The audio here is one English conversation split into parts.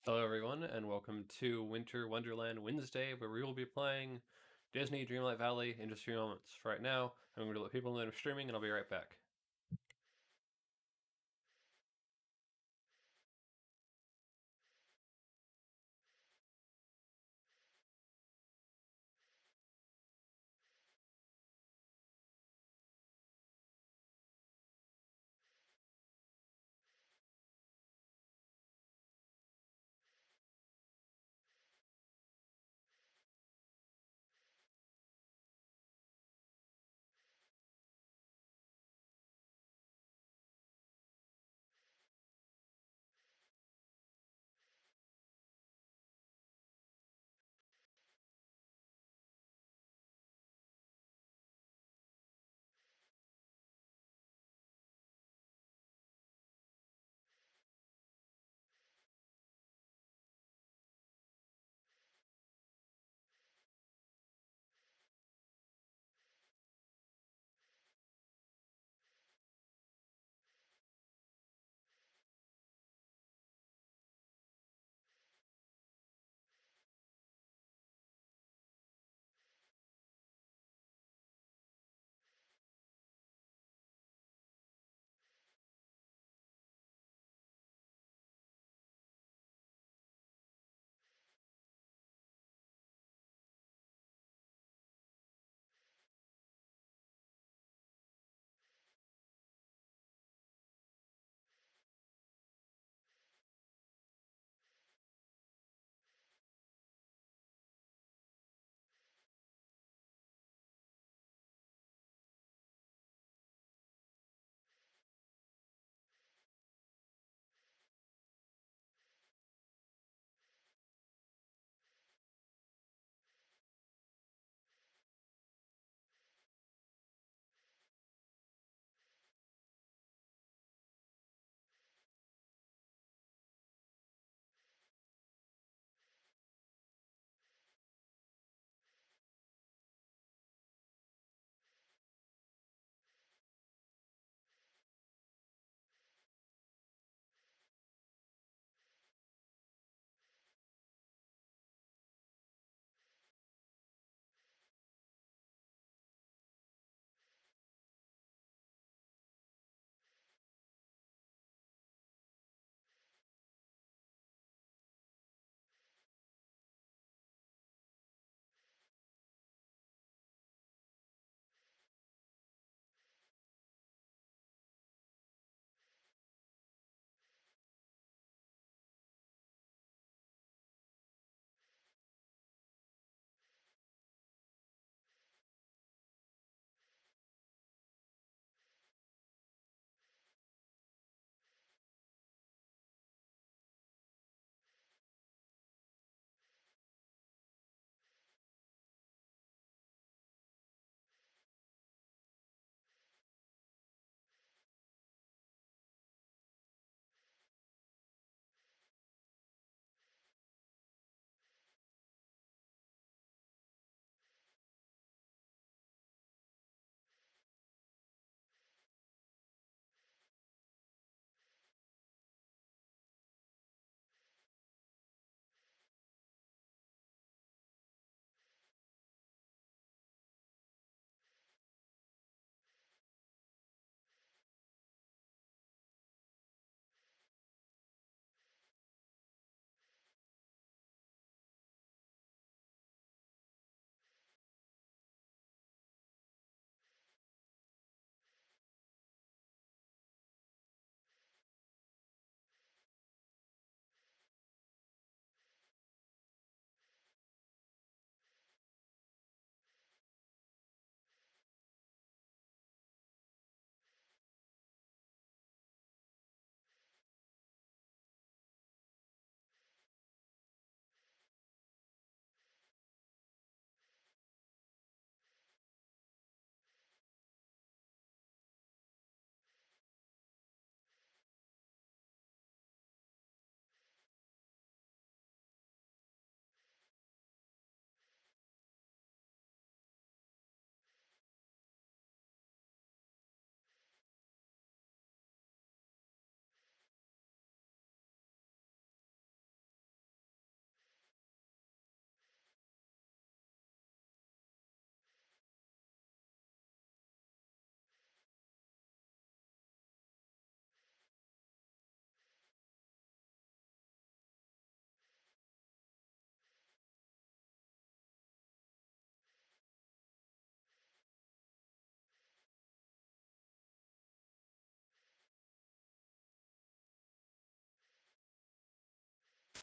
Hello, everyone, and welcome to Winter Wonderland Wednesday, where we will be playing Disney Dreamlight Valley in just a few moments. Right now, I'm going to let people know I'm streaming, and I'll be right back.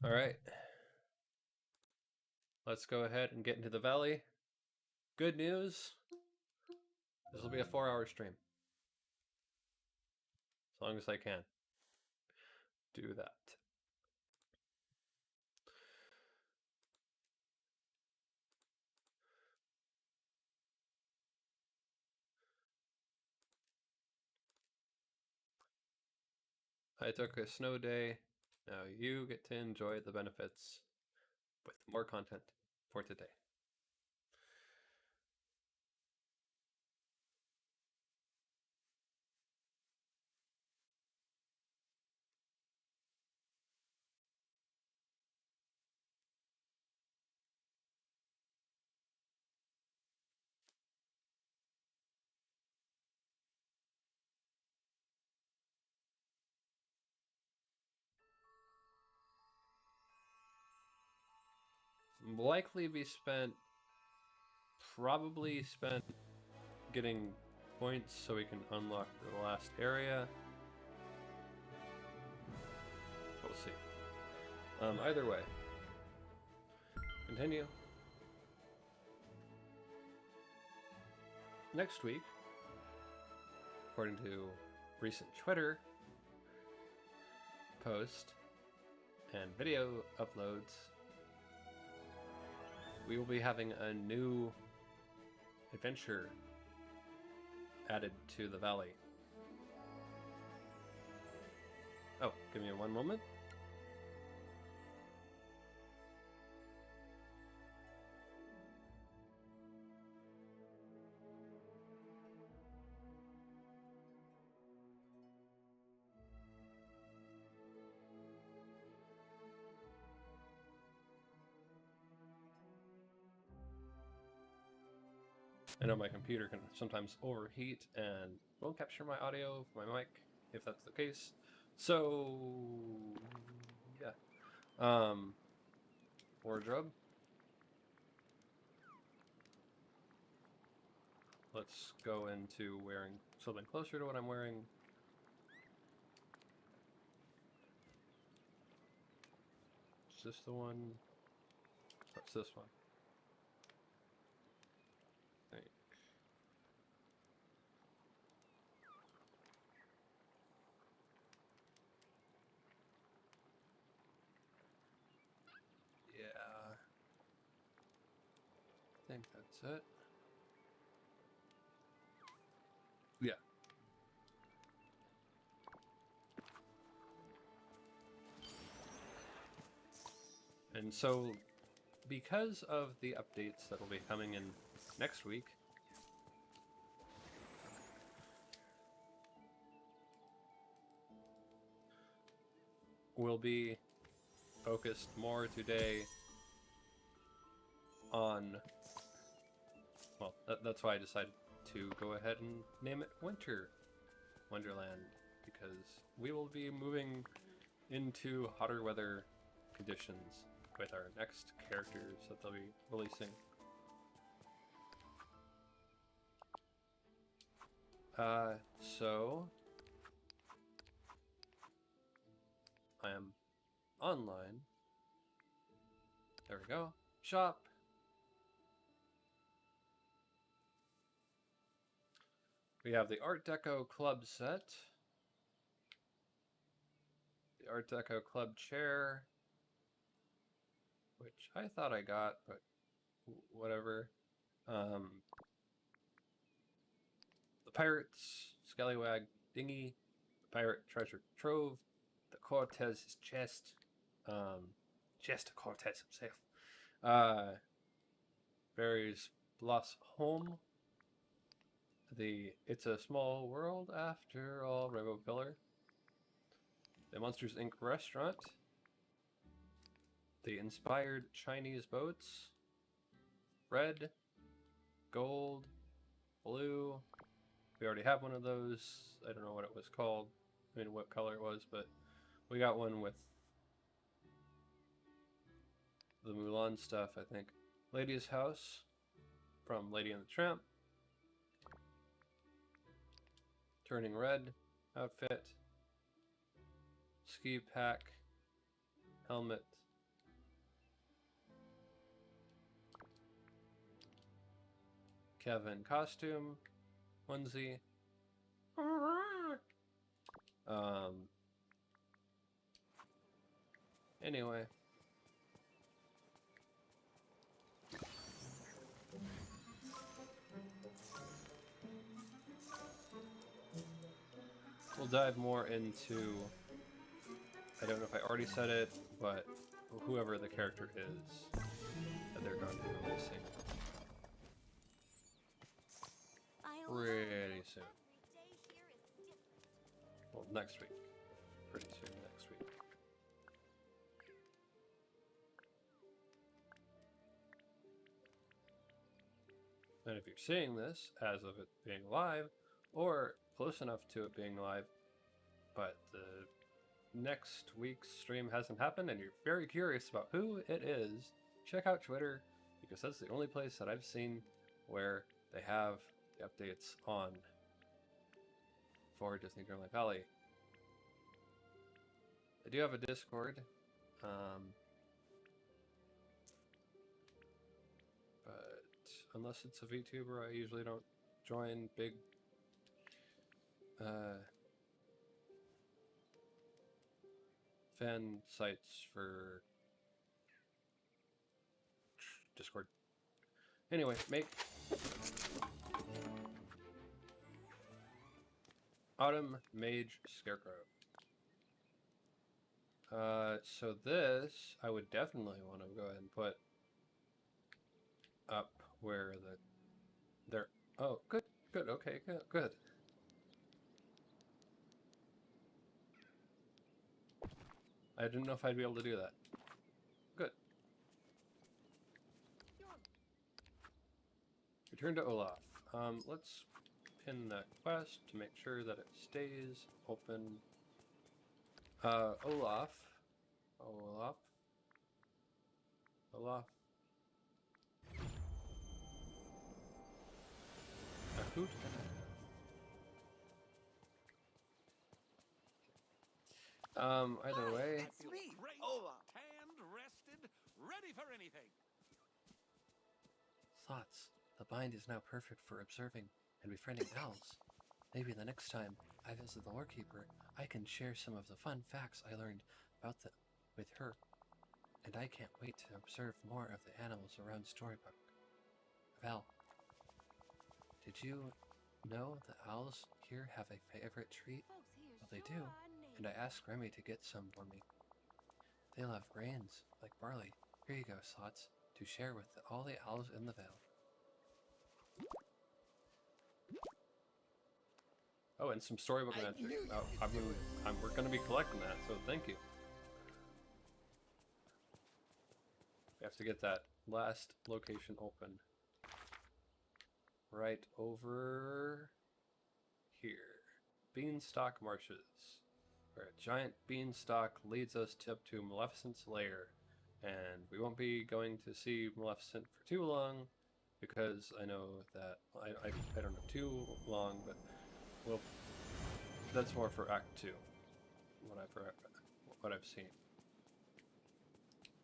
All right. Let's go ahead and get into the valley. Good news. This will be a 4-hour stream. As long as I can do that. I took a snow day. Now you get to enjoy the benefits with more content for today. Probably spent getting points so we can unlock the last area. We'll see. Either way. Continue. Next week, according to recent Twitter post and video uploads, we will be having a new adventure added to the valley. Oh, give me one moment. I know my computer can sometimes overheat and won't capture my audio from my mic if that's the case. So, yeah. Wardrobe. Let's go into wearing something closer to what I'm wearing. Is this the one? What's this one? I think that's it. Yeah. And so, because of the updates that will be coming in next week, we'll be focused more today on, well, that's why I decided to go ahead and name it Winter Wonderland, because we will be moving into hotter weather conditions with our next characters that they'll be releasing. So I am online. There we go. Shop. We have the Art Deco Club set, the Art Deco Club chair, which I thought I got, but whatever. The Pirate's Scallywag Dinghy, the Pirate Treasure Trove, the Cortez chest, chest of Cortez himself, Barry's Bloss Home, the It's a Small World After All Rainbow Pillar, the Monsters Inc. restaurant, the Inspired Chinese boats, red, gold, blue. We already have one of those. I don't know what it was called. I mean, what color it was, but we got one with the Mulan stuff, I think. Lady's House from Lady and the Tramp. Turning Red outfit. Ski pack. Helmet. Kevin costume onesie. Anyway. We'll dive more into, I don't know if I already said it, but whoever the character is that they're going to be releasing pretty soon. Well, next week. Pretty soon next week. And if you're seeing this as of it being live, or close enough to it being live, but the next week's stream hasn't happened and you're very curious about who it is, check out Twitter, because that's the only place that I've seen where they have the updates on for Disney Dreamlight Valley. I do have a Discord, but unless it's a VTuber, I usually don't join big fan sites for Discord. Anyway, make Autumn Mage Scarecrow. So this I would definitely want to go ahead and put up where they're. Oh, good, okay, good. I didn't know if I'd be able to do that. Good. Return to Olaf. Let's pin that quest to make sure that it stays open. Olaf. A hoot and a either way. That's me, Olaf. Tanned, rested, ready for anything. Slots. The bind is now perfect for observing and befriending owls. Maybe the next time I visit the Lorekeeper, I can share some of the fun facts I learned about them with her. And I can't wait to observe more of the animals around Storybook. Val, did you know the owls here have a favorite treat? Well, they do, and I asked Remy to get some for me. They love grains, like barley. Here you go, Slots, to share with all the owls in the Vale. Oh, and some storybook magic. We're going to be collecting that, so thank you. We have to get that last location open. Right over here. Beanstalk Marshes, where a giant beanstalk leads us up to Maleficent's lair. And we won't be going to see Maleficent for too long, because I know that, I don't know too long, but well, that's more for Act 2, what I've seen.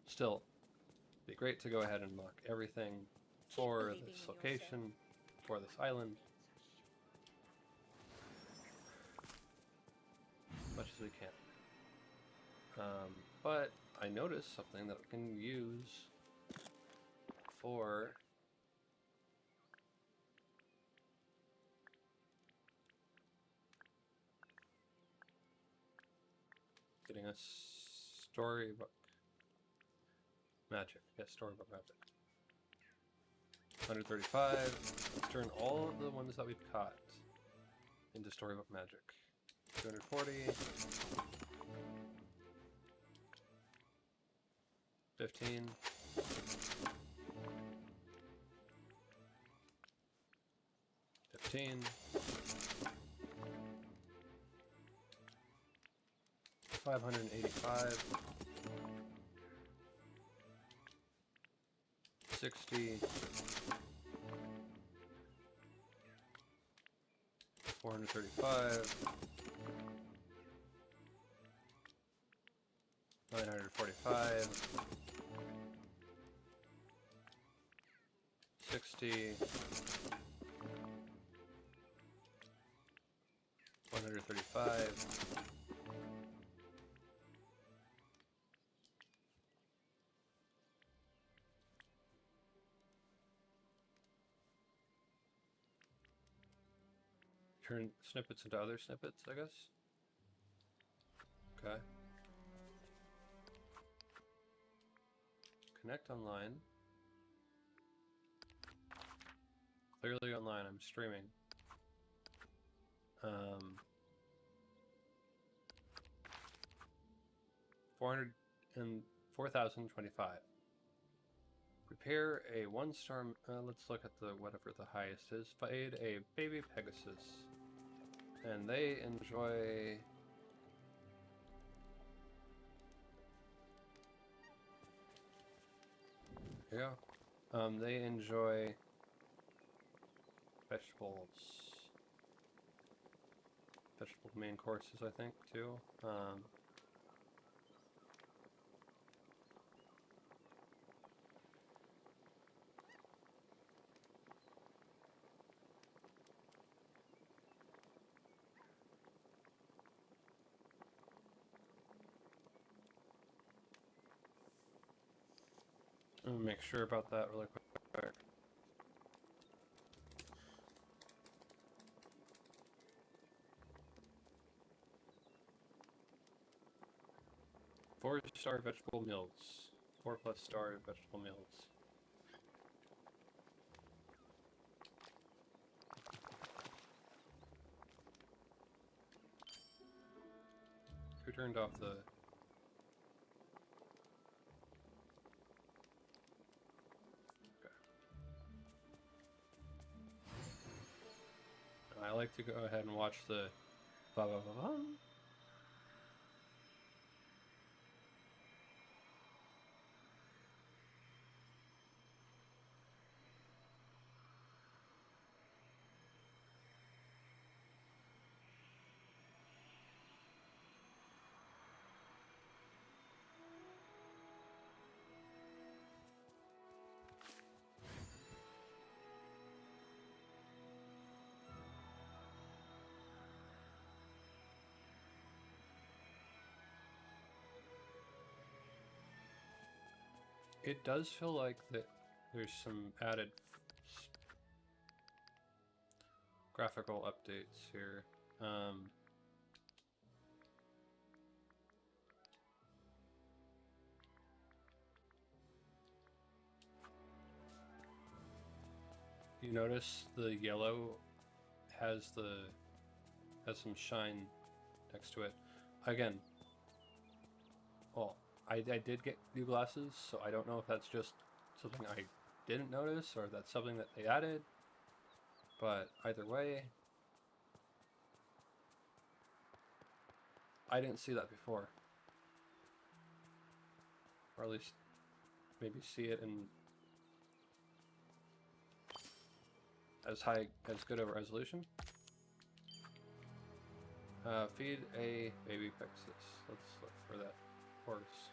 Still, it'd be great to go ahead and unlock everything for this location, for this island, as much as we can. But I noticed something that we can use for getting a storybook magic. Yes, storybook magic. 135. Let's turn all of the ones that we've caught into storybook magic. 240. 15. 15. 585. 60. 435. 945. 60. 135. Turn snippets into other snippets, I guess. Okay. Connect online. Clearly online, I'm streaming. 4,025. Prepare a 1-star. Let's look at the whatever the highest is. Feed a baby Pegasus, and they enjoy. Yeah. They enjoy vegetables. Vegetable main courses, I think, too. Let me make sure about that really quick. Four-star vegetable meals. 4+ star vegetable meals. Who turned off the... I like to go ahead and watch the ba ba ba bum. It does feel like that there's some added graphical updates here. You notice the yellow has some shine next to it. Again, well, I did get new glasses, so I don't know if that's just something I didn't notice or that's something that they added. But either way, I didn't see that before. Or at least maybe see it in as good of a resolution. Feed a baby Pegasus. Let's look for that horse.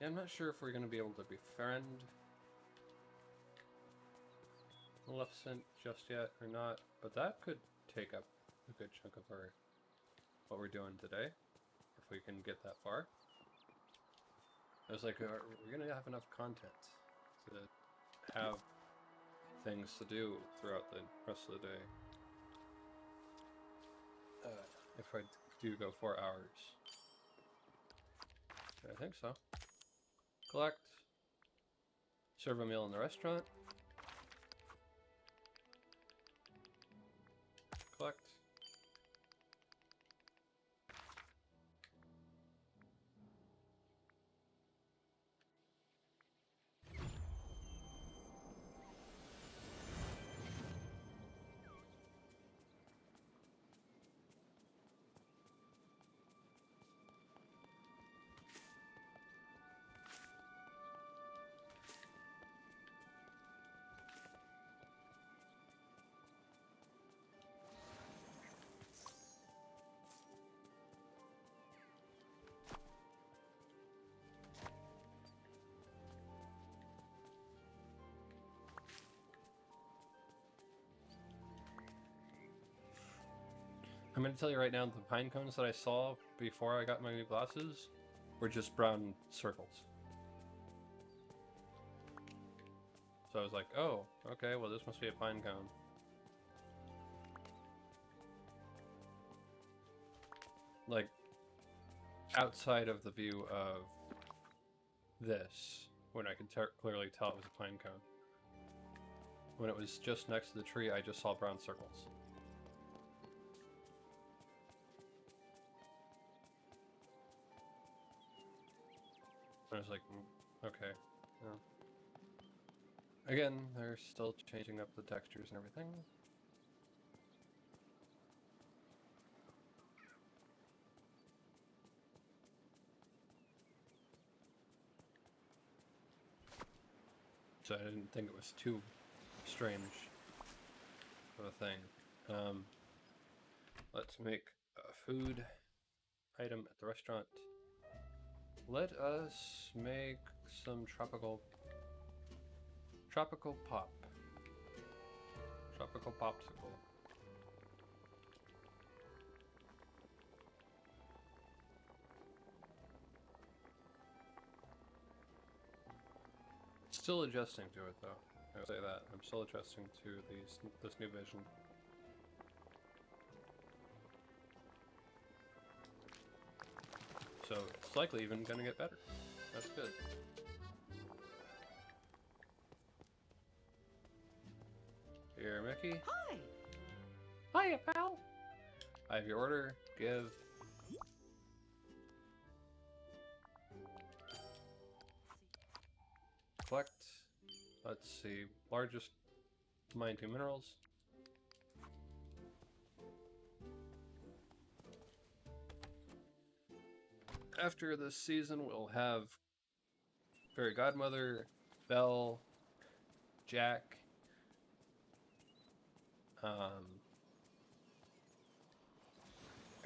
I'm not sure if we're going to be able to befriend Maleficent just yet or not, but that could take up a good chunk of what we're doing today, if we can get that far. I was like, we're going to have enough content to have things to do throughout the rest of the day. If I do go 4 hours. I think so. Collect. Serve a meal in the restaurant. Collect. I'm going to tell you right now, the pine cones that I saw before I got my new glasses were just brown circles. So I was like, oh, okay, well this must be a pine cone. Like, outside of the view of this, when I could clearly tell it was a pine cone. When it was just next to the tree, I just saw brown circles. I was like, okay. Yeah. Again, they're still changing up the textures and everything. So I didn't think it was too strange of a thing. Let's make a food item at the restaurant. Let us make some tropical pop. Tropical popsicle. Still adjusting to it though. I would say that. I'm still adjusting to this new vision. So it's likely even gonna get better. That's good. Here, Mickey. Hi. Hiya, pal. I have your order. Give. Collect. Let's see. Largest mine 2 minerals. After this season, we'll have Fairy Godmother, Belle, Jack,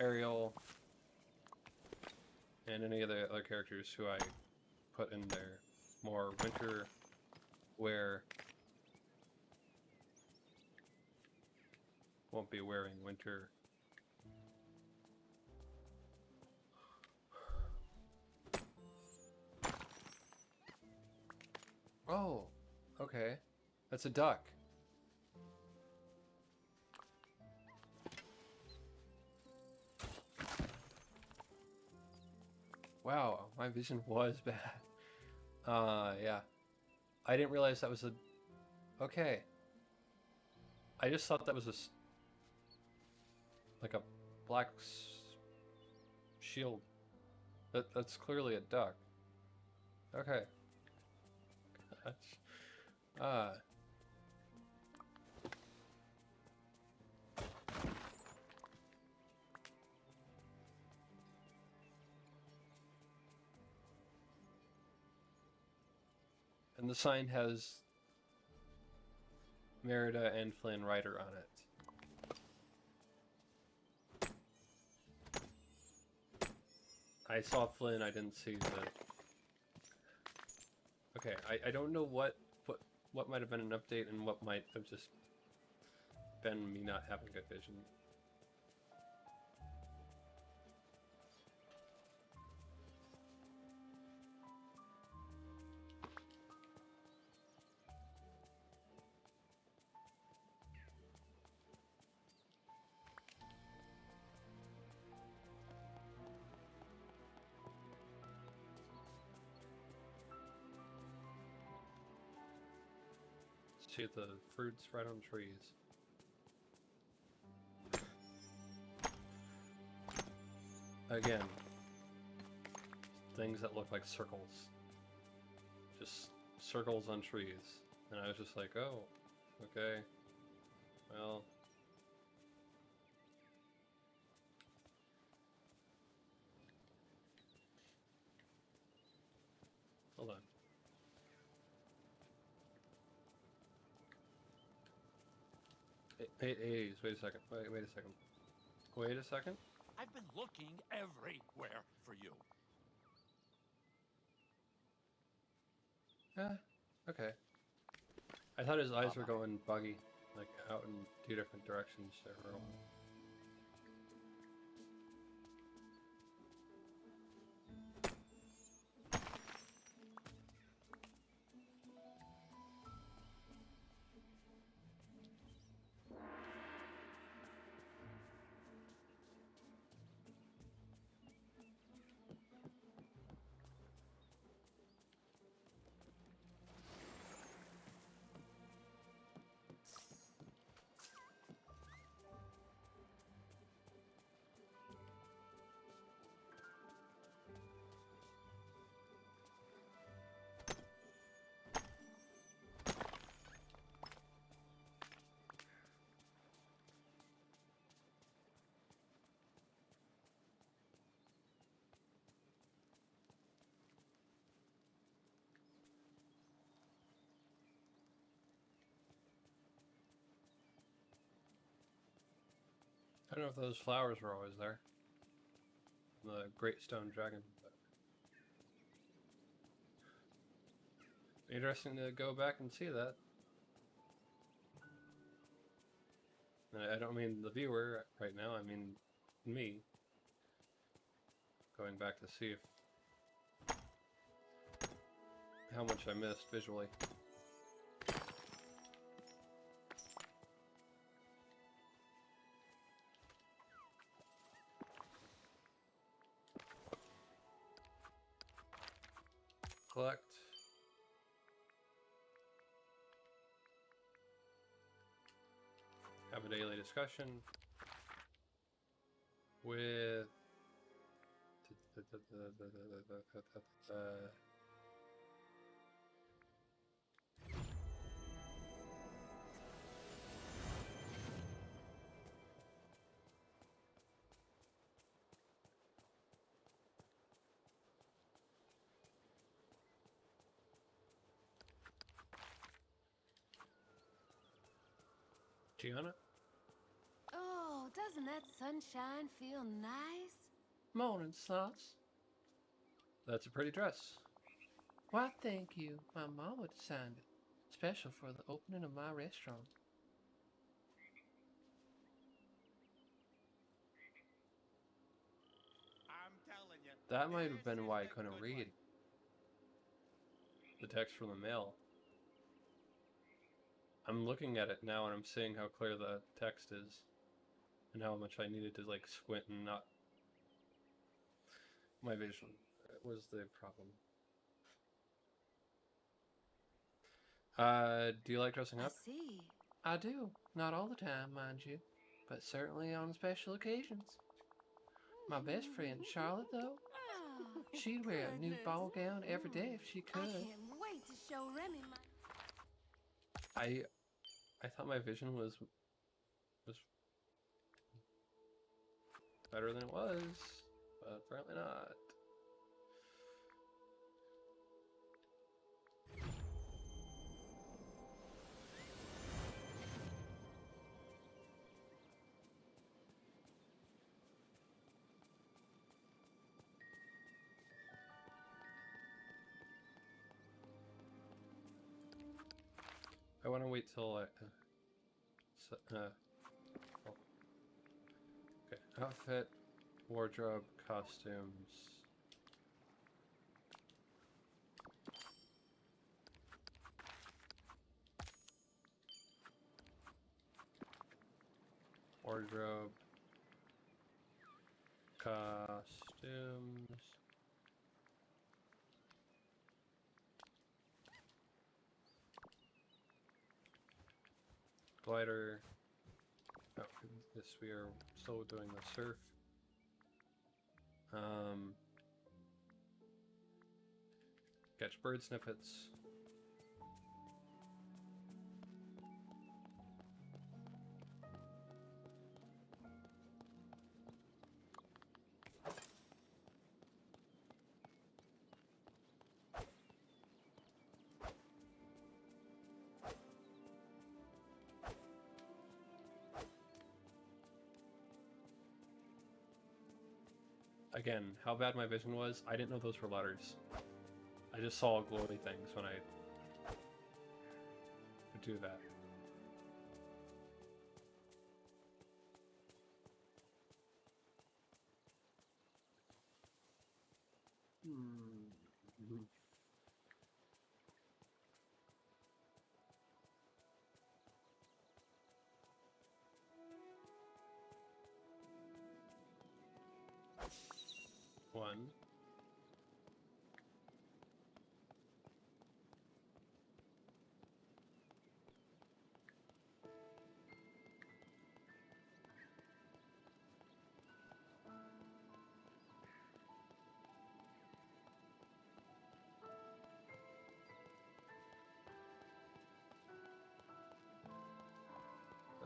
Ariel, and any of the other characters who I put in there. More winter wear. Won't be wearing winter. Oh, okay. That's a duck. Wow, my vision was bad. Yeah. I didn't realize that was a... Okay. I just thought that was like a black shield. That's clearly a duck. Okay. Gosh. And the sign has Merida and Flynn Rider on it. I saw Flynn, I didn't see the... Okay, I don't know what might have been an update and what might have just been me not having good vision. See the fruits right on trees. Again, things that look like circles. Just circles on trees. And I was just like, oh, okay. Well. Hold on. Hey, wait a second. Wait a second. Wait a second. I've been looking everywhere for you. Okay. I thought his eyes were going buggy, like out in 2 different directions there for a while. I don't know if those flowers were always there. The Great Stone Dragon. But interesting to go back and see that. And I don't mean the viewer right now, I mean me. Going back to see if how much I missed visually. Collect. Have a daily discussion with Gianna? Oh, doesn't that sunshine feel nice? Morning, Slots. That's a pretty dress. Why, thank you. My mama designed it. Special for the opening of my restaurant. I'm telling you. That might have this been is why I the couldn't good read one. the text from the mail. I'm looking at it now and I'm seeing how clear the text is and how much I needed to like squint and not my vision. That was the problem. Do you like dressing I up? see. I do. Not all the time, mind you, but certainly on special occasions. My best friend, Charlotte, though, Oh, she'd wear a new goodness. ball gown every day if she I could. can't wait to show Remy my... I thought my vision was better than it was, but apparently not. I want to wait till I. Oh. Okay, outfit, wardrobe, costumes. Wardrobe, costumes. Glider. Oh, this we are still doing the surf. Catch bird snippets. Again, how bad my vision was, I didn't know those were letters. I just saw glowy things when I would do that. One.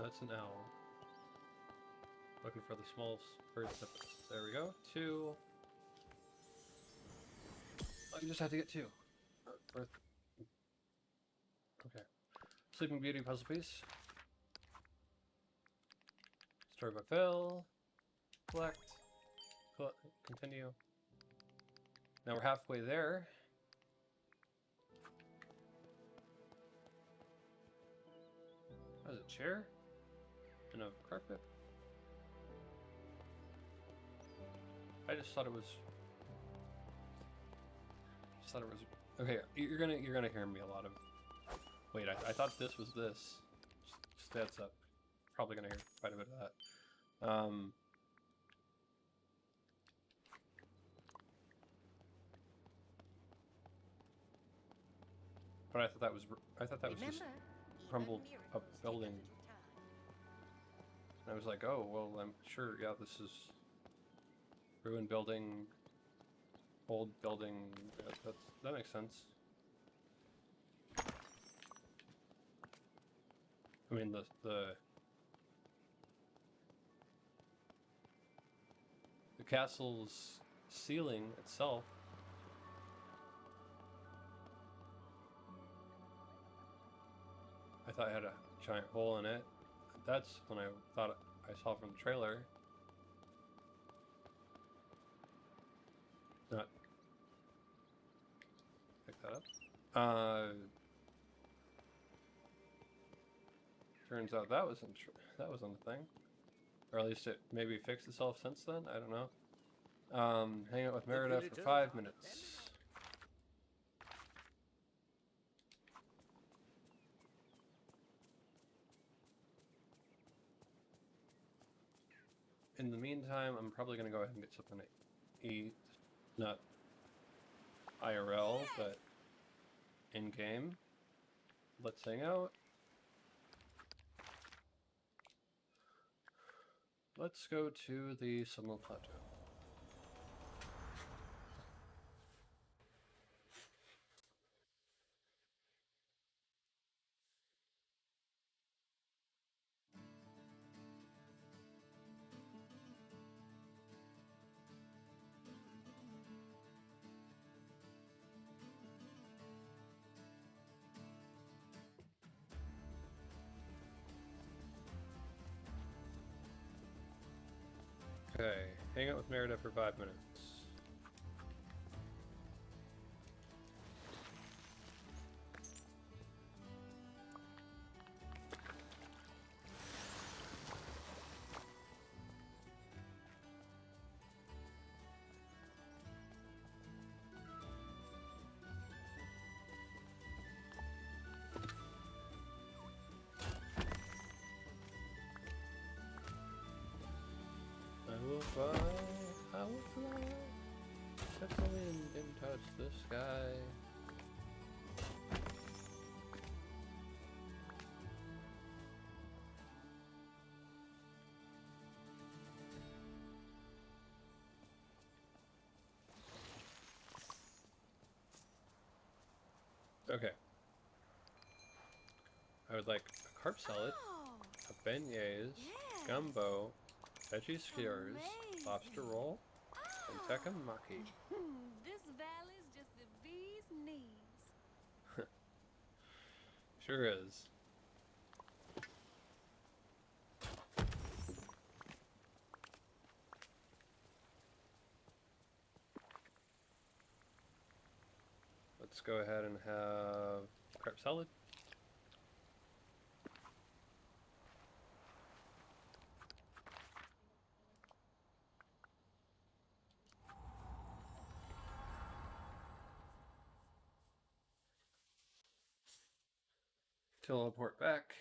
That's an owl. Looking for the small bird snippets. There we go. 2. Oh, you just have to get 2. Okay. Sleeping Beauty puzzle piece. Let's Story by Phil. Collect. Continue. Now we're halfway there. What is it, chair? And a carpet? I just thought it was... Okay, you're gonna hear me a lot of... Wait, I thought this was this. Just heads up. Probably gonna hear quite a bit of that. But I thought that was just crumbled up building. And I was like, oh well, I'm sure. Yeah, this is ruined building, old building. That makes sense. I mean the castle's ceiling itself. I thought it had a giant hole in it. That's when I thought I saw from the trailer. Not pick that up. Turns out that wasn't a thing, or at least it maybe fixed itself since then. I don't know. Hang out with Merida for 5 minutes. In the meantime, I'm probably gonna go ahead and get something to eat. Not IRL, but in game. Let's hang out. Let's go to the Summer Plateau. Okay, hang out with Merida for 5 minutes. I will fly, touch the wind and touch the sky. Okay. I would like a carp salad, a beignets, gumbo, veggie skewers, lobster roll, and tekkemaki. This valley's just the bee's knees. Sure is. Let's go ahead and have carp salad. Teleport back.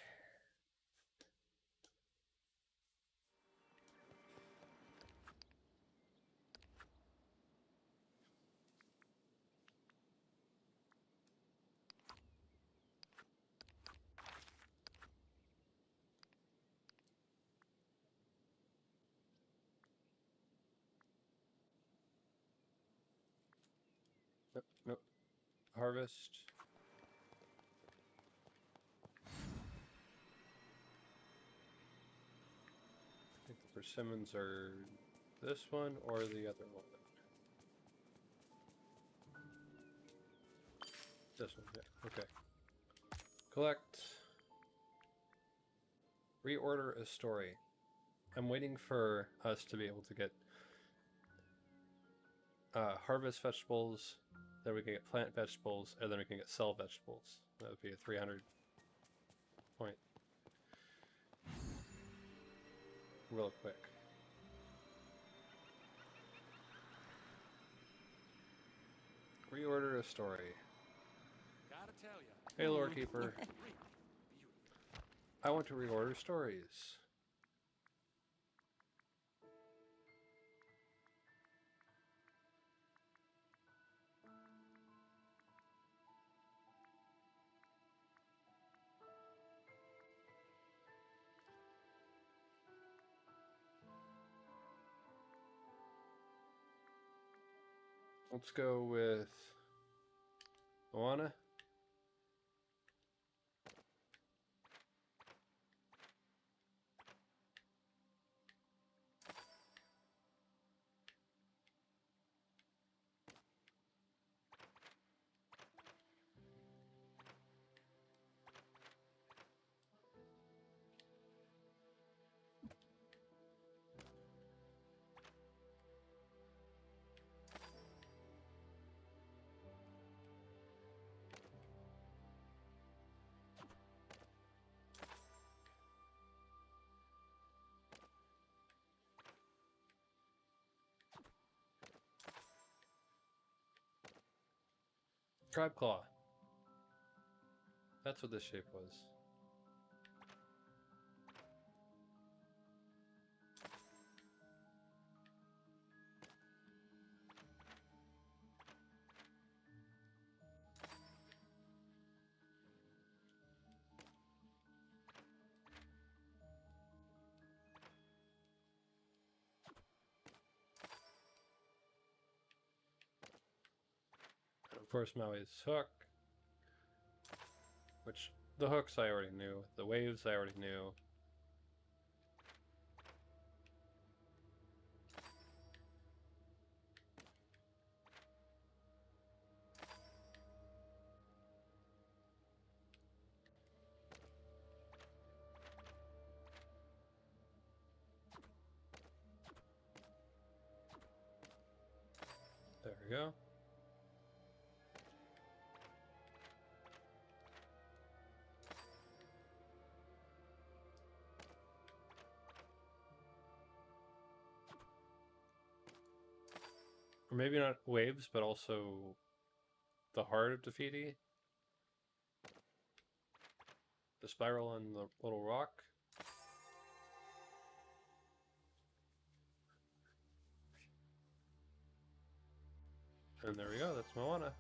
Nope, nope. Harvest. I think the persimmons are this one or the other one. This one, yeah. Okay. Collect. Reorder a story. I'm waiting for us to be able to get harvest vegetables, then we can get plant vegetables, and then we can get sell vegetables. That would be a 300 point. Real quick. Reorder a story. Gotta tell ya. Hey, lore keeper. I want to reorder stories. Let's go with Moana. Crab claw. That's what this shape was. And of course, Maui's hook. Which, the hooks I already knew. The waves I already knew. There we go. Or maybe not waves, but also the heart of Defeaty. The spiral on the little rock. And there we go, that's Moana.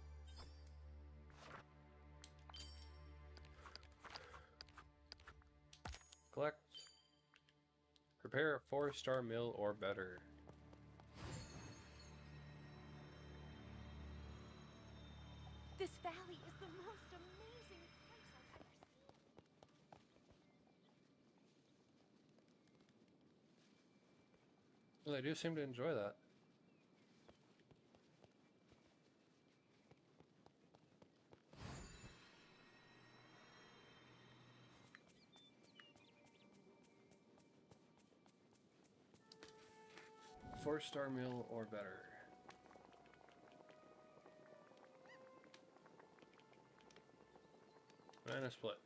Collect. Prepare a 4-star meal or better. This valley is the most amazing place I've ever seen. Well, they do seem to enjoy that. Four-star meal or better. Banana split.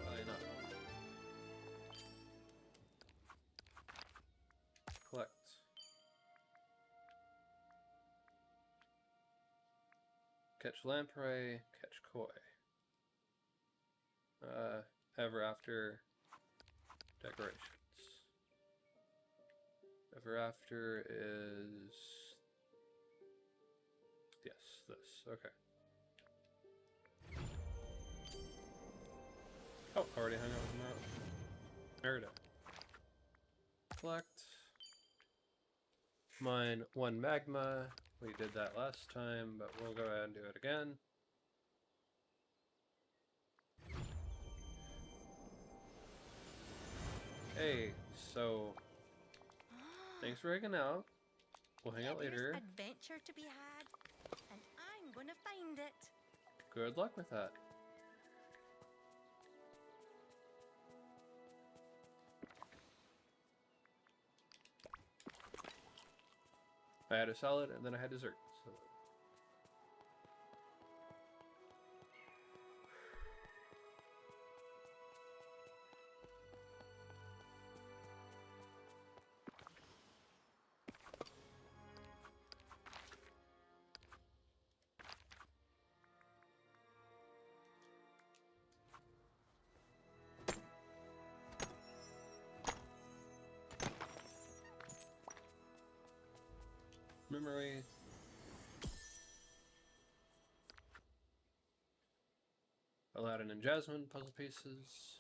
Probably not. Collect. Catch lamprey, catch koi. Ever after decorations. Ever after is yes, this. Okay. Oh, already hung out with Merida. Collect. Mine 1 magma. We did that last time, but we'll go ahead and do it again. Hey, so thanks for hanging out. We'll hang out later. There's adventure to be had, and I'm gonna find it. Good luck with that. I had a salad and then I had dessert. So. Memory. Aladdin and Jasmine puzzle pieces.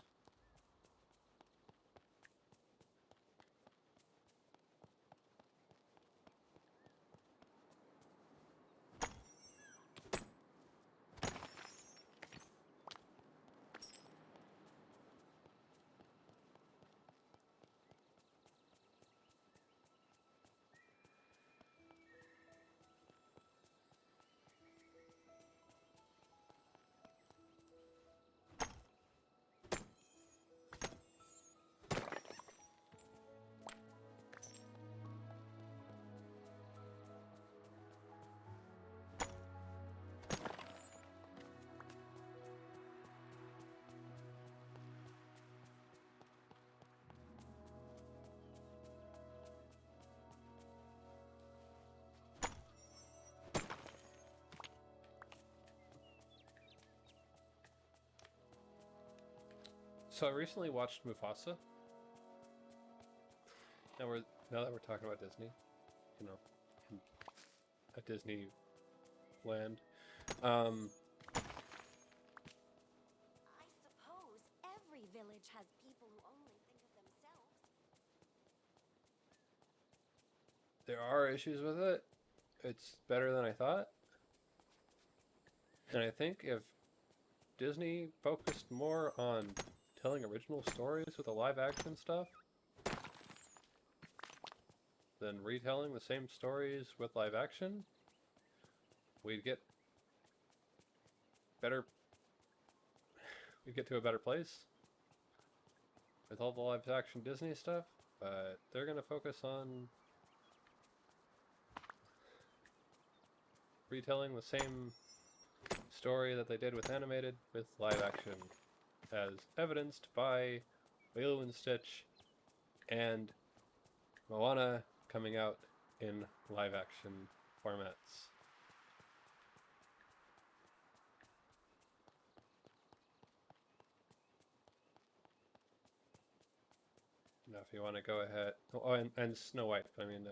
So I recently watched Mufasa. Now that we're talking about Disney, you know, at Disney land. I suppose every village has people who only think of themselves. There are issues with it. It's better than I thought. And I think if Disney focused more on telling original stories with the live action stuff than retelling the same stories with live action, we'd get to a better place with all the live action Disney stuff, but they're going to focus on retelling the same story that they did with animated with live action, as evidenced by Lilo and Stitch and Moana coming out in live action formats. Now, if you want to go ahead, oh, and Snow White. I mean,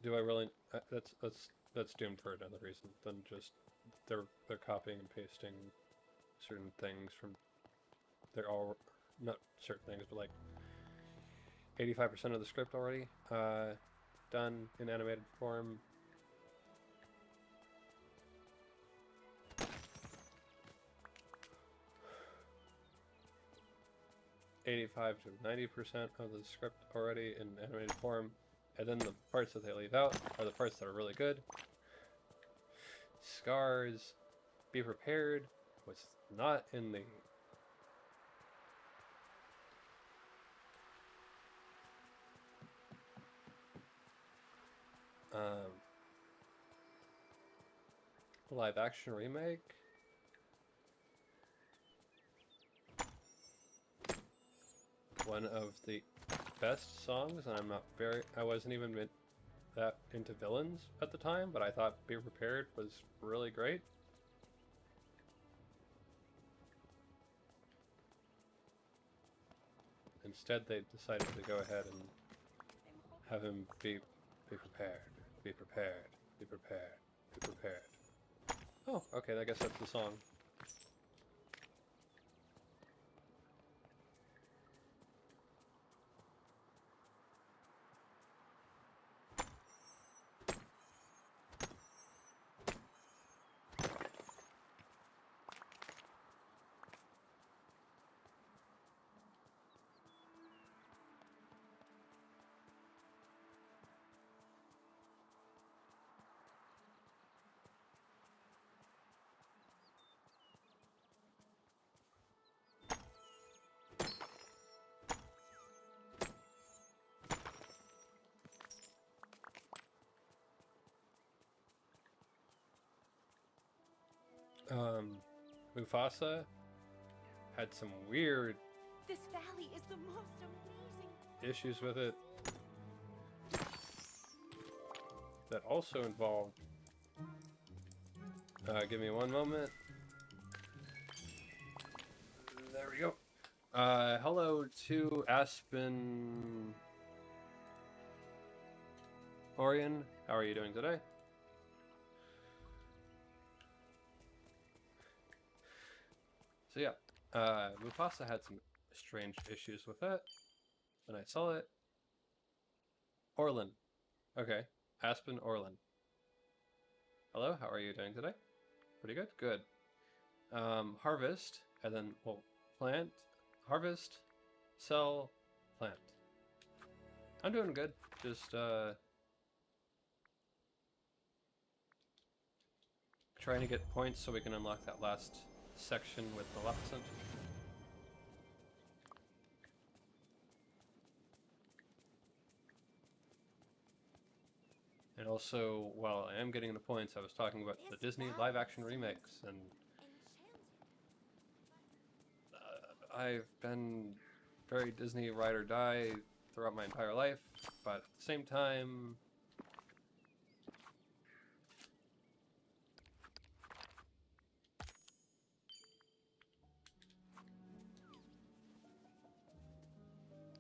do I really? That's doomed for another reason than just they're copying and pasting certain things from. They're all not certain things, but like 85% of the script already done in animated form. $85 to 90% of the script already in animated form, and then the parts that they leave out are the parts that are really good. Scar's Be Prepared was not in the live action remake. One of the best songs, and I wasn't even that into villains at the time, but I thought Be Prepared was really great. Instead, they decided to go ahead and have him be prepared, be prepared, be prepared, be prepared. Oh, okay, I guess that's the song. Mufasa had some weird This valley is the most amazing. issues with it that also involved. Give me one moment. There we go. Hello to Aspen Orion. How are you doing today? So yeah, Mufasa had some strange issues with that, and I saw it. Orlin. Okay, Aspen Orlin. Hello, how are you doing today? Pretty good? Good. Harvest, and then, well, plant, harvest, sell, plant. I'm doing good. Just, trying to get points so we can unlock that last section with Maleficent. And also, while I am getting the points, I was talking about the Disney live-action remakes, and I've been very Disney ride or die throughout my entire life, but at the same time,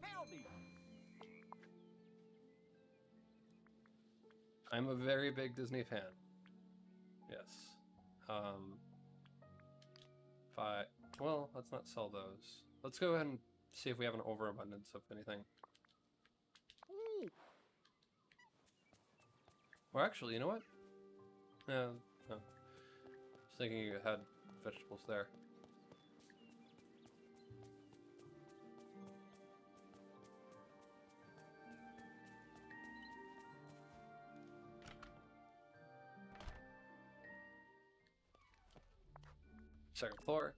Howdy. I'm a very big Disney fan. Yes. Well, let's not sell those. Let's go ahead and see if we have an overabundance of anything. Or actually, you know what? No. I was thinking you had vegetables there. Second floor.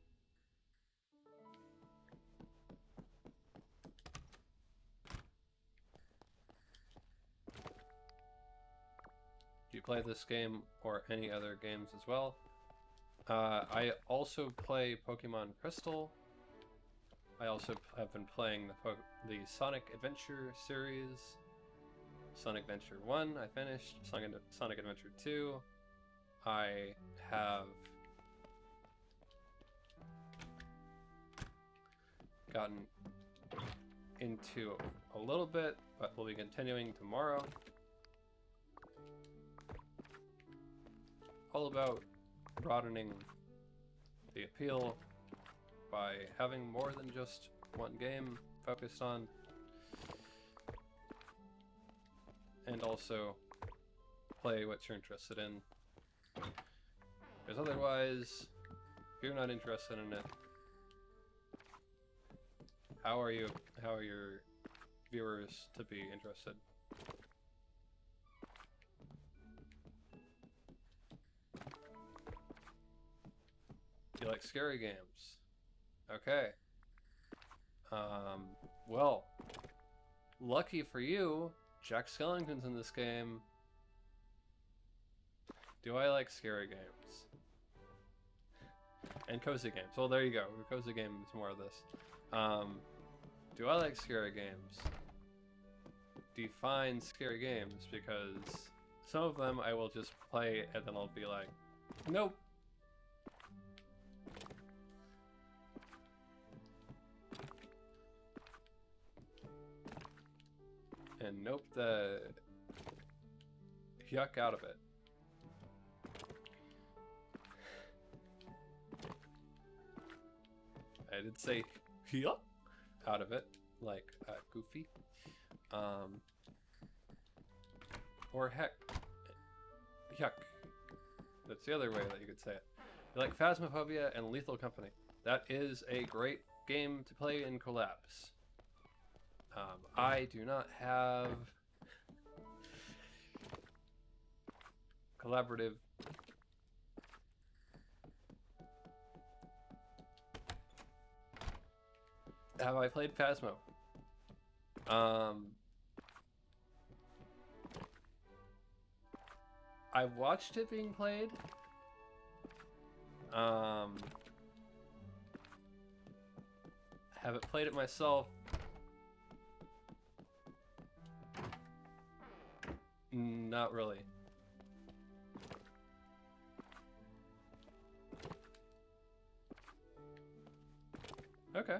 Do you play this game or any other games as well? I also play Pokemon Crystal. I also have been playing the Sonic Adventure series. Sonic Adventure 1 I finished. Sonic Adventure 2 I have gotten into a little bit, but we'll be continuing tomorrow. All about broadening the appeal by having more than just one game focused on, and also play what you're interested in. Because otherwise, if you're not interested in it, how are your viewers to be interested? You like scary games? Okay. Well, lucky for you, Jack Skellington's in this game. Do I like scary games? And cozy games. Well, there you go. The cozy game is more of this. Do I like scary games? Define scary games, because some of them I will just play and then I'll be like, nope. And nope the yuck out of it. I did say yuck out of it, like Goofy. Or heck, yuck. That's the other way that you could say it. You like Phasmophobia and Lethal Company. That is a great game to play in collabs. I do not have collaborative have I played Phasmo? I've watched it being played. Haven't played it myself. Not really. Okay.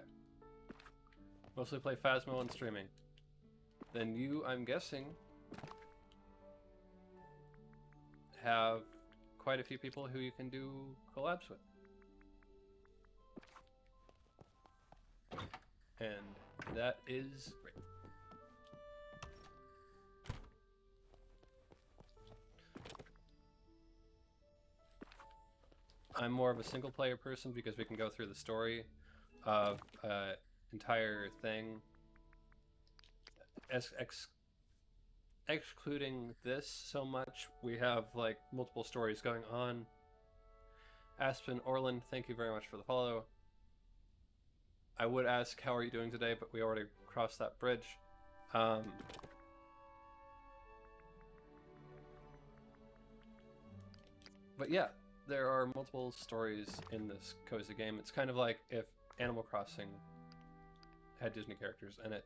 Mostly play Phasmo and streaming. Then you, I'm guessing, have quite a few people who you can do collabs with. And that is great. I'm more of a single player person because we can go through the story of entire thing. Excluding this so much, we have like multiple stories going on. Aspen Orland, thank you very much for the follow. I would ask how are you doing today, but we already crossed that bridge. But yeah, there are multiple stories in this cozy game. It's kind of like if Animal Crossing had Disney characters in it.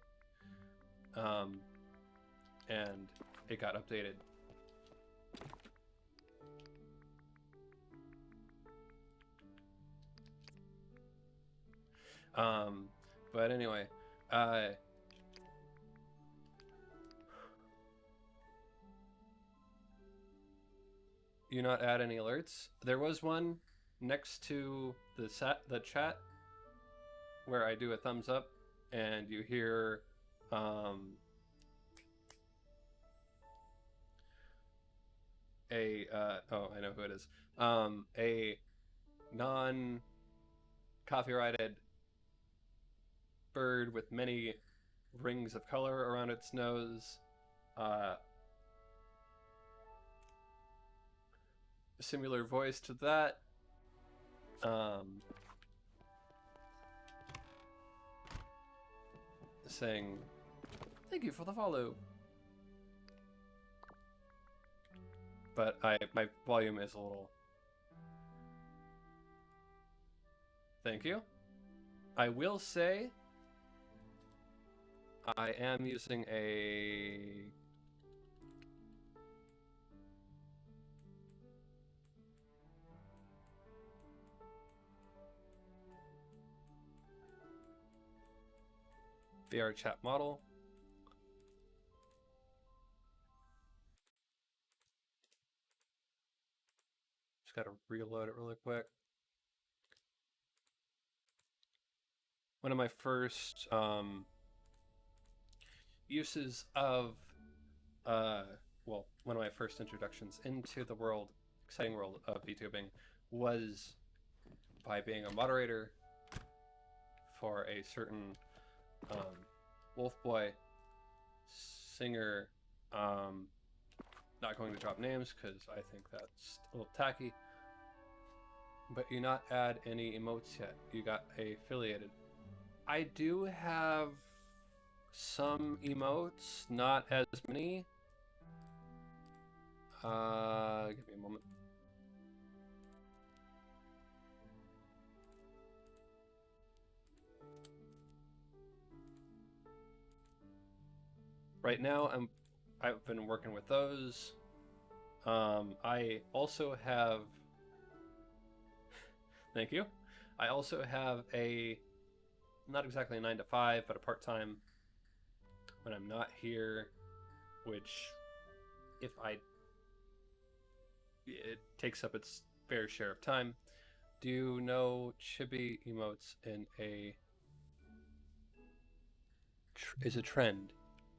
And it got updated. But anyway, you not add any alerts? There was one next to the chat where I do a thumbs up and you hear oh, I know who it is. A non-copyrighted bird with many rings of color around its nose. Similar voice to that. Saying, "Thank you for the follow." But my volume is a little. Thank you. I will say I am using a VR chat model. Just gotta reload it really quick. One of my first uses of well, one of my first introductions into the exciting world of VTubing was by being a moderator for a certain Wolf Boy singer. Not going to drop names because I think that's a little tacky. But you not add any emotes yet. You got affiliated. I do have some emotes, not as many. Give me a moment. Right now, I've been working with those. I also have. Thank you. I also have not exactly a 9 to 5, but a part-time when I'm not here, which it takes up its fair share of time. Do you know chibi emotes in is a trend?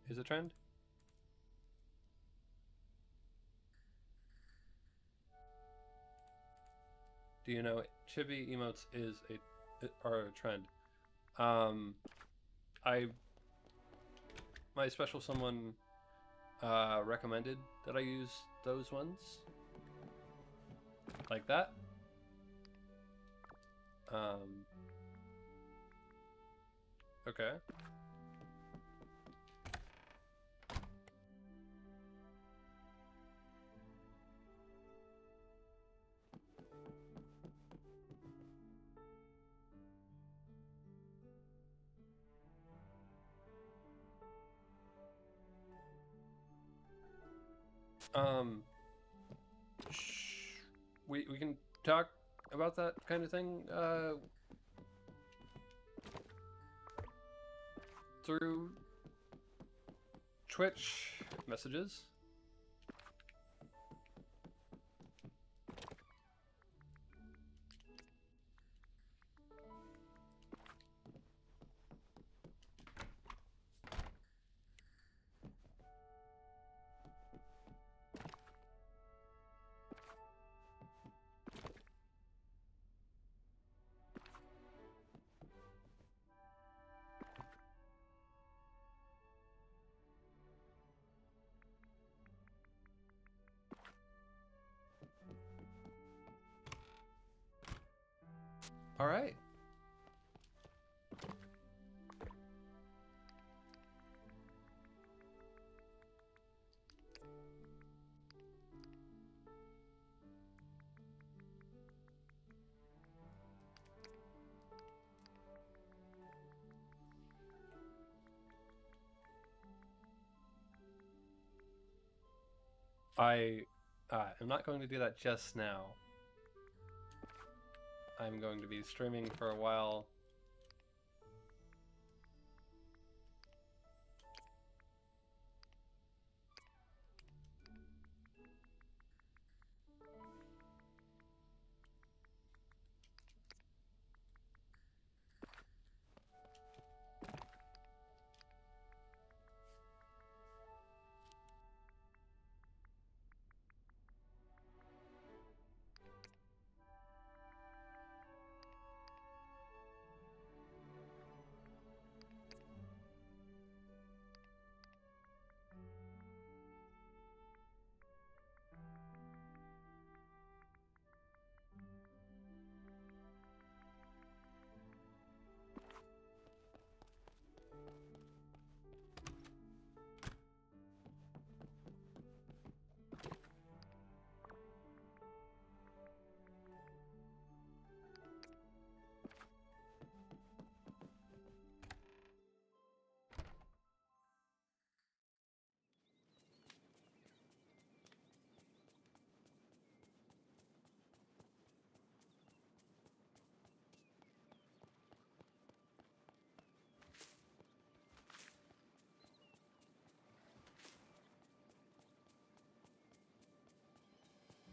Is a trend? Do you know chibi emotes are a trend? My special someone recommended that I use those ones like that. Okay. Um, we can talk about that kind of thing through Twitch messages. All right. I am not going to do that just now. I'm going to be streaming for a while.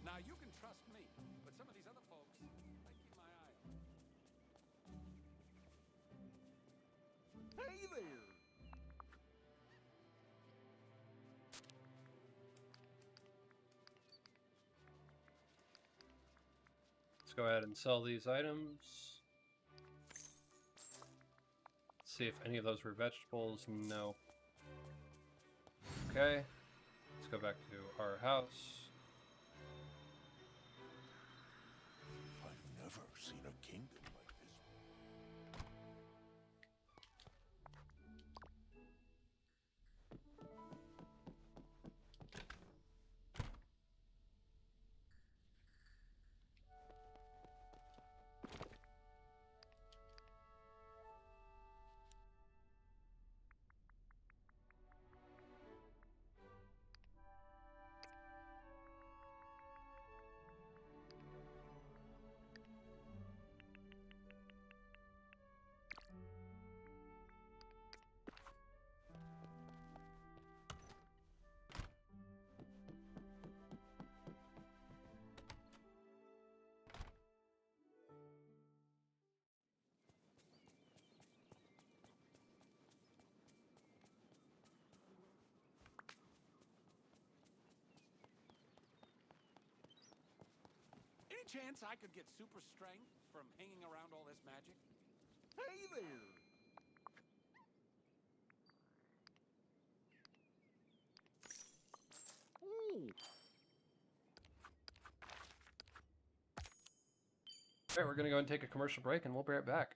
Now you can trust me, but some of these other folks, I keep my eye on. Hey there! Let's go ahead and sell these items. See if any of those were vegetables. No. Okay. Let's go back to our house. I've never seen a kingdom like this. Any chance I could get super strength from hanging around all this magic? Hey there! Ooh. All right, we're gonna go and take a commercial break, and we'll be right back.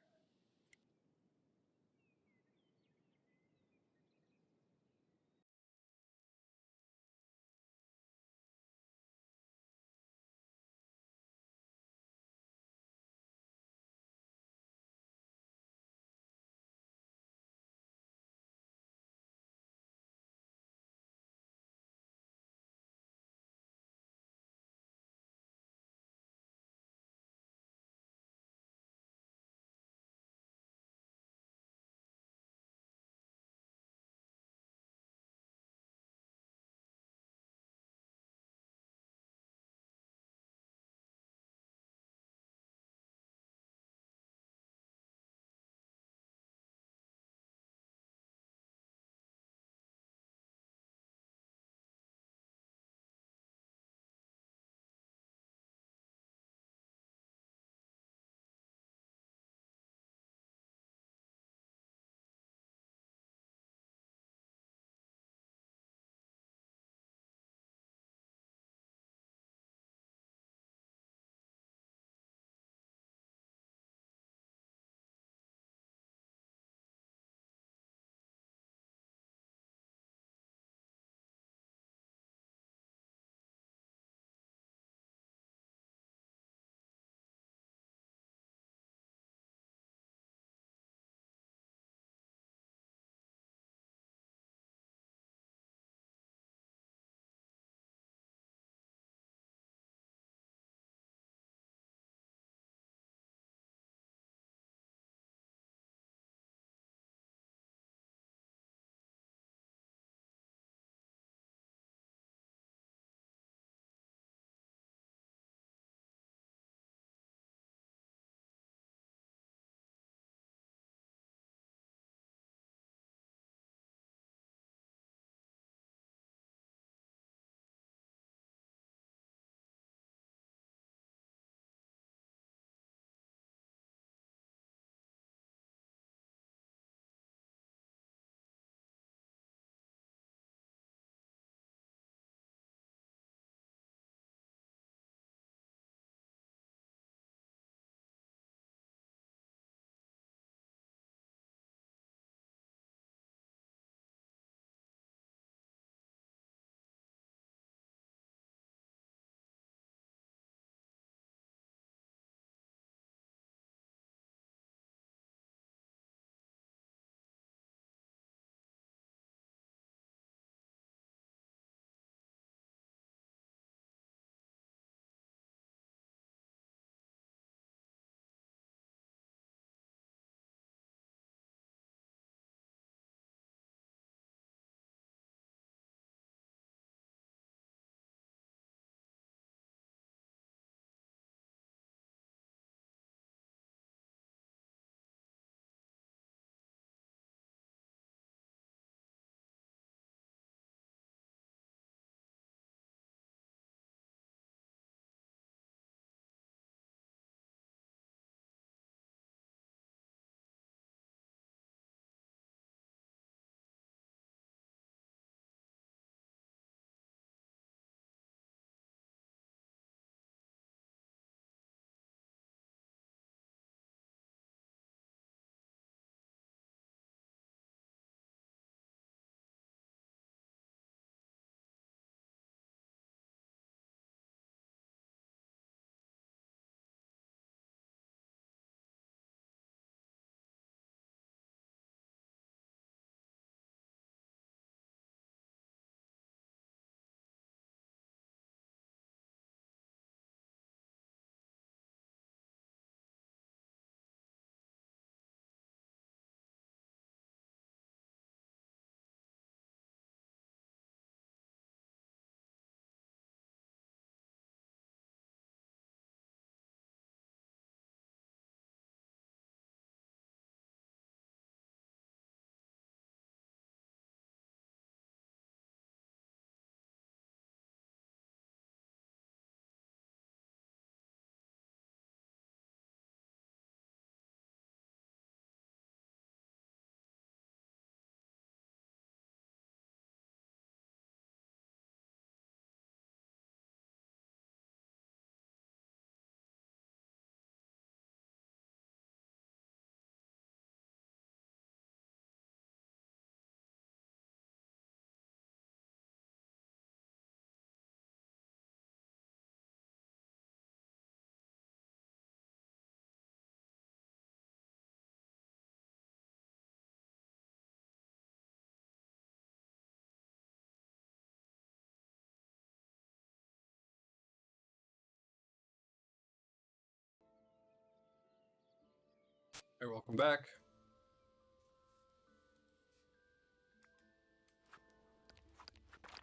Hey, welcome back.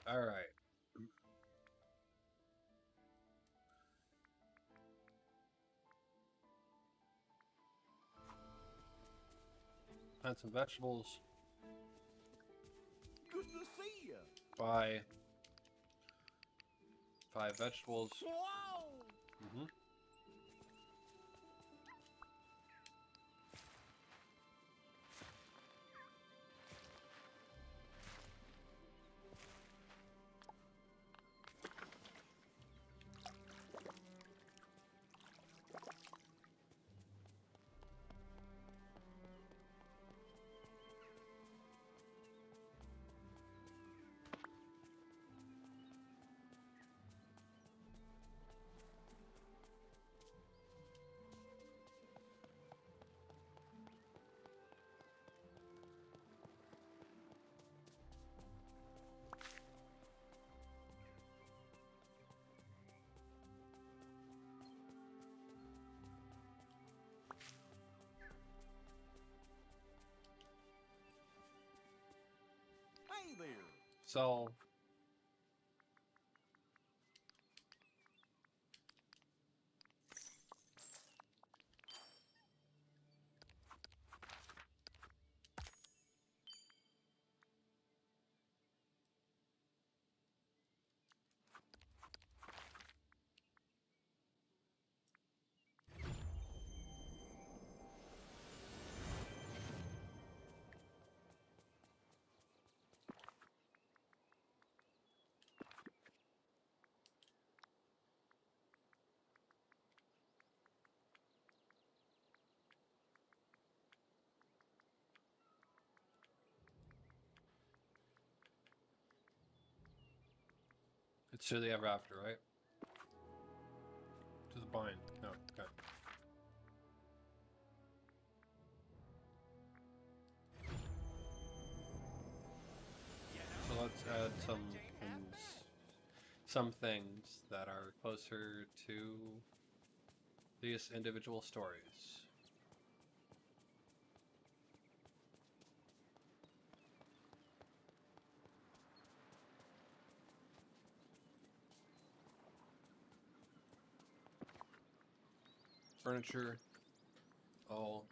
All right. Plant some vegetables. Good to see you. Buy 5 vegetables. Whoa! Mm-hmm. Hey there. So, it's to the ever after, right? To the bind. No, okay. So let's add some things that are closer to these individual stories. Furniture, all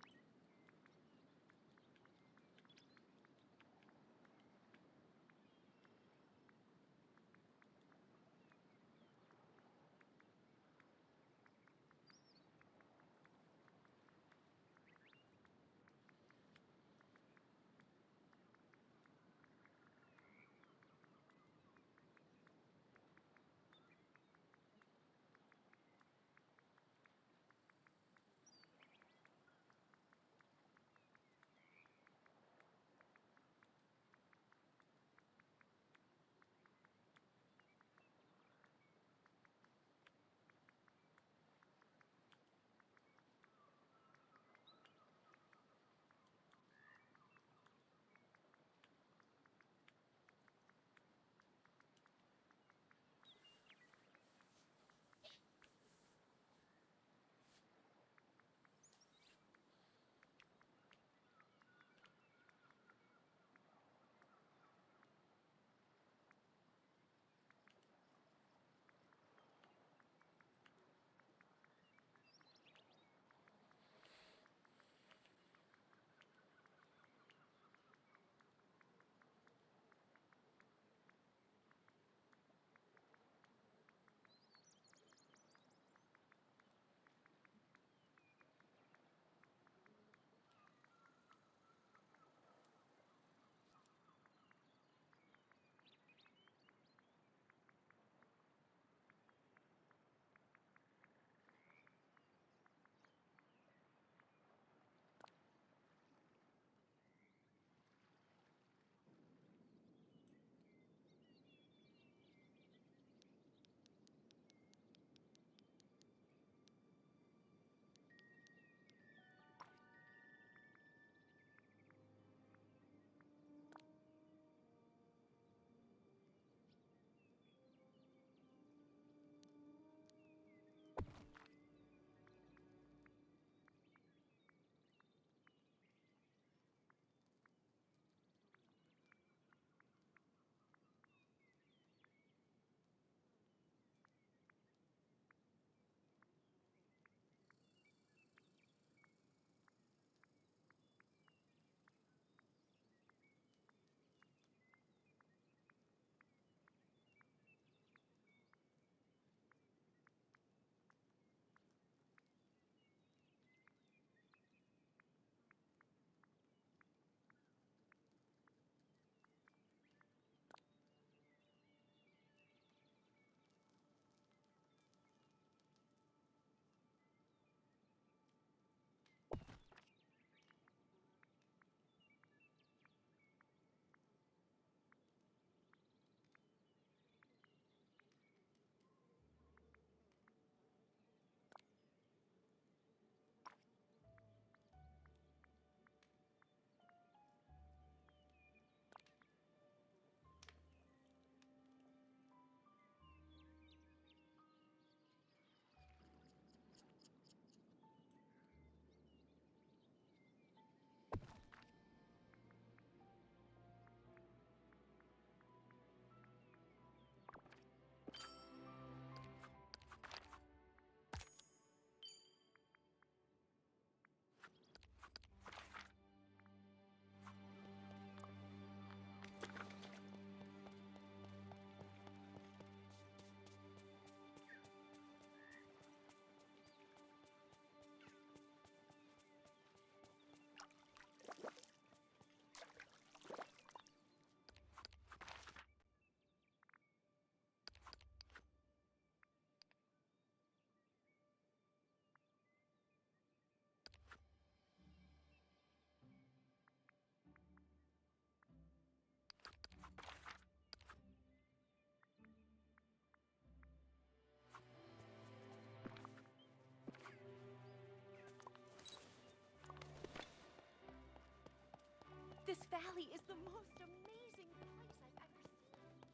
valley is the most amazing place I've ever seen.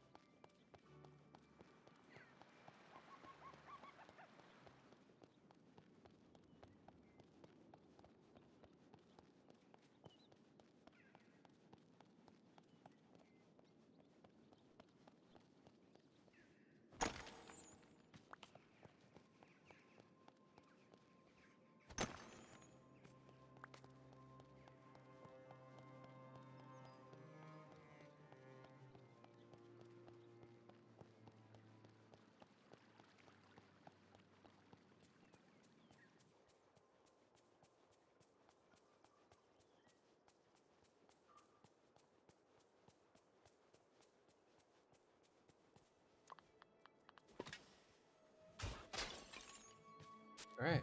All right.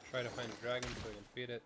Try to find a dragon so we can feed it.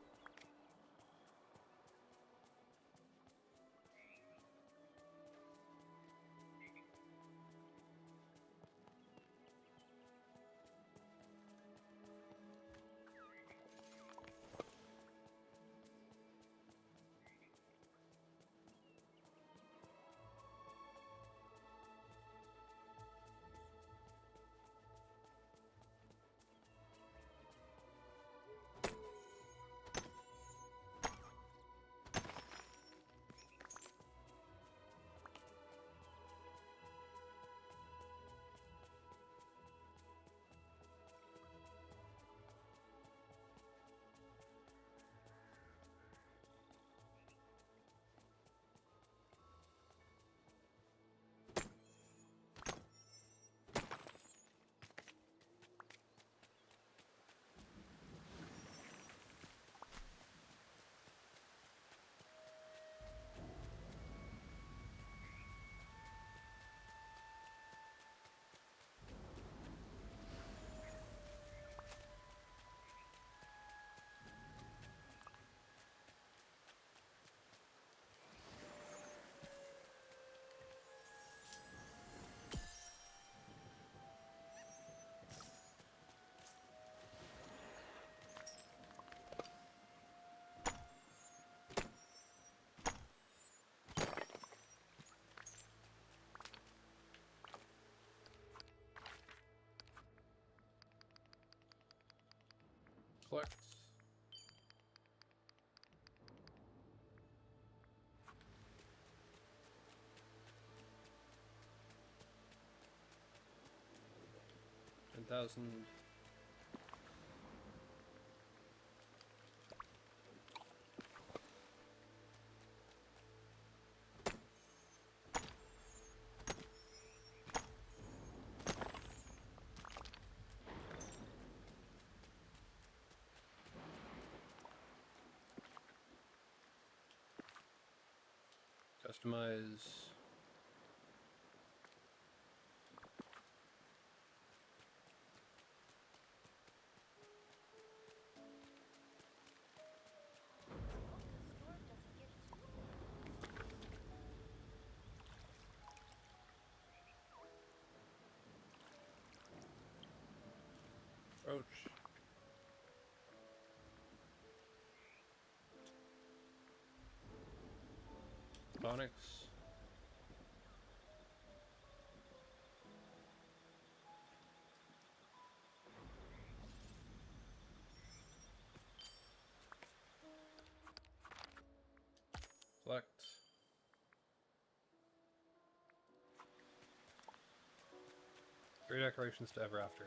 Collect. $10,000. Customize. Approach. Phonics. Select. Three decorations to ever after.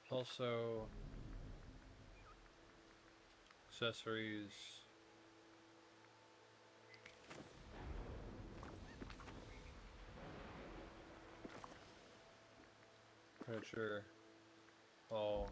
Also, accessories. Furniture. All.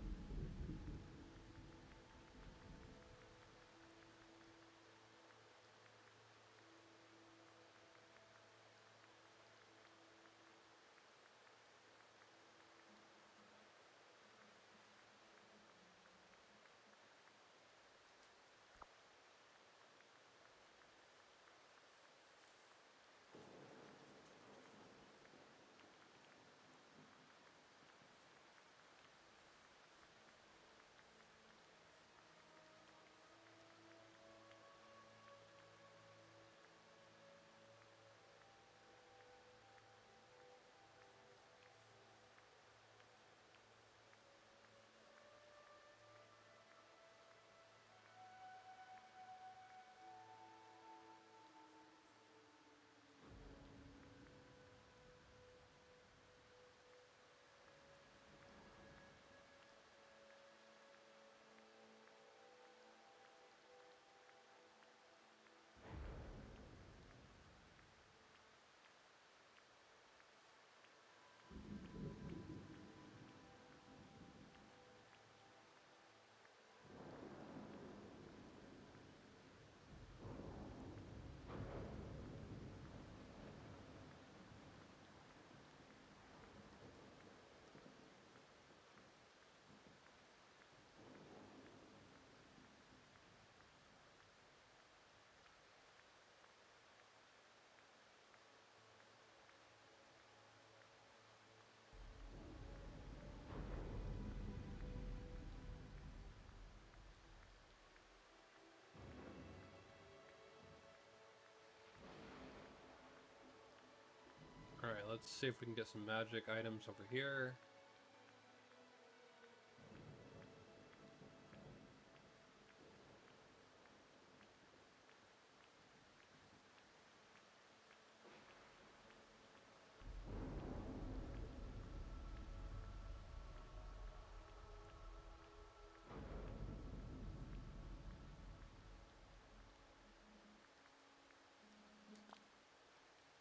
let's see if we can get some magic items over here.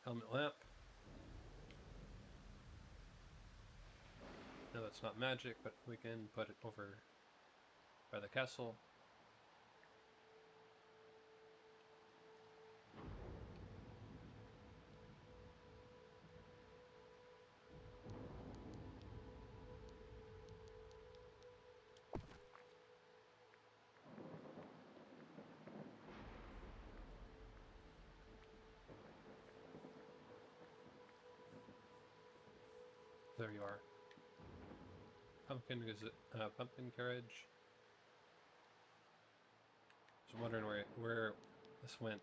Helmet lamp. No, that's not magic, but we can put it over by the castle. There you are. Pumpkin carriage. Just wondering where this went.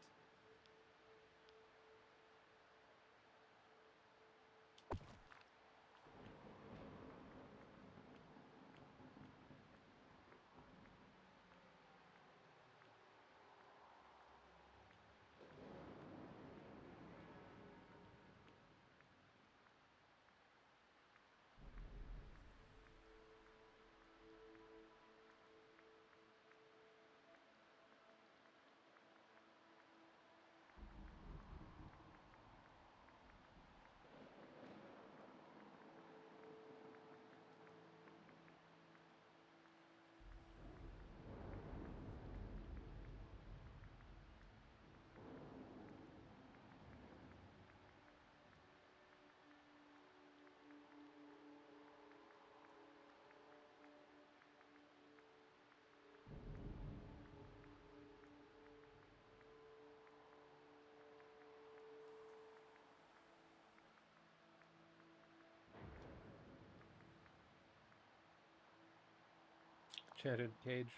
Enchanted cage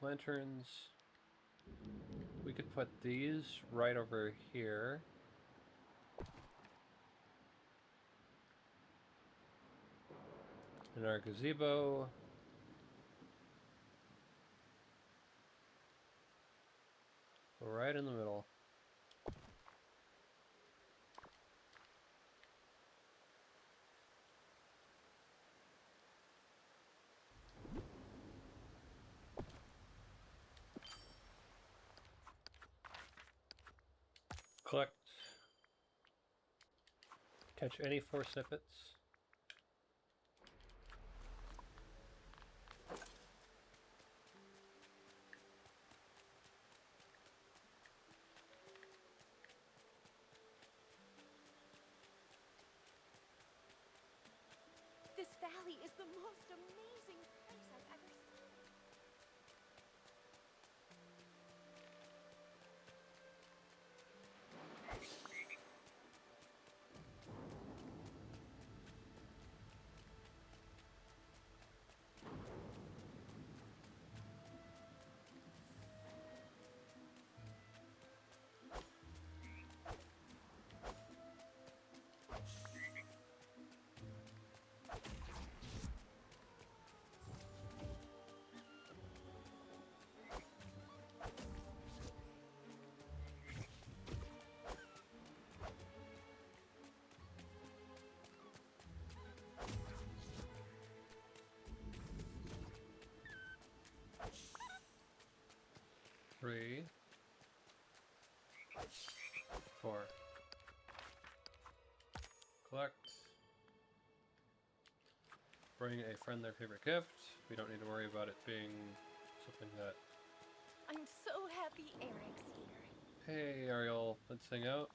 lanterns. We could put these right over here. In our gazebo. Right in the middle. Collect. Catch any 4 snippets. This valley is the most amazing place I've ever seen. Three, 4. Collect. Bring a friend their favorite gift. We don't need to worry about it being something that... I'm so happy Eric's here. Hey, Ariel, let's hang out.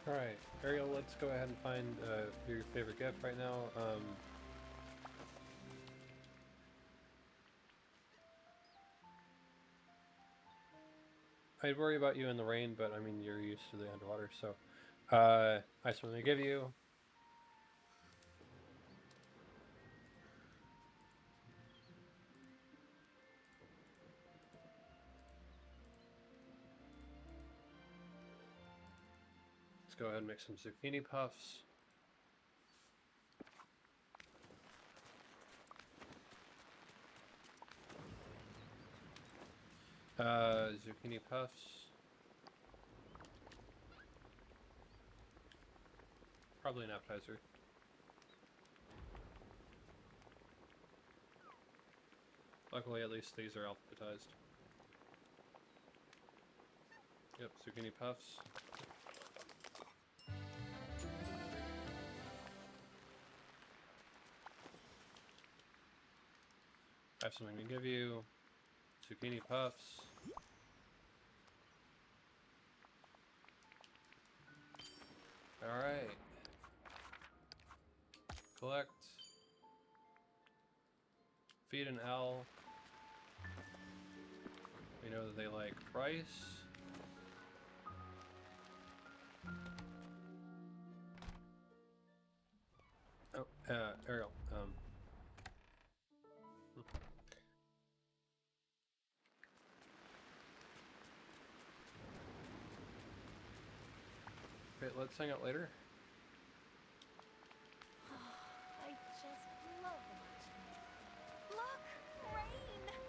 Alright, Ariel, let's go ahead and find your favorite gift right now. I'd worry about you in the rain, but I mean, you're used to the underwater, so. I just want to give you. Let's go ahead and make some zucchini puffs. Zucchini puffs. Probably an appetizer. Luckily, at least these are alphabetized. Yep, zucchini puffs. I have something to give you. Zucchini puffs. Alright. Collect. Feed an owl. We know that they like rice. Oh, Ariel, Okay, let's hang out later. I just love watching it. Look! Rain! I'm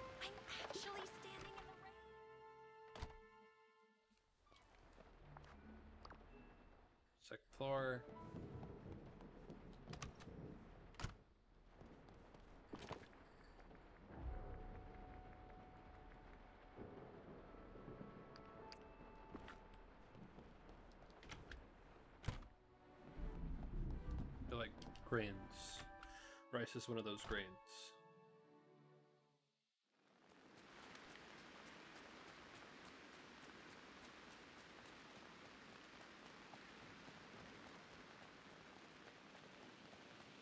actually standing in the rain. Second floor. They're like grains. Rice is one of those grains.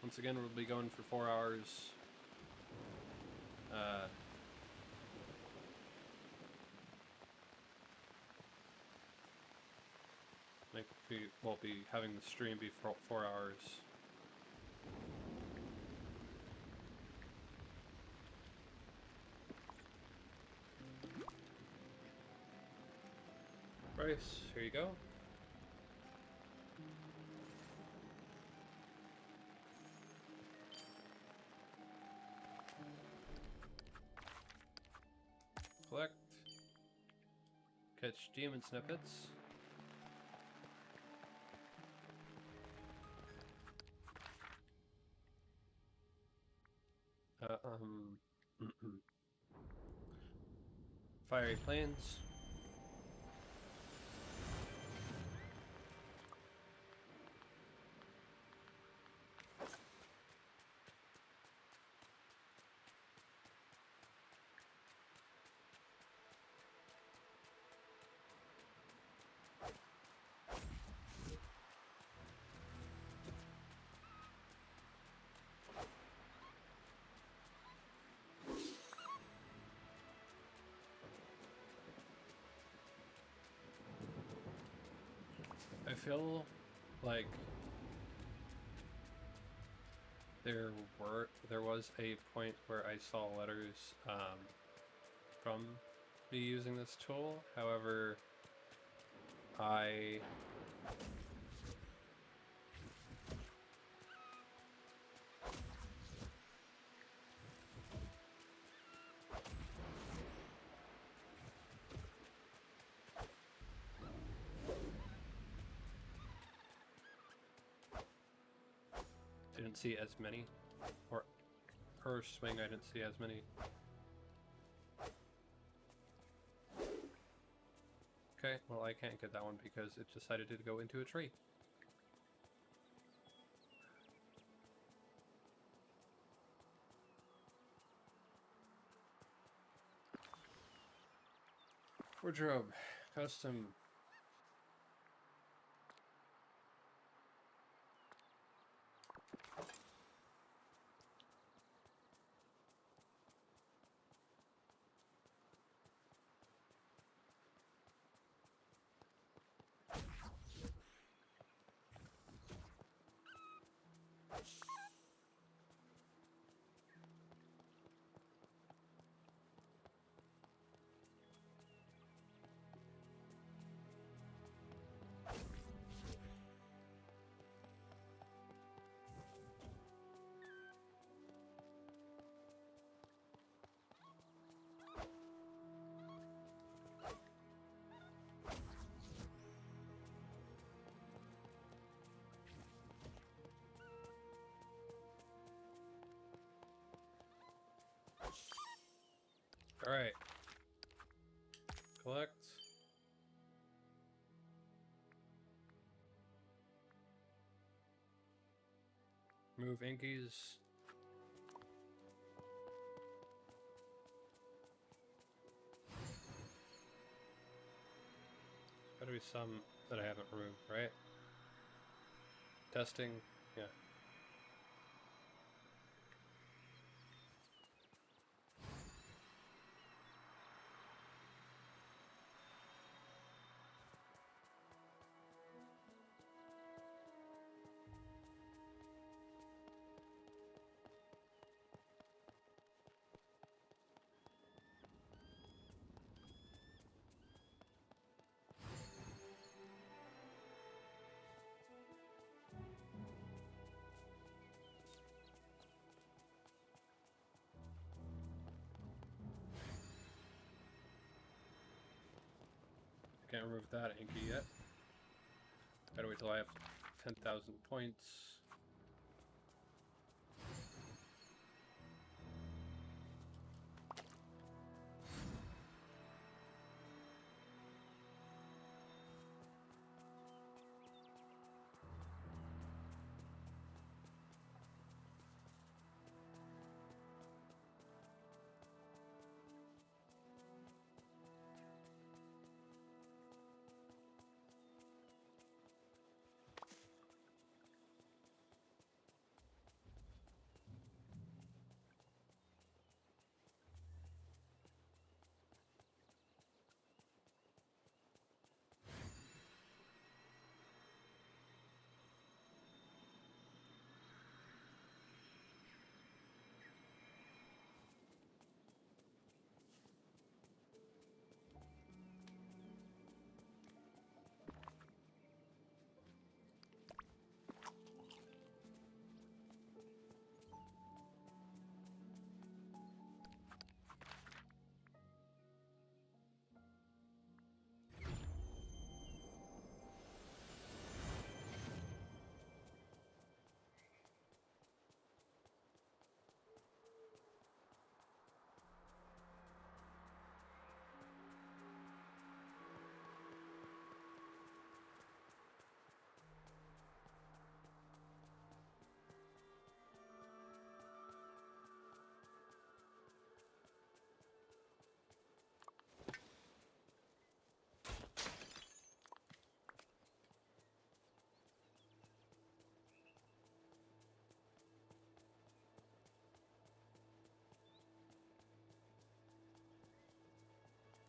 Once again, we'll be going for 4 hours. We'll be having the stream be for 4 hours. Rice, here you go. Collect. Catch demon snippets. Fiery plains. I feel like there was a point where I saw letters from me using this tool. However, I didn't see as many, or per swing I didn't see as many. Okay, well I can't get that one because it decided to go into a tree. Wardrobe, custom. Alright. Collect. Move Inkies. Gotta be some that I haven't removed, right? Testing, yeah. Can't remove that inky yet. Gotta wait till I have 10,000 points.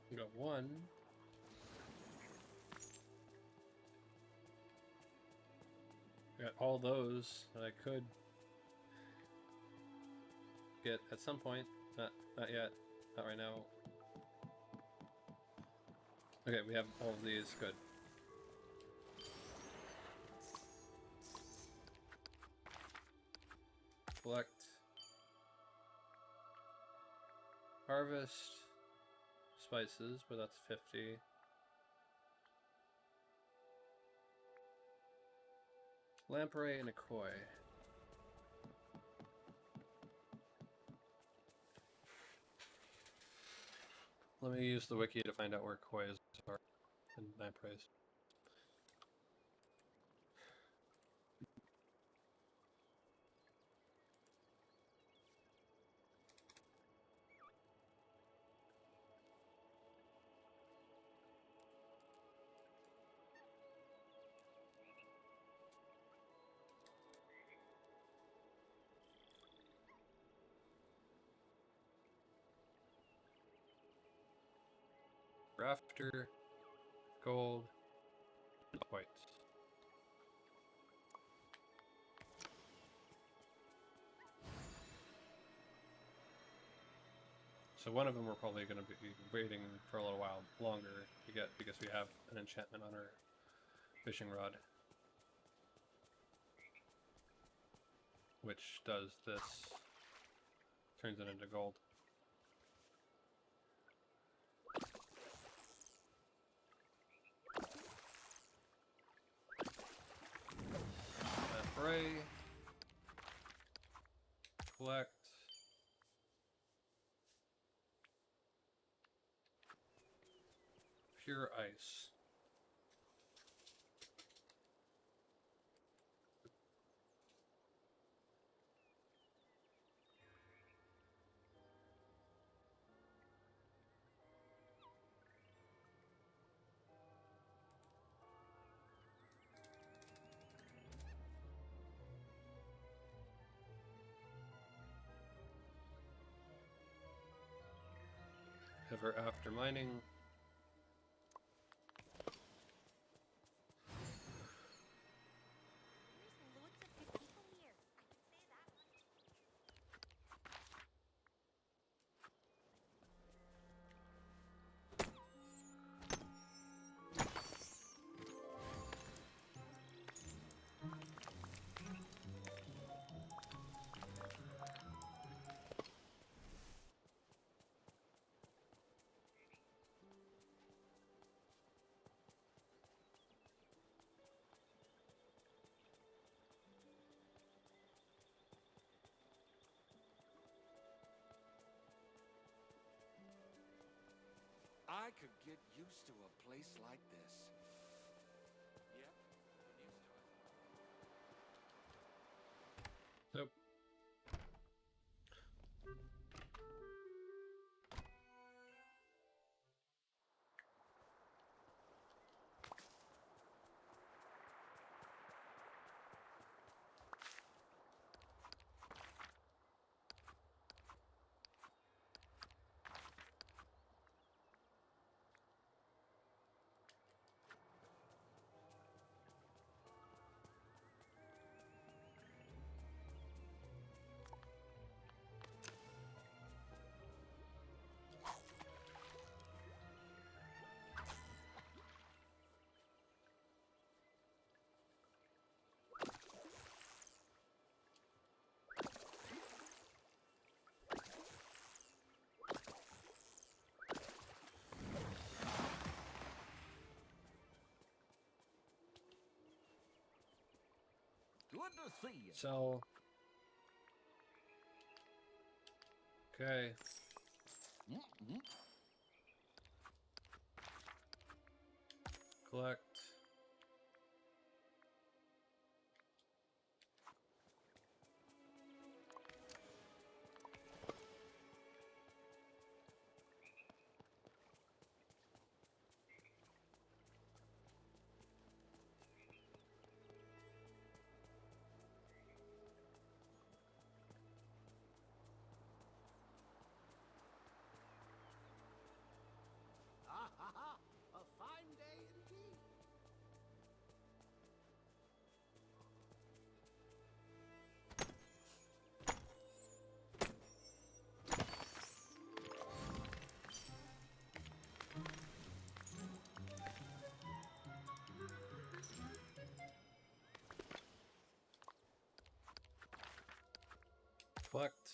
We got one. We got all those that I could get at some point. Not yet. Not right now. Okay, we have all of these. Good. Collect. Harvest. Spices, but that's 50. Lamprey and a koi. Let me use the wiki to find out where kois are and lampreys. Rafter, gold, whites. So one of them we're probably going to be waiting for a little while longer to get because we have an enchantment on our fishing rod, which does this, turns it into gold. Lamprey, collect. pure ice. Ever after mining. There's loads of good people here. I can say that much. I could get used to a place like this. Yep, I'm used to it. Nope. Good to see you. Sell. Okay. Mm-hmm. Collect. Ah ha ha! A fine day indeed. Collect.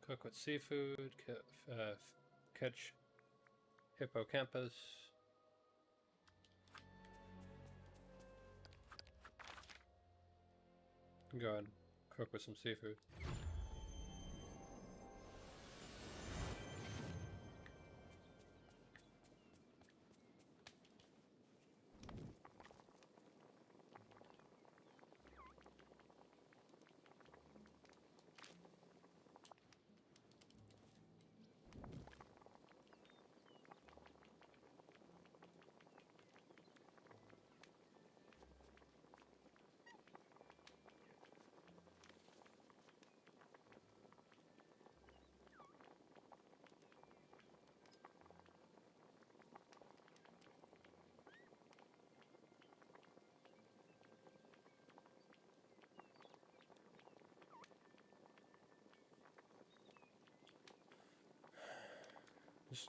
Cook with seafood. Catch hippocampus. Go ahead. Cook with some seafood.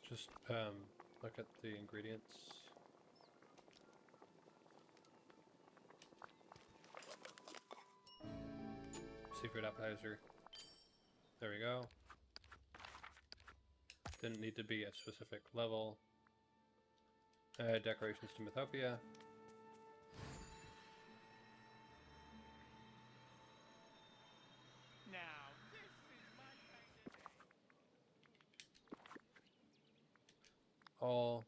Just look at the ingredients. Seafood appetizer. There we go. Didn't need to be a specific level. Decorations to Mythopia. Now, this is my kind of day. all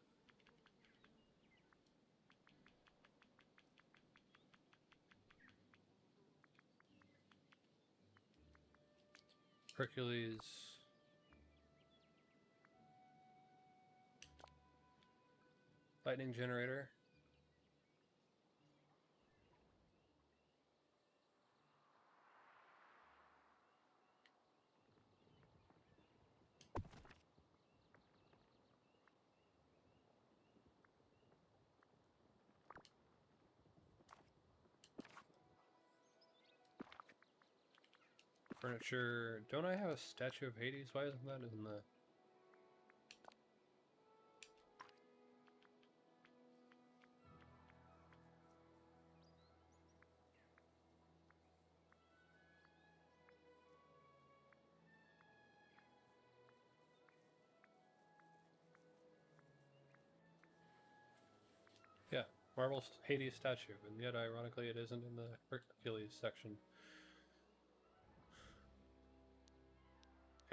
Hercules lightning generator. Furniture. Don't I have a statue of Hades? Why isn't that in the... Yeah, marble Hades statue, and yet ironically it isn't in the Hercules section.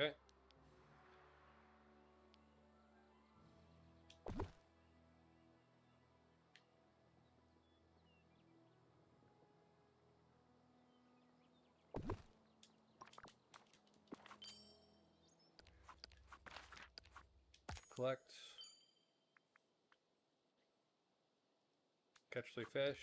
Okay. Collect. Catch 3 fish.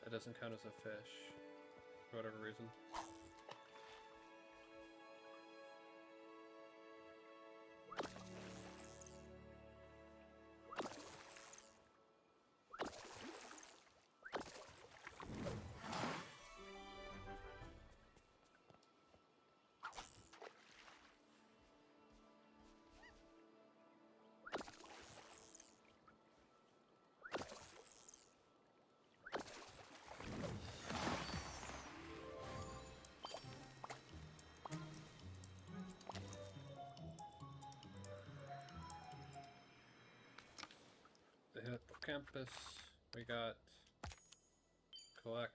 That doesn't count as a fish, for whatever reason. The hippocampus, we got collect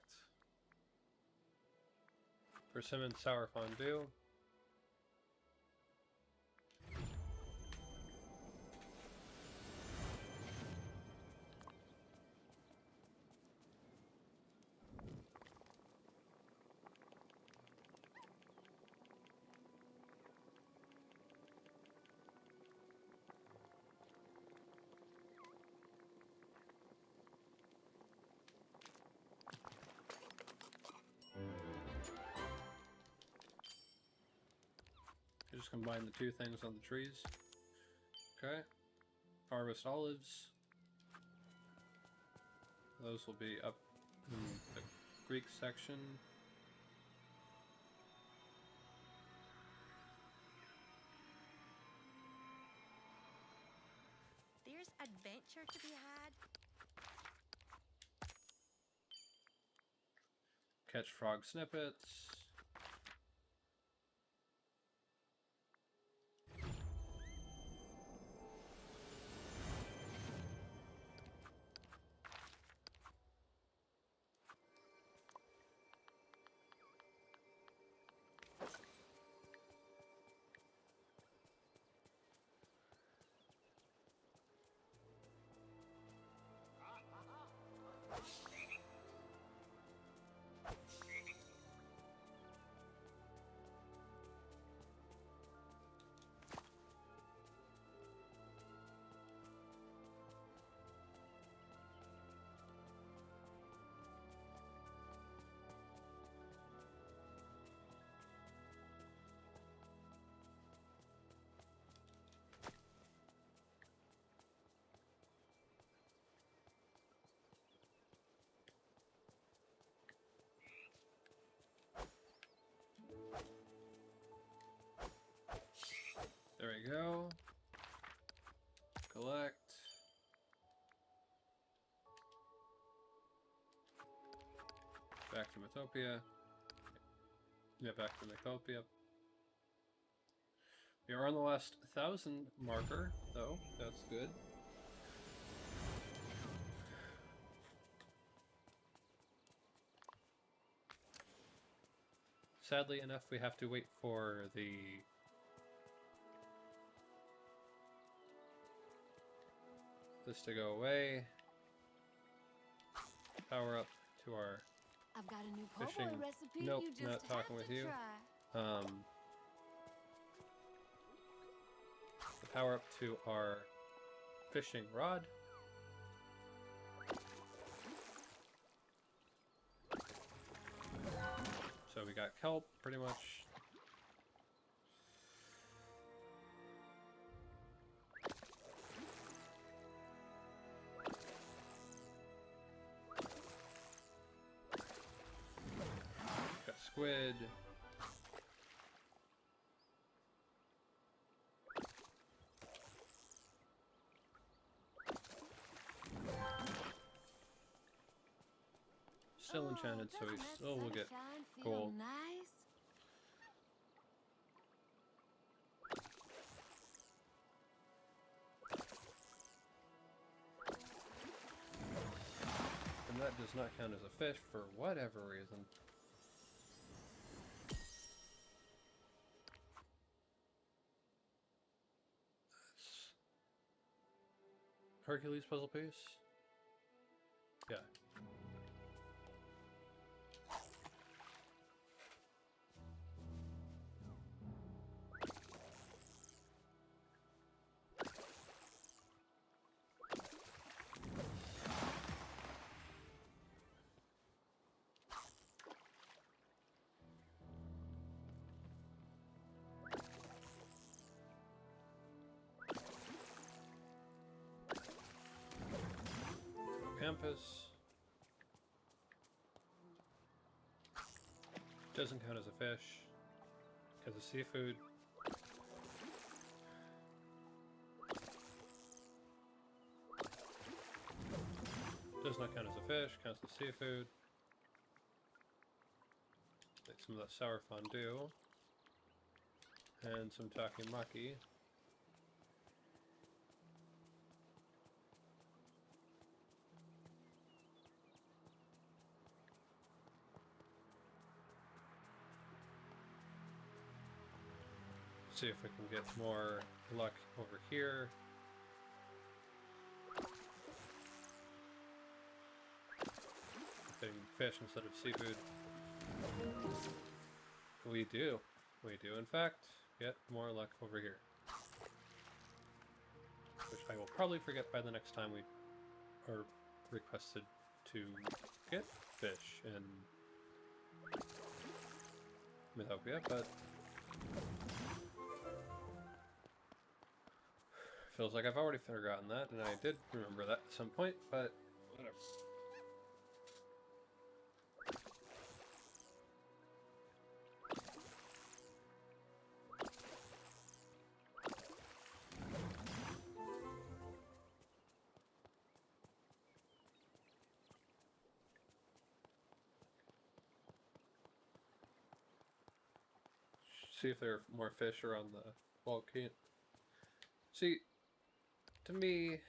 persimmon sour fondue. Just combine the two things on the trees. Okay. Harvest olives. Those will be up in the Greek section. There's adventure to be had. Catch frog snippets. collect. Back to Mythopia. Yeah, back to Mythopia. We are on the last 1,000 marker, though. That's good. Sadly enough, we have to wait for this to go away. Power up to our I've got a new po' boy fishing. recipe. Nope, You just not have talking to with you. try. The power up to our fishing rod. So we got kelp, pretty much. Got squid. Still enchanted, so we doesn't that still will get sunshine feel gold. Nice? And that does not count as a fish for whatever reason. That's Hercules puzzle piece? Yeah. Campus. Doesn't count as a fish. Because of seafood. Does not count as a fish, counts as seafood. Like some of that sour fondue. And some takimaki. See if we can get more luck over here. Getting fish instead of seafood. We do. We do, in fact, get more luck over here. Which I will probably forget by the next time we are requested to get fish in Mythopia, but feels like I've already forgotten that, and I did remember that at some point, but whatever. See if there are more fish around the volcano. See, to me,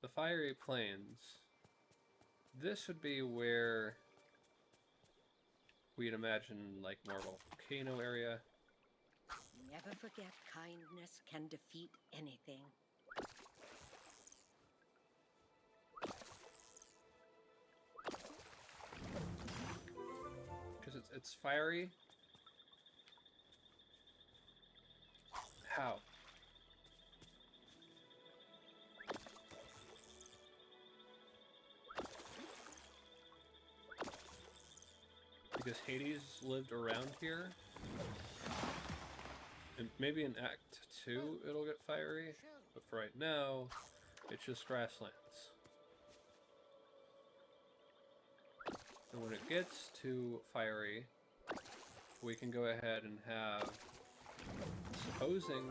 the fiery plains, this would be where we'd imagine like more volcano area. Never forget kindness can defeat anything. Because it's fiery. How? Because Hades lived around here. And maybe in Act 2 it'll get fiery. But for right now, it's just grasslands. And when it gets to fiery, we can go ahead and have, supposing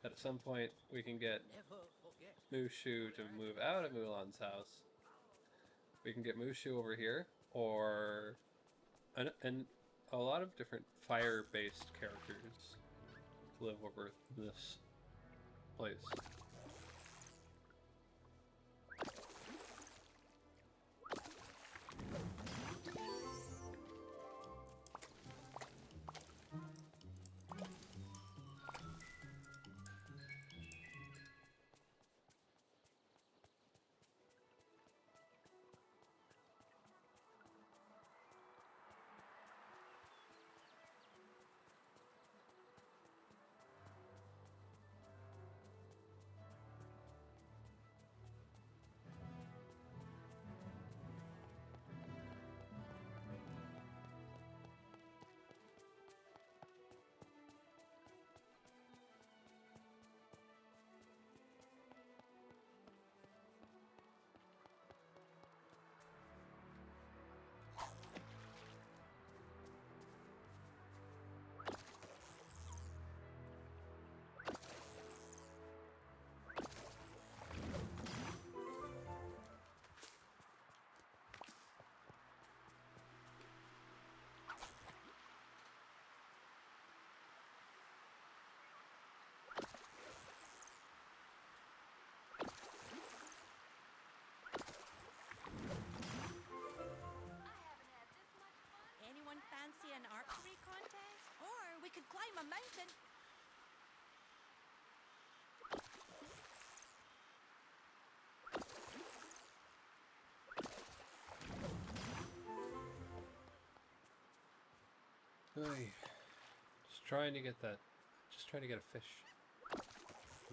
At some point, we can get Never forget. Mushu to move out of Mulan's house. We can get Mushu over here, or and a lot of different fire-based characters to live over this place. Anyone fancy an archery contest? Or we could climb a mountain. Oy. Just trying to get that. Just trying to get a fish,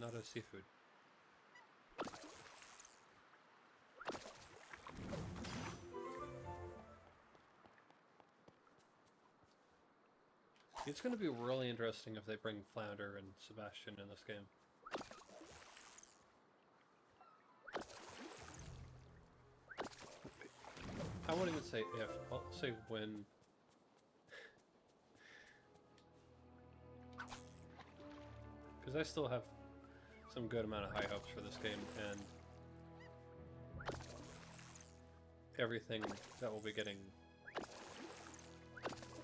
not a seafood. It's going to be really interesting if they bring Flounder and Sebastian in this game. I won't even say if, I'll say when. Because I still have some good amount of high hopes for this game, and everything that we'll be getting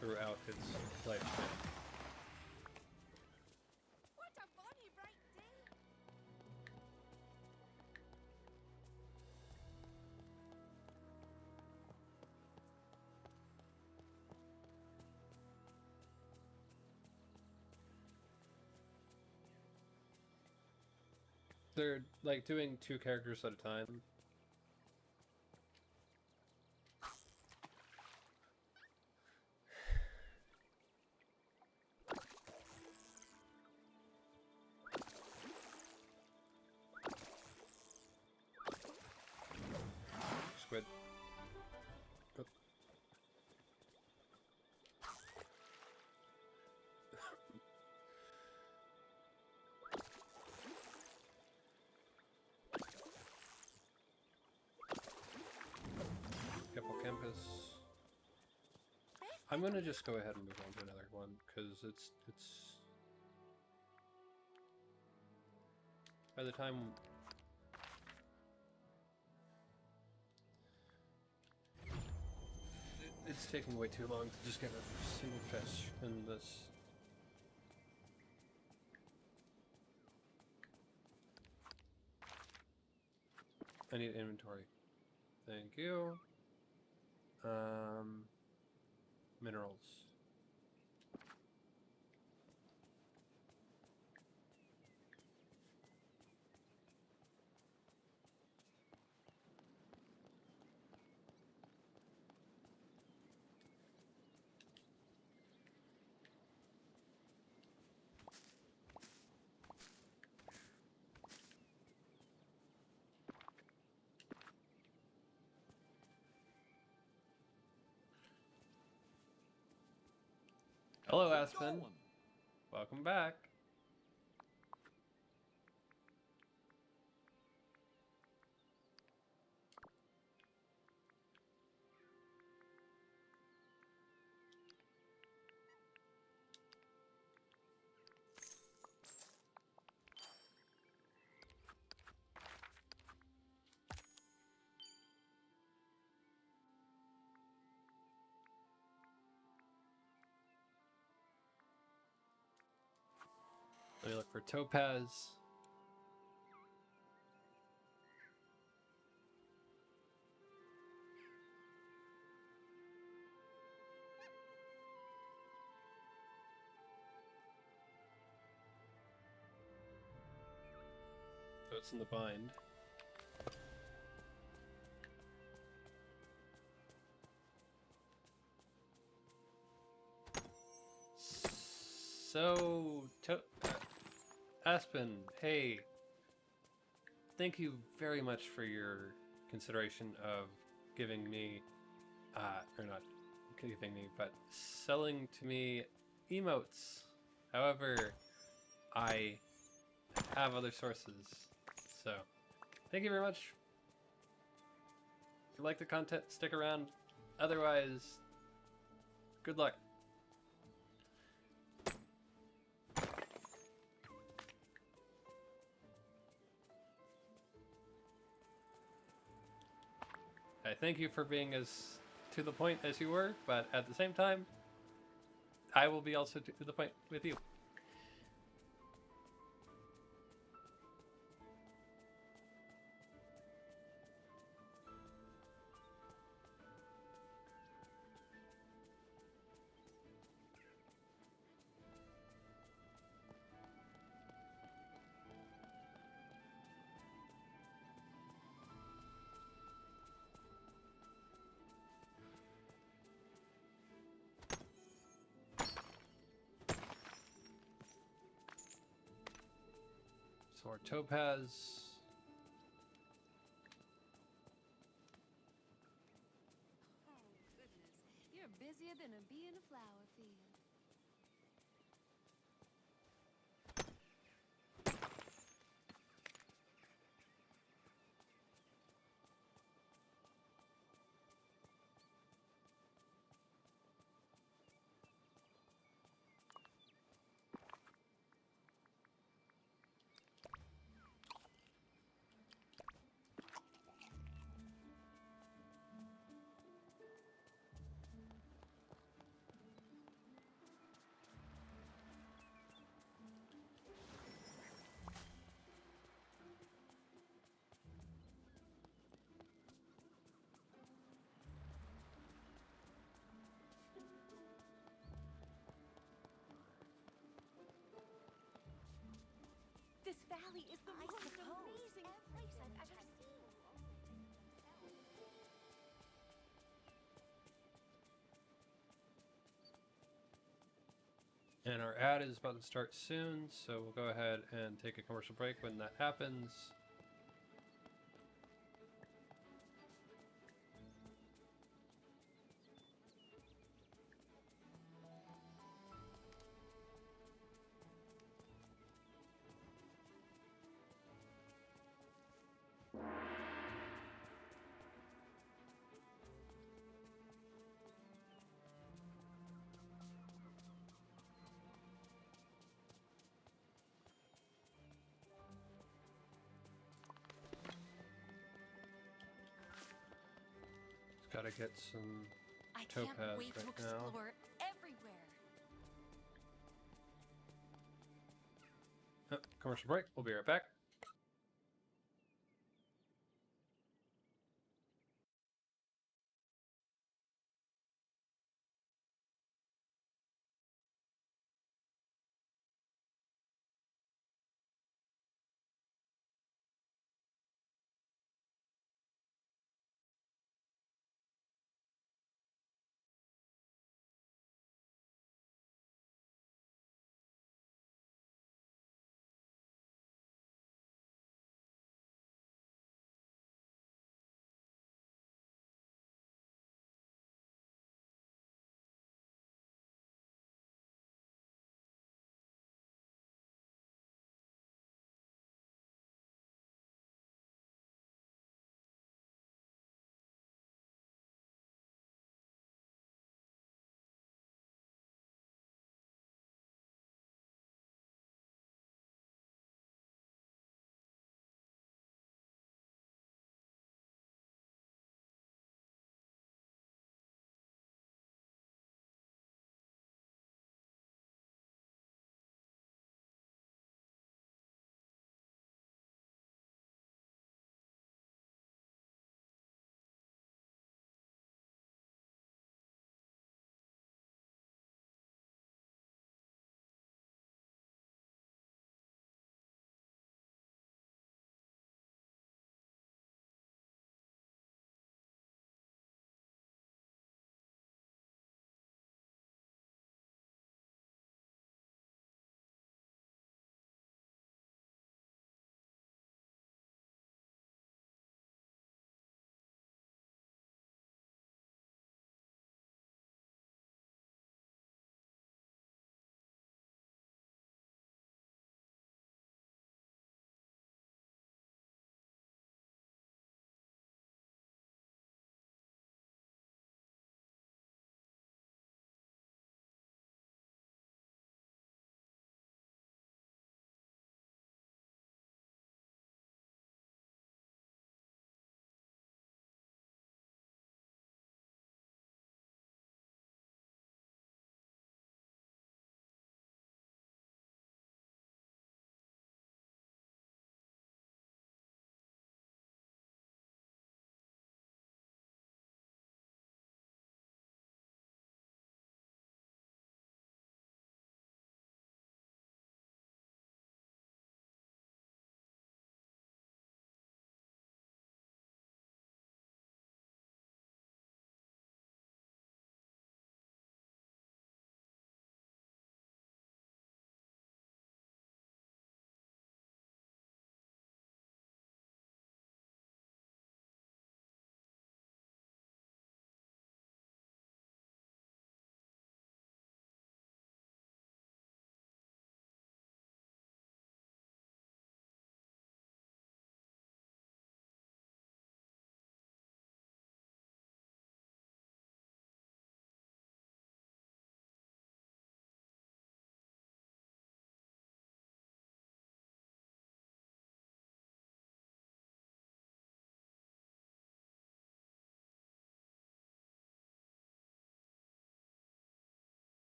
throughout its lifespan. What a bonny bright day! They're like doing 2 characters at a time. Squid. Oh. Hippocampus. I'm gonna just go ahead and move on to another one because it's by the time it's taking way too long to just get a single fish in this. I need inventory. Thank you. Minerals. Hello, Aspen. Welcome back. Let me look for topaz. So it's in the bind. So, Aspen, hey, thank you very much for your consideration of giving me, or not giving me, but selling to me emotes. However, I have other sources, so thank you very much. If you like the content, stick around. Otherwise, good luck. I thank you for being as to the point as you were, but at the same time, I will be also to the point with you. So our topaz. Oh, goodness. You're busier than a bee in a flower field. This valley is the I most suppose amazing place I've ever just- seen. And our ad is about to start soon, so we'll go ahead and take a commercial break when that happens. Just gotta get some I can't topaz wait to right now. explore everywhere. Commercial break. We'll be right back.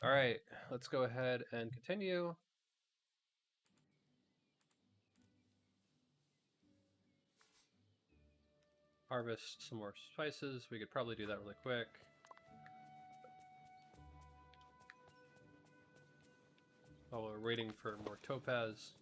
Alright, let's go ahead and continue. Harvest some more spices. We could probably do that really quick. While we're waiting for more topaz.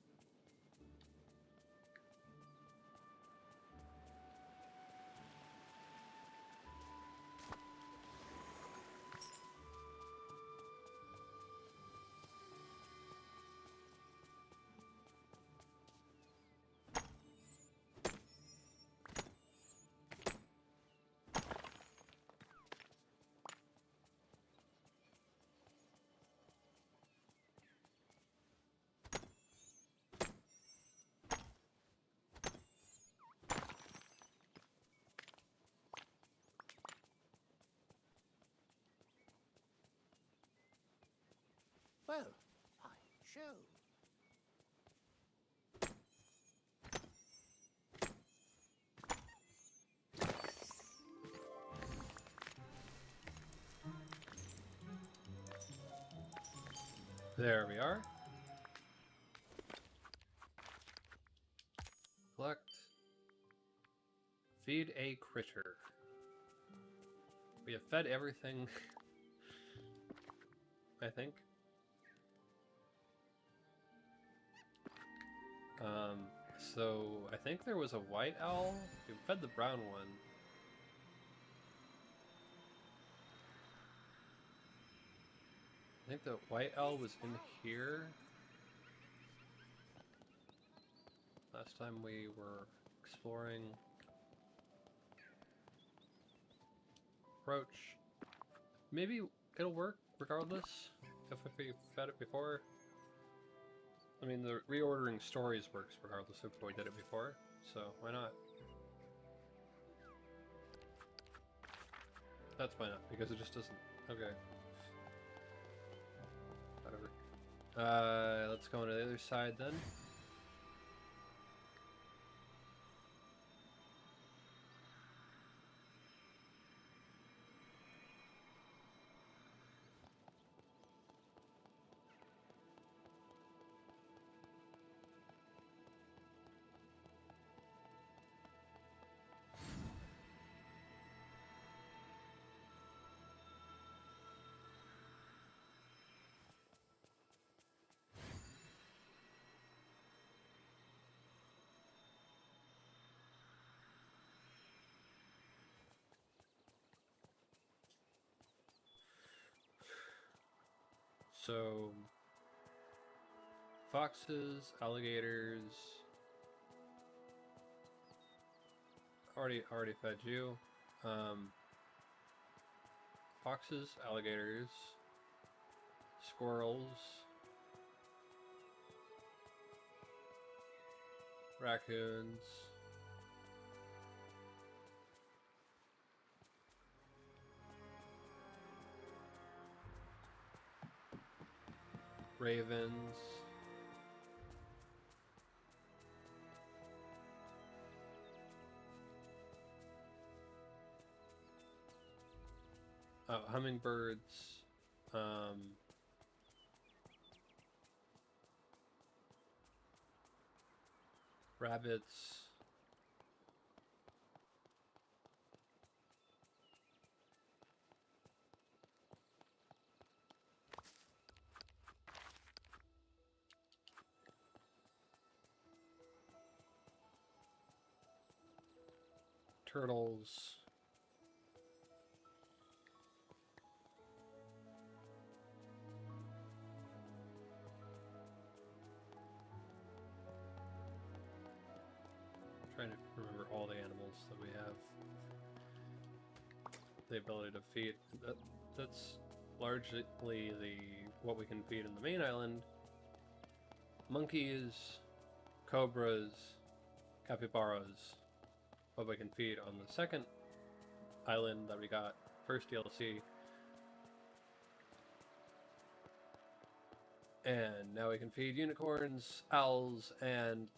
Well, fine show. There we are. Collect. Feed a critter. We have fed everything, I think. So I think there was a white owl. We fed the brown one. I think the white owl was in here. Last time we were exploring. Approach. Maybe it'll work regardless if we fed it before. I mean, the reordering stories works regardless if we did it before, so why not? That's why not, because it just doesn't. Okay. Whatever. Let's go on to the other side then. So, foxes, alligators. Already fed you. Foxes, alligators, squirrels, raccoons. Ravens. Hummingbirds. Rabbits. Turtles. Trying to remember all the animals that we have the ability to feed. That's largely what we can feed in the main island. Monkeys, cobras, capybaras. What we can feed on the second island that we got first DLC. And now we can feed unicorns, owls, and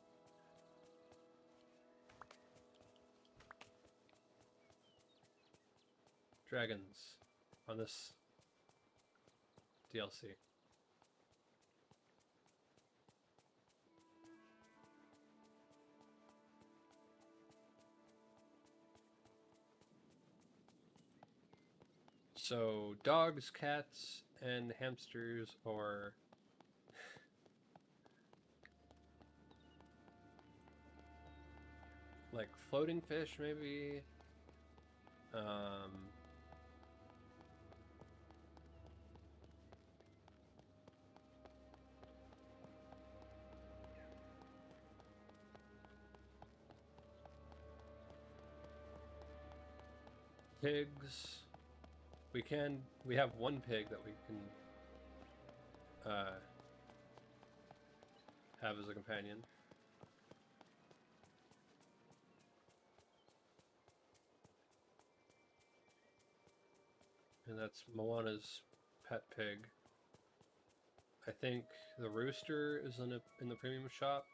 dragons on this DLC. So, dogs, cats, and hamsters, or like floating fish, maybe. Pigs. We have one pig that we can have as a companion. And that's Moana's pet pig. I think the rooster is in the premium shop.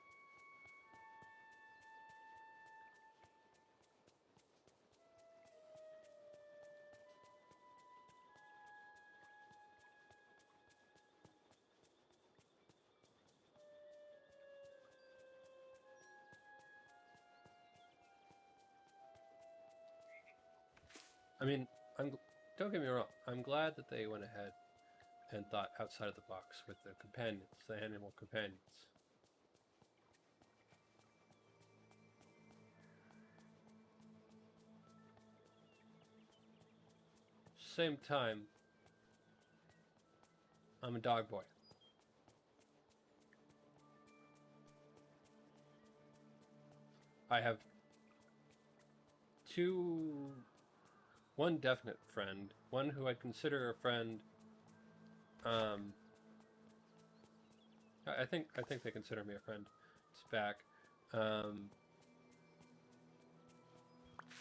I mean, don't get me wrong. I'm glad that they went ahead and thought outside of the box with the companions, the animal companions. Same time, I'm a dog boy. I have one definite friend, one who I'd consider a friend. I think they consider me a friend. It's back.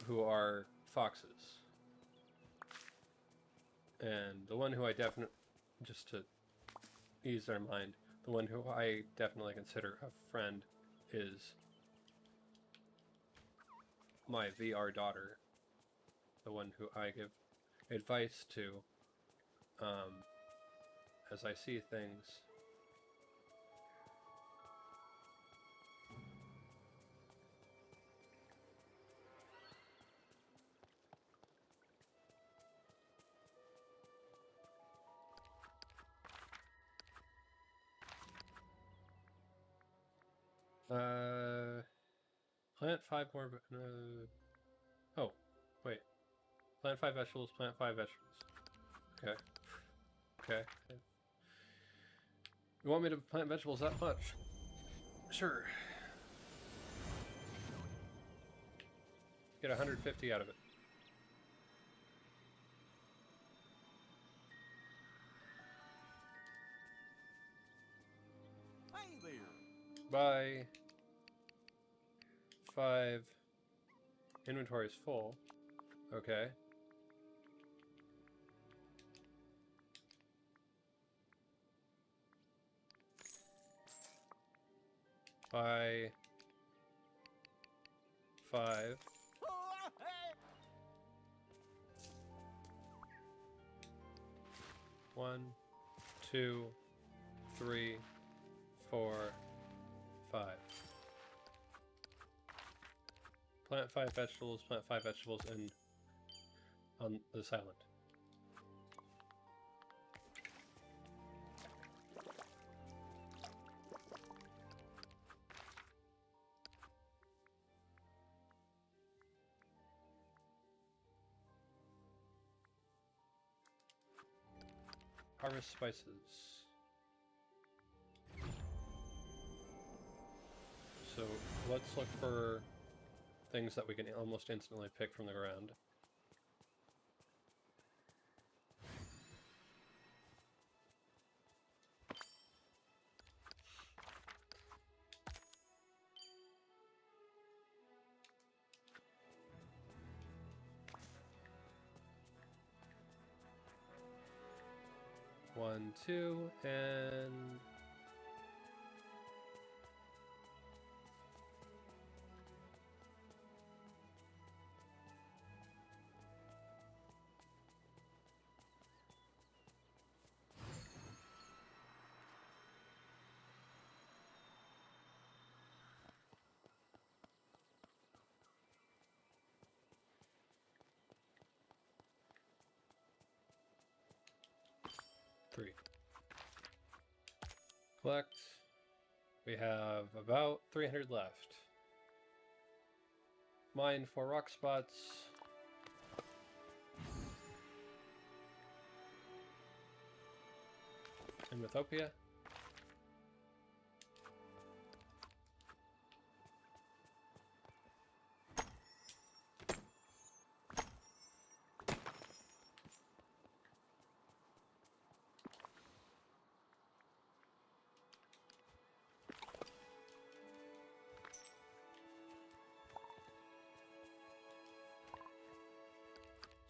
Who are foxes. And the one who I definitely, just to ease their mind, the one who I definitely consider a friend is my VR daughter. The one who I give advice to as I see things. Plant 5 more. Oh, wait. Plant 5 vegetables. Plant 5 vegetables. Okay. Okay. You want me to plant vegetables that much? Sure. Get 150 out of it. Hey there. Bye. 5. Inventory is full. Okay. Buy 5. One, 2, 3, 4, 5. Plant 5 vegetables, plant 5 vegetables on this island. Harvest spices. So let's look for things that we can almost instantly pick from the ground. One, two, and 3. Collect. We have about 300 left. Mine 4 rock spots. In Mythopia.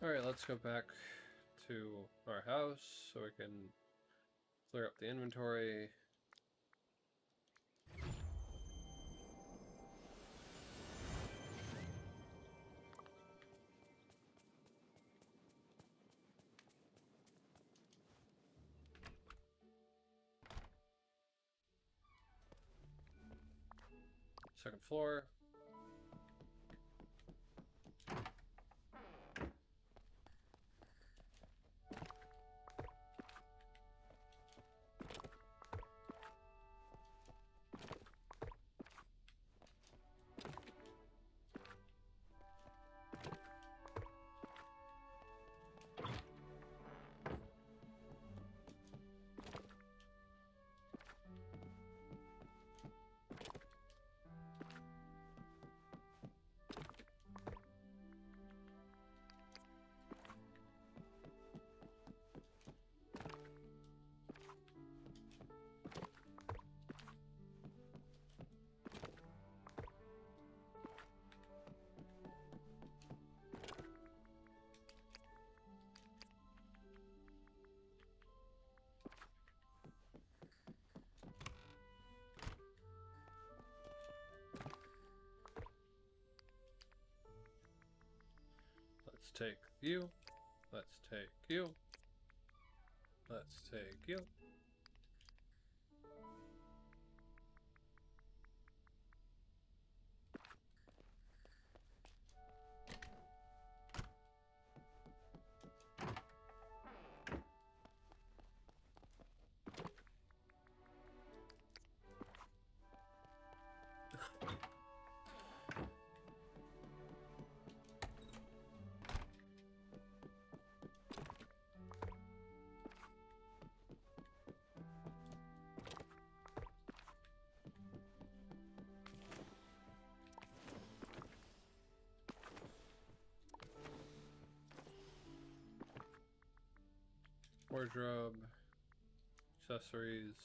Alright, let's go back to our house so we can clear up the inventory. Second floor. Let's take you. Let's take you. Let's take you. Wardrobe, accessories.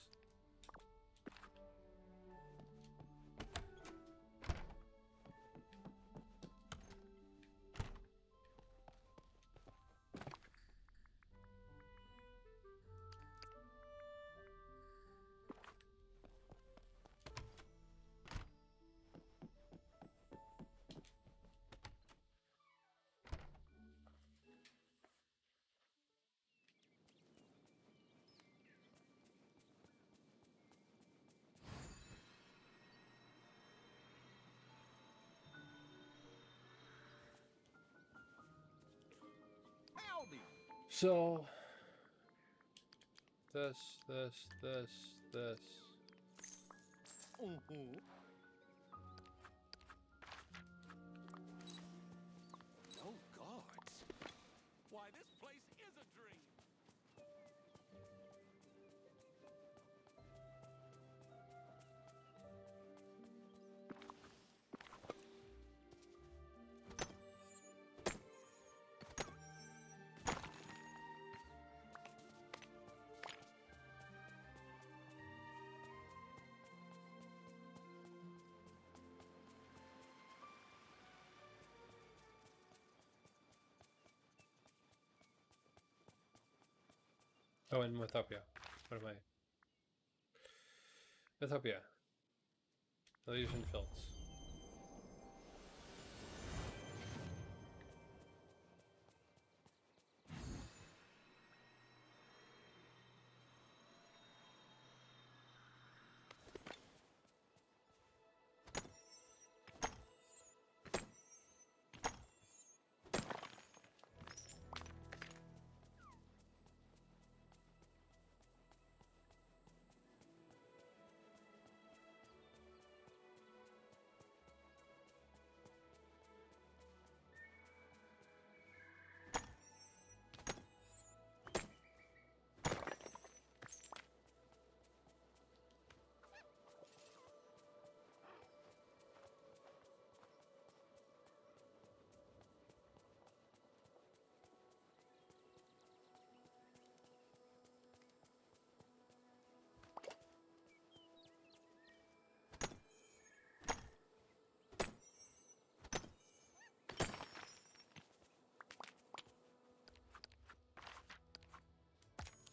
Howdy. So, this. Mm-hmm. No guards. Why, this place is a dream. Oh, and Mythopia. What am I? Mythopia. Elysian Fields.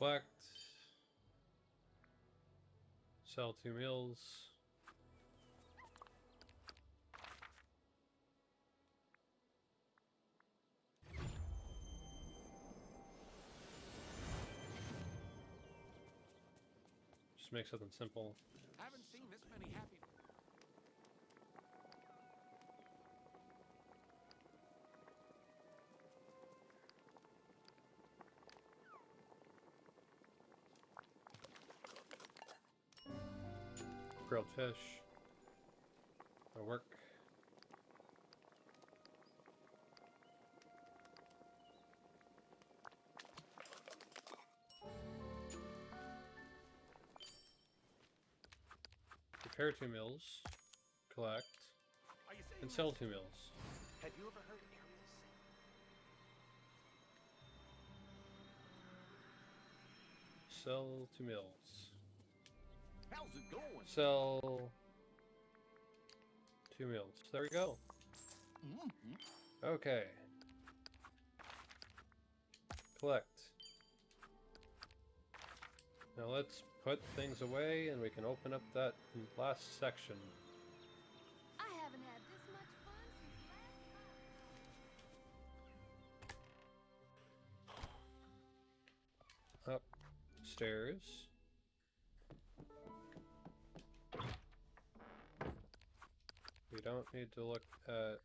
Collect. Sell 2 meals. Just make something simple. Haven't seen this many happy. Grilled fish. That'll work. Prepare 2 meals. Collect. Are you saying And sell 2 meals. Have you ever heard Ariel sing? Sell 2 meals. How's it going? Sell 2 meals. There we go. Okay. Collect. Now let's put things away and we can open up that last section. I haven't had this much fun since last night. Upstairs. We don't need to look at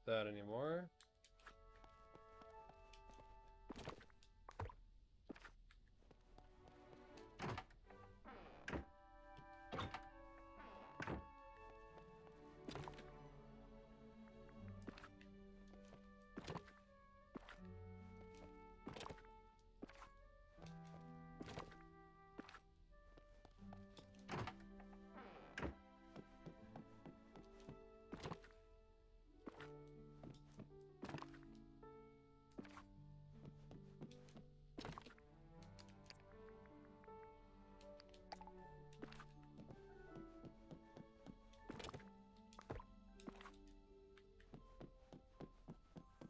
that anymore.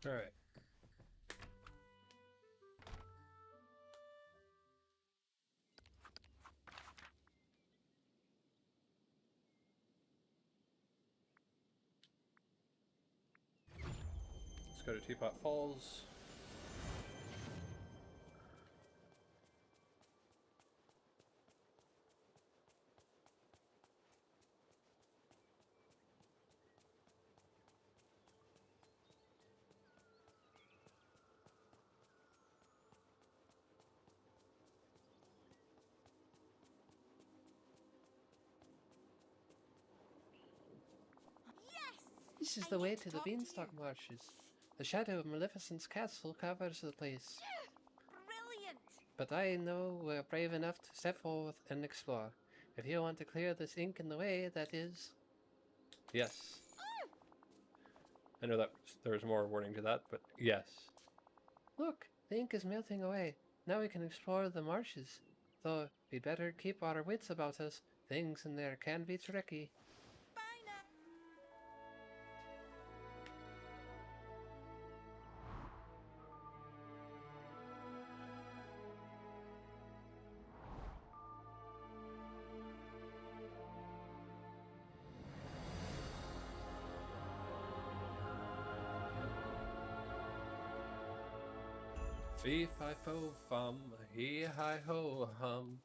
All right. Let's go to Teapot Falls. This is the way to the Beanstalk Marshes. The shadow of Maleficent's castle covers the place. Brilliant! But I know we're brave enough to step forth and explore. If you want to clear this ink in the way, that is. Yes. I know that there was more warning to that, but yes. Look, the ink is melting away. Now we can explore the marshes. Though we'd better keep our wits about us. Things in there can be tricky. Bye now. Fee fi fo fum, he hi ho hum.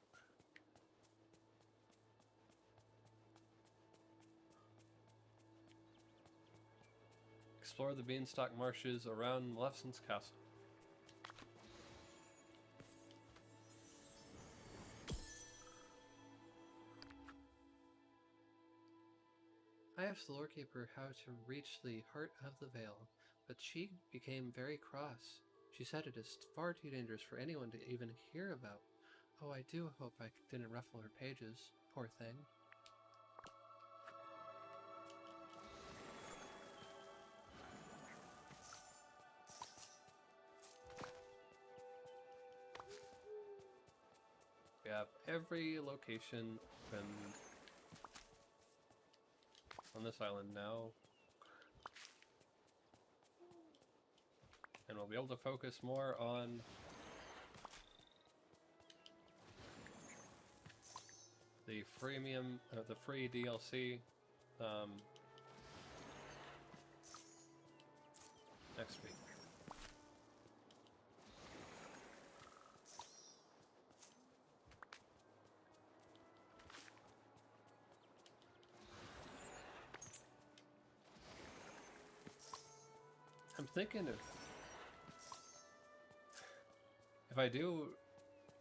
Explore the Beanstalk Marshes around Maleficent's castle. I asked the lorekeeper how to reach the heart of the Vale, but she became very cross. She said it is far too dangerous for anyone to even hear about. Oh, I do hope I didn't ruffle her pages. Poor thing. We have every location opened on this island now. And we'll be able to focus more on the freemium, the free DLC next week. I'm thinking if I do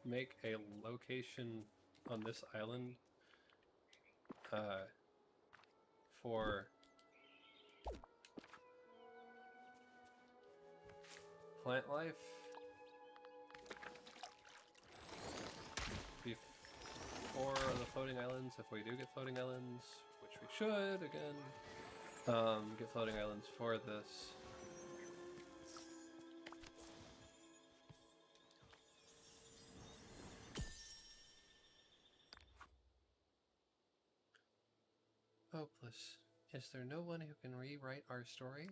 make a location on this island for plant life before the floating islands, if we do get floating islands, which we should again, get floating islands for this. Hopeless. Is there no one who can rewrite our story?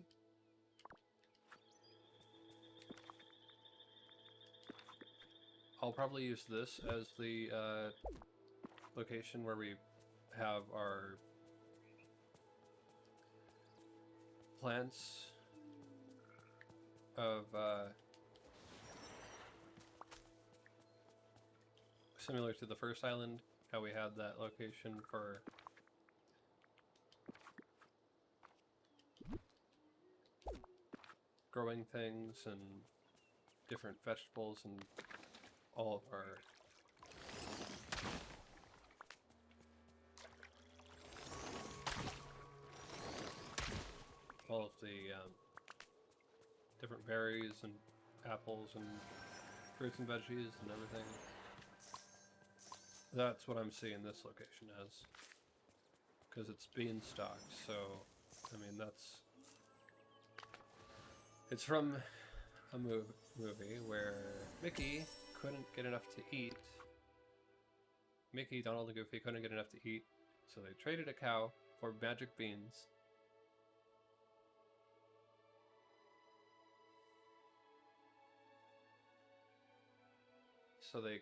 I'll probably use this as the location where we have our plants of similar to the first island, how we had that location for growing things and different vegetables and all of the different berries and apples and fruits and veggies and everything. That's what I'm seeing this location as, because it's beanstalk. So I mean, it's from a movie where Mickey couldn't get enough to eat. Mickey, Donald, and Goofy couldn't get enough to eat, so they traded a cow for magic beans. So they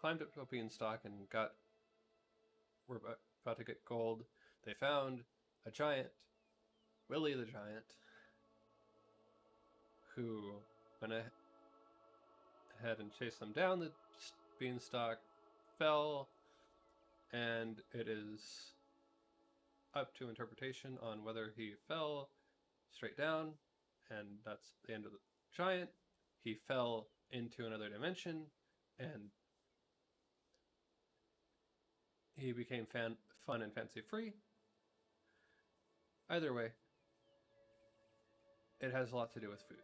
climbed up to a beanstalk and were about to get gold. They found a giant, Willie the Giant, who went ahead and chased them down the beanstalk, fell, and it is up to interpretation on whether he fell straight down, and that's the end of the giant. He fell into another dimension, and he became fun and fancy free. Either way, it has a lot to do with food,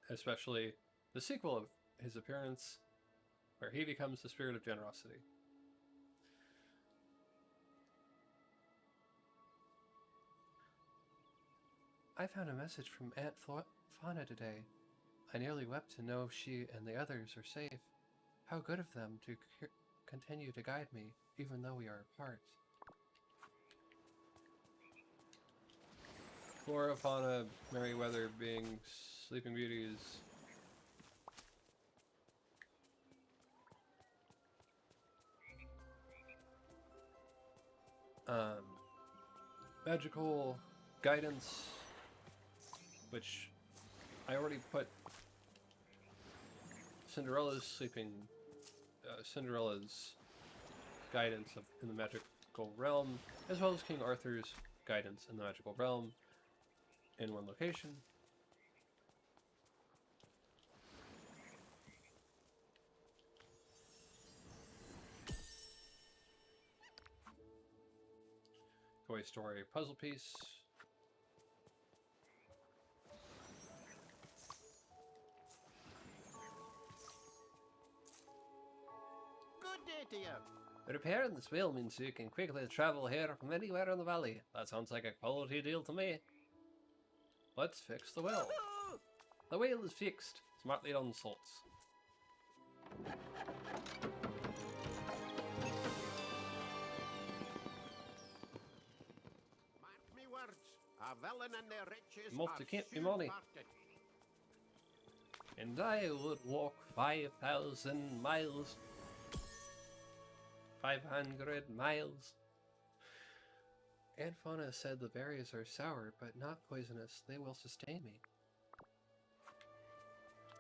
especially the sequel of his appearance, where he becomes the spirit of generosity. I found a message from Aunt Fauna today. I nearly wept to know she and the others are safe. How good of them to continue to guide me, even though we are apart. Flora, fauna, Merryweather being Sleeping Beauties. Magical guidance, which I already put Cinderella's guidance in the magical realm, as well as King Arthur's guidance in the magical realm, in one location. Toy Story puzzle piece. Good day to you. Repairing this wheel means you can quickly travel here from anywhere in the valley. That sounds like a quality deal to me. Let's fix the wheel. The wheel is fixed. Smartly done, Slots. Mark me words, a villain and their riches I'm off are to Cape soon Money. parted. And I would walk 5,000 miles 500 miles. Aunt Fauna said the berries are sour, but not poisonous. They will sustain me.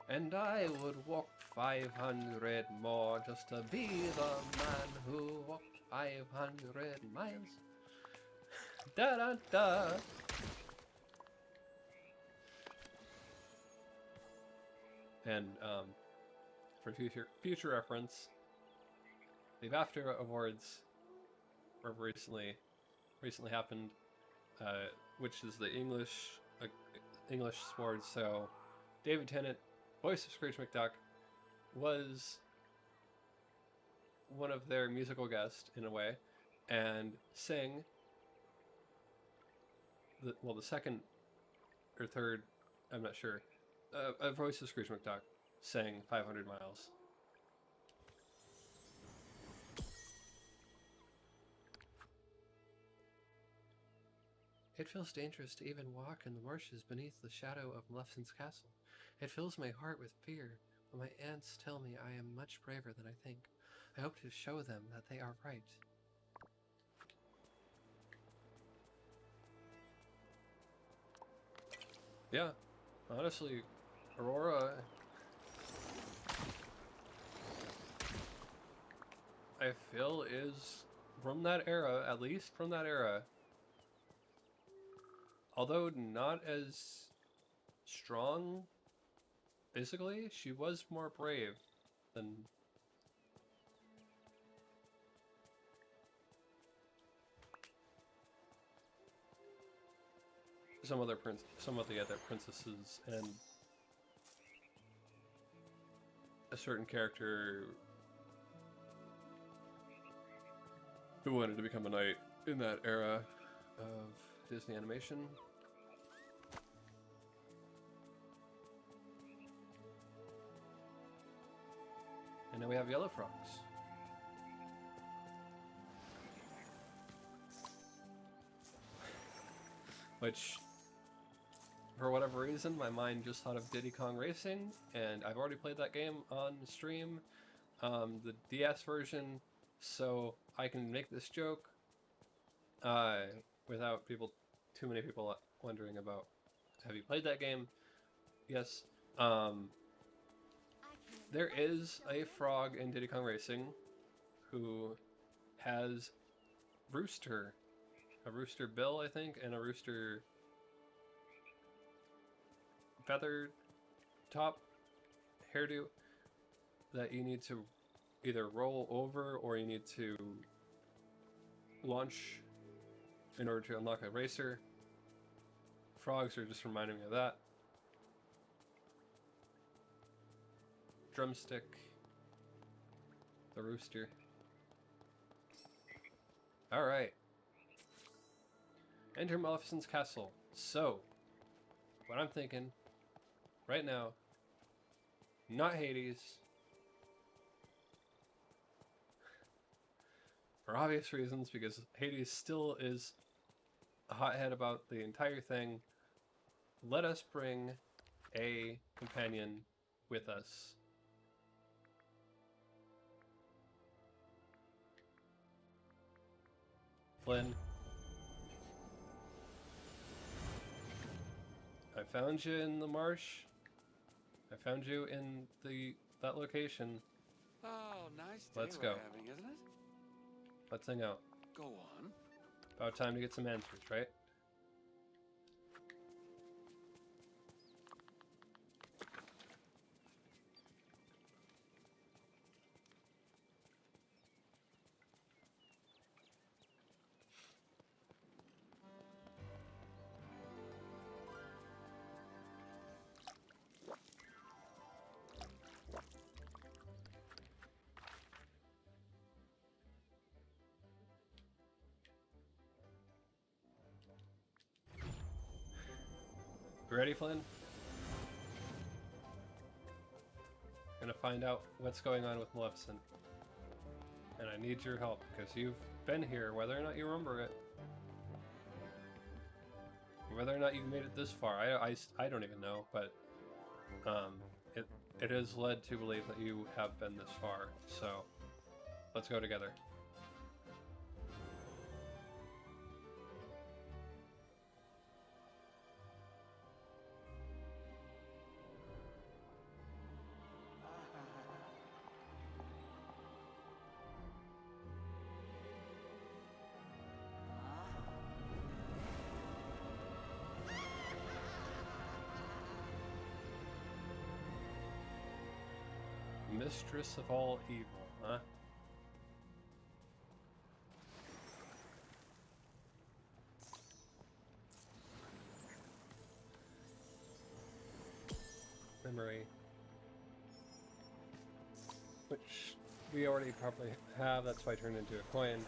And I would walk 500 more just to be the man who walked 500 miles. Da da da. And for future reference, the BAFTA Awards were recently happened, which is the English awards. So David Tennant, voice of Scrooge McDuck, was one of their musical guests in a way, and sang the second or third, I'm not sure, a voice of Scrooge McDuck sang 500 miles. It feels dangerous to even walk in the marshes beneath the shadow of Maleficent's castle. It fills my heart with fear, but my aunts tell me I am much braver than I think. I hope to show them that they are right. Yeah, honestly, Aurora, I feel, is from that era, at least from that era. Although not as strong physically, she was more brave than some of the other princesses, and a certain character who wanted to become a knight in that era of Disney animation. And then we have yellow frogs. Which, for whatever reason, my mind just thought of Diddy Kong Racing, and I've already played that game on stream, the DS version, so I can make this joke without too many people wondering about, have you played that game? Yes. There is a frog in Diddy Kong Racing who has a rooster bill, I think, and a rooster feather top hairdo that you need to either roll over or you need to launch in order to unlock a racer. Frogs are just reminding me of that. Drumstick, the rooster. Alright. Enter Maleficent's castle. So, what I'm thinking right now, not Hades, for obvious reasons, because Hades still is a hothead about the entire thing. Let us bring a companion with us. Flynn, I found you in the marsh. I found you in that location. Oh, nice day Let's we're go. having, isn't it? Let's hang out. Go on. About time to get some answers, right? You ready, Flynn? Gonna find out what's going on with Maleficent. And I need your help, because you've been here, whether or not you remember it. Whether or not you made it this far, I don't even know, but it is led to believe that you have been this far, so let's go together. Mistress of all evil, huh? Memory. Which we already probably have, that's why I turned into a coin.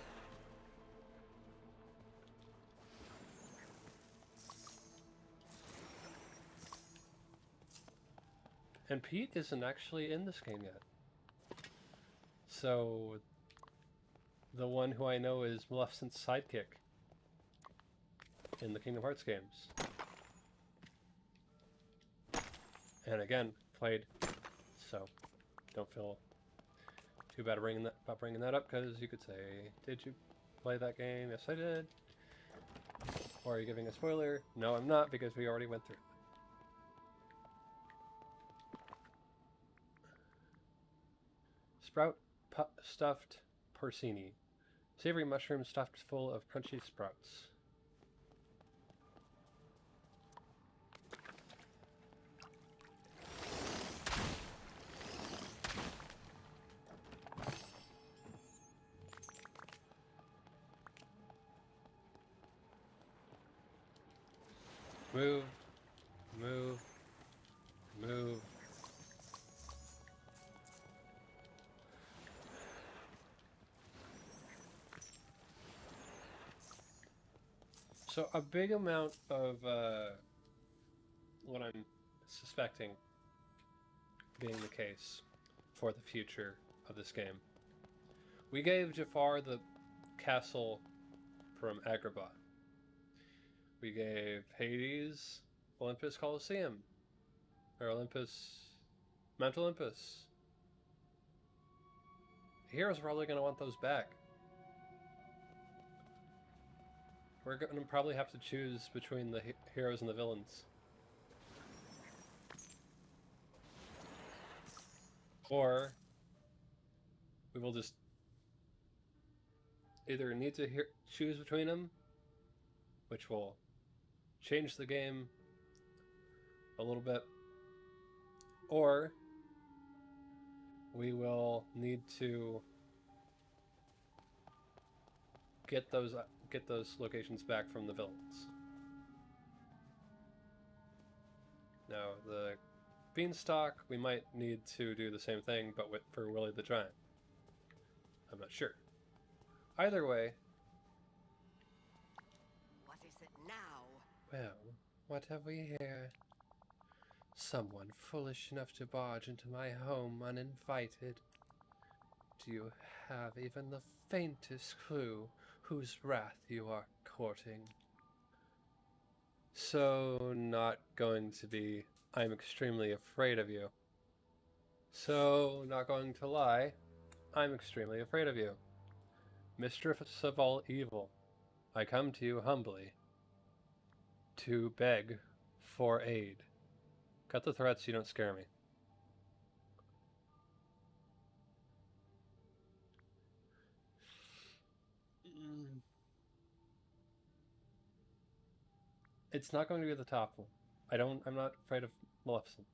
And Pete isn't actually in this game yet. So, the one who I know is Maleficent's sidekick in the Kingdom Hearts games. And again, played, so don't feel too bad about bringing that up, because you could say, did you play that game? Yes, I did. Or are you giving a spoiler? No, I'm not, because we already went through it. Sprout stuffed porcini. Savory mushroom stuffed full of crunchy sprouts. Move, move, move. So a big amount of what I'm suspecting being the case for the future of this game. We gave Jafar the castle from Agrabah. We gave Hades Olympus Coliseum. Or Mount Olympus. The heroes are probably going to want those back. We're going to probably have to choose between the heroes and the villains. Or we will just either need to choose between them, which will change the game a little bit, or we will need to get those locations back from the villains. Now, the Beanstalk, we might need to do the same thing, but for Willy the Giant. I'm not sure. Either way... What is it now? Well, what have we here? Someone foolish enough to barge into my home uninvited. Do you have even the faintest clue whose wrath you are courting? So, not going to be, I'm extremely afraid of you. So, not going to lie, I'm extremely afraid of you. Mistress of all evil, I come to you humbly to beg for aid. Cut the threats so you don't scare me. It's not going to be the top one. I'm not afraid of Maleficent.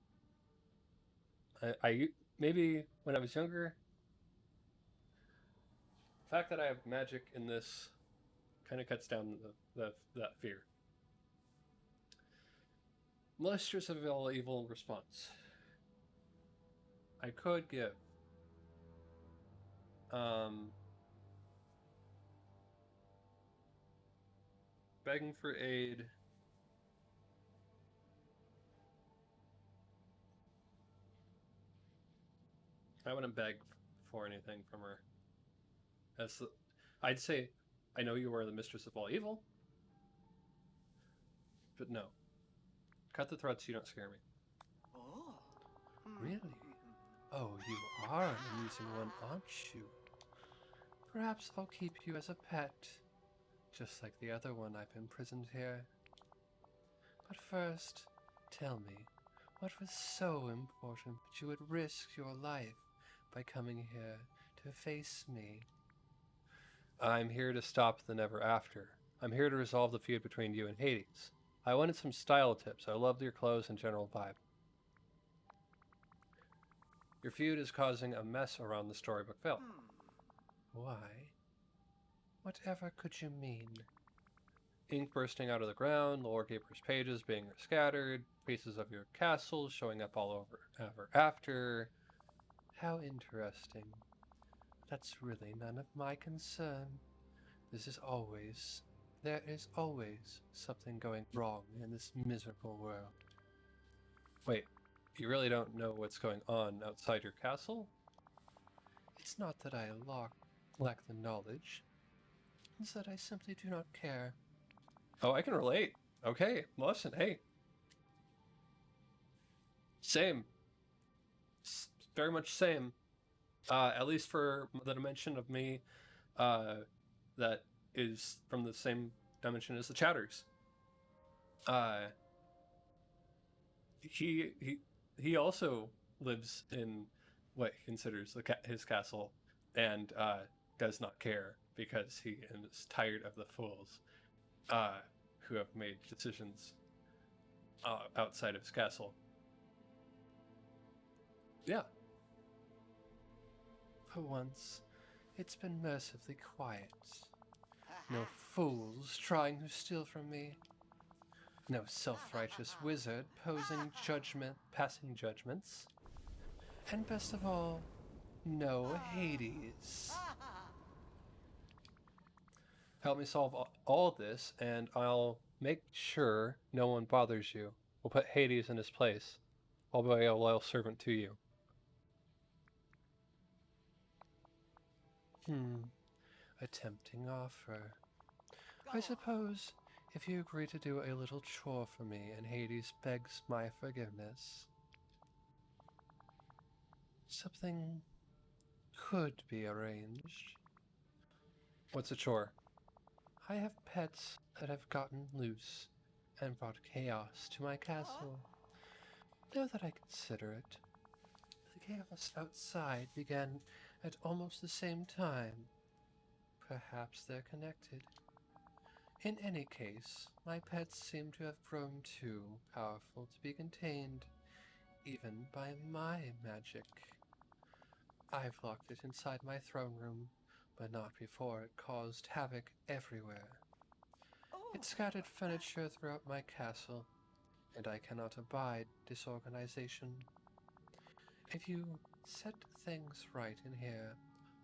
I maybe when I was younger, the fact that I have magic in this kind of cuts down that fear. Mistress of all evil response. I could give begging for aid. I wouldn't beg for anything from her. I'd say, I know you are the mistress of all evil, but no. Cut the threats so you don't scare me. Oh. Really? Oh, you are an amusing one, aren't you? Perhaps I'll keep you as a pet, just like the other one I've imprisoned here. But first, tell me, what was so important that you would risk your life by coming here to face me? I'm here to stop the Never After. I'm here to resolve the feud between you and Hades. I wanted some style tips. I loved your clothes and general vibe. Your feud is causing a mess around the Storybook Vale. Why? Whatever could you mean? Ink bursting out of the ground, the Lorekeeper's pages being scattered, pieces of your castle showing up all over ever after. How interesting. That's really none of my concern. There is always something going wrong in this miserable world. Wait, you really don't know what's going on outside your castle? It's not that I lack the knowledge. It's that I simply do not care. Oh, I can relate. Okay, listen, hey. Same. Very much same. At least for the dimension of me that is from the same dimension as the Chatters. He also lives in what he considers his castle and does not care because he is tired of the fools who have made decisions outside of his castle. Yeah. For once, it's been mercifully quiet. No fools trying to steal from me. No self-righteous wizard passing judgments. And best of all, no Hades. Help me solve all this, and I'll make sure no one bothers you. We'll put Hades in his place. I'll be a loyal servant to you. A tempting offer. I suppose if you agree to do a little chore for me and Hades begs my forgiveness, something could be arranged. What's a chore? I have pets that have gotten loose and brought chaos to my castle. Now that I consider it, the chaos outside began at almost the same time. Perhaps they're connected. In any case, my pets seem to have grown too powerful to be contained, even by my magic. I've locked it inside my throne room, but not before it caused havoc everywhere. It scattered furniture throughout my castle, and I cannot abide disorganization. If you set things right in here,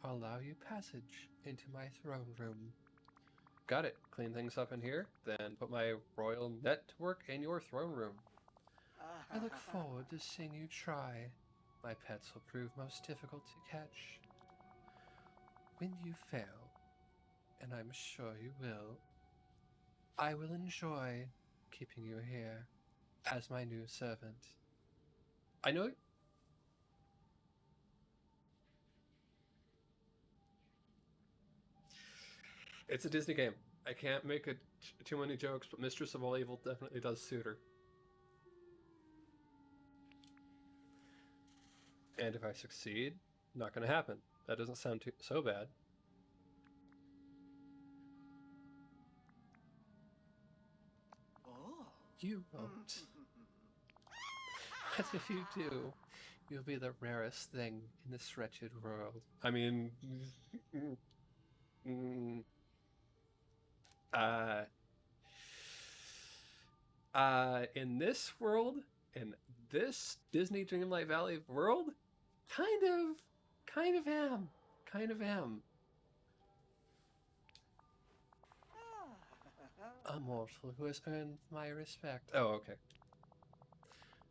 I'll allow you passage into my throne room. Got it. Clean things up in here, then put my royal net to work in your throne room. I look forward to seeing you try. My pets will prove most difficult to catch. When you fail, and I'm sure you will, I will enjoy keeping you here as my new servant. I know. It's a Disney game. I can't make too many jokes, but Mistress of All Evil definitely does suit her. And if I succeed, not going to happen. That doesn't sound so bad. You won't. But if you do, you'll be the rarest thing in this wretched world. I mean... in this world, in this Disney Dreamlight Valley world, kind of am. A mortal who has earned my respect. Oh, okay.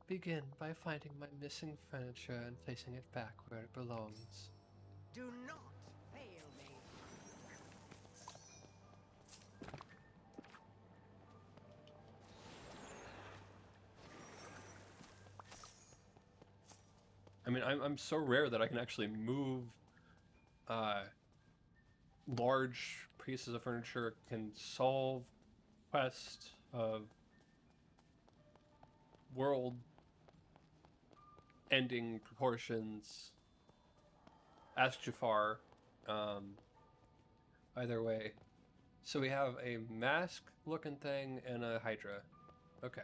Begin by finding my missing furniture and placing it back where it belongs. Do not fail me. I mean, I'm so rare that I can actually move large pieces of furniture, can solve quest of world ending proportions. Ask Jafar. Either way. So we have a mask looking thing and a Hydra. Okay.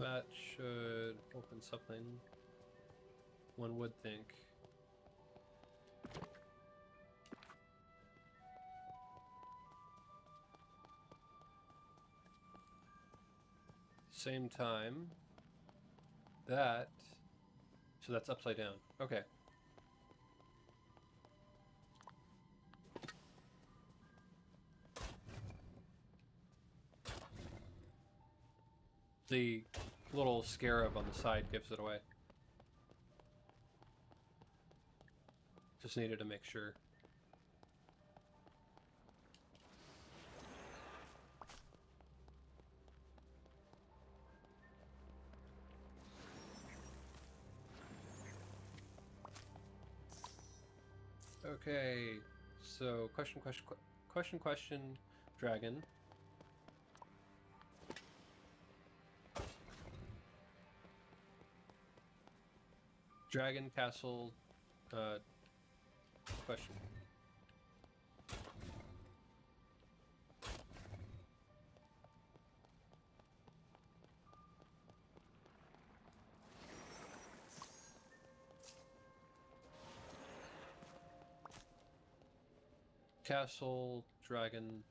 That should open something, one would think. Same time, that, so that's upside down. Okay. The little scarab on the side gives it away. Just needed to make sure. Okay, so question, dragon. Dragon castle, question. Castle, dragon.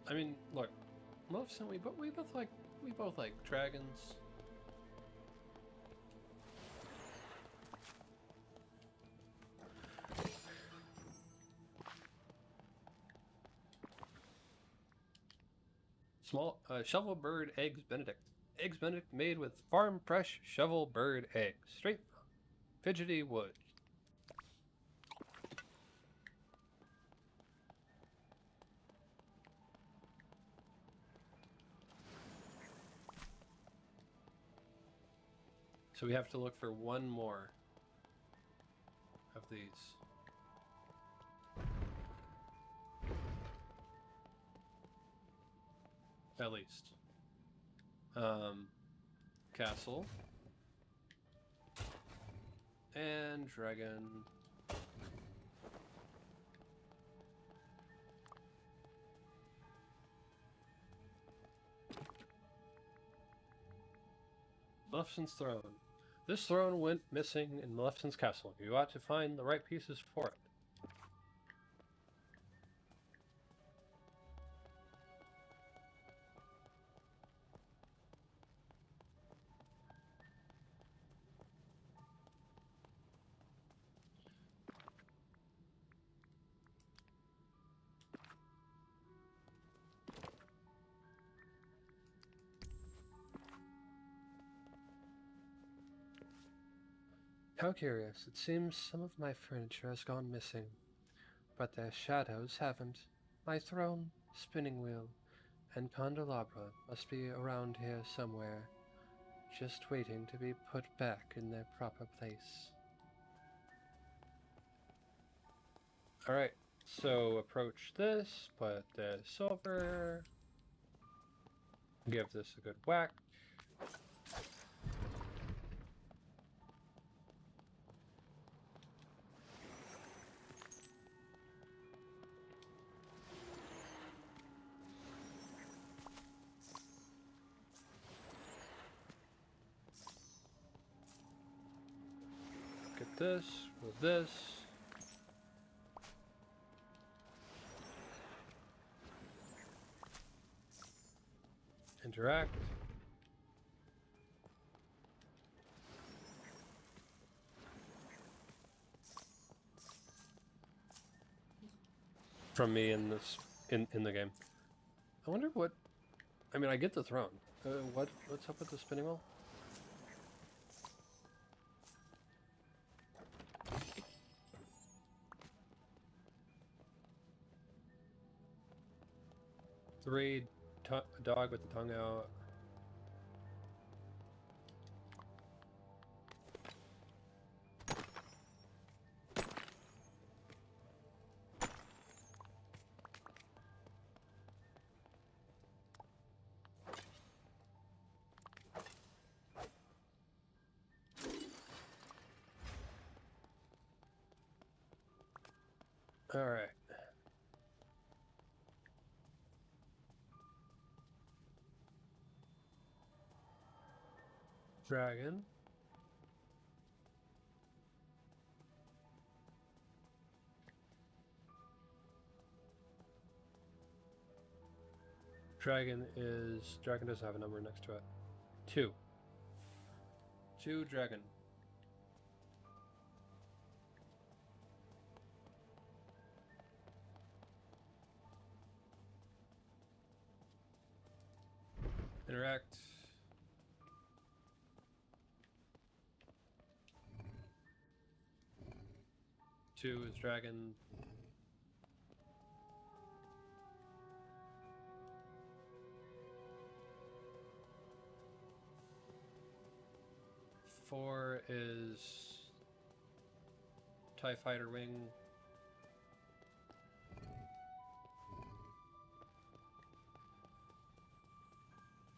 I mean, look, Maleficent, we both like dragons. Small shovel bird eggs Benedict. Eggs Benedict made with farm fresh shovel bird eggs, straight from Fidgety Wood. So we have to look for one more of these. At least. Castle. And dragon. Maleficent's throne. This throne went missing in Maleficent's castle. You ought to find the right pieces for it. How curious. It seems some of my furniture has gone missing, but their shadows haven't. My throne, spinning wheel, and candelabra must be around here somewhere, just waiting to be put back in their proper place. Alright, so approach this, put this over, give this a good whack. Get this, with this. Interact. From me in this in the game. I wonder what. I mean, I get the throne. What's up with the spinning wheel? Three dog with the tongue out. All right. Dragon. Dragon doesn't have a number next to it. 2. 2 dragon. Interact. Two is dragon. Four is TIE Fighter wing.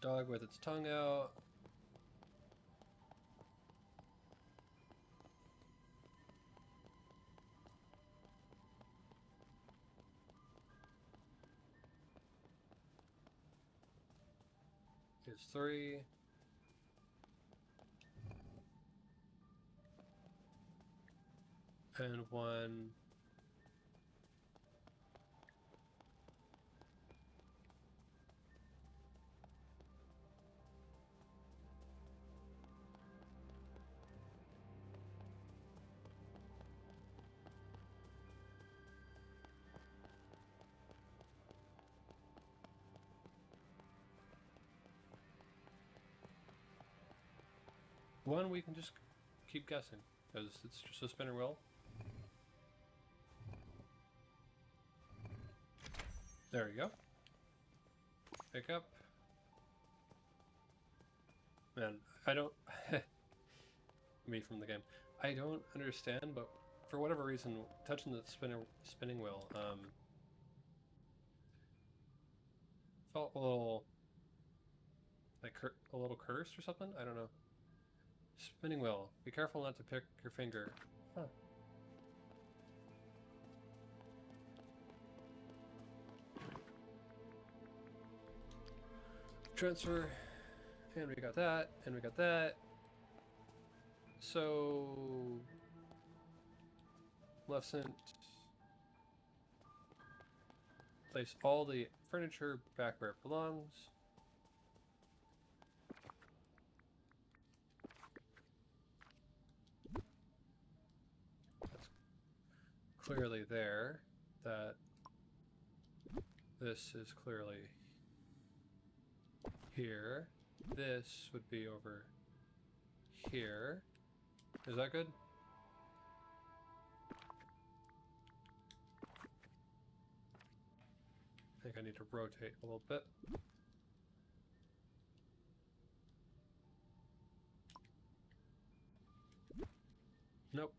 Dog with its tongue out. Is 3. And 1. One we can just keep guessing, because it's just a spinner wheel. There we go. Pick up. Man, I don't... me from the game. I don't understand, but for whatever reason, touching the spinning wheel, felt a little... like a little cursed or something? I don't know. Spinning wheel. Be careful not to pick your finger. Huh. Transfer. And we got that. And we got that. So... left cent. Place all the furniture back where it belongs. Clearly there, that this is clearly here. This would be over here. Is that good? I think I need to rotate a little bit. Nope.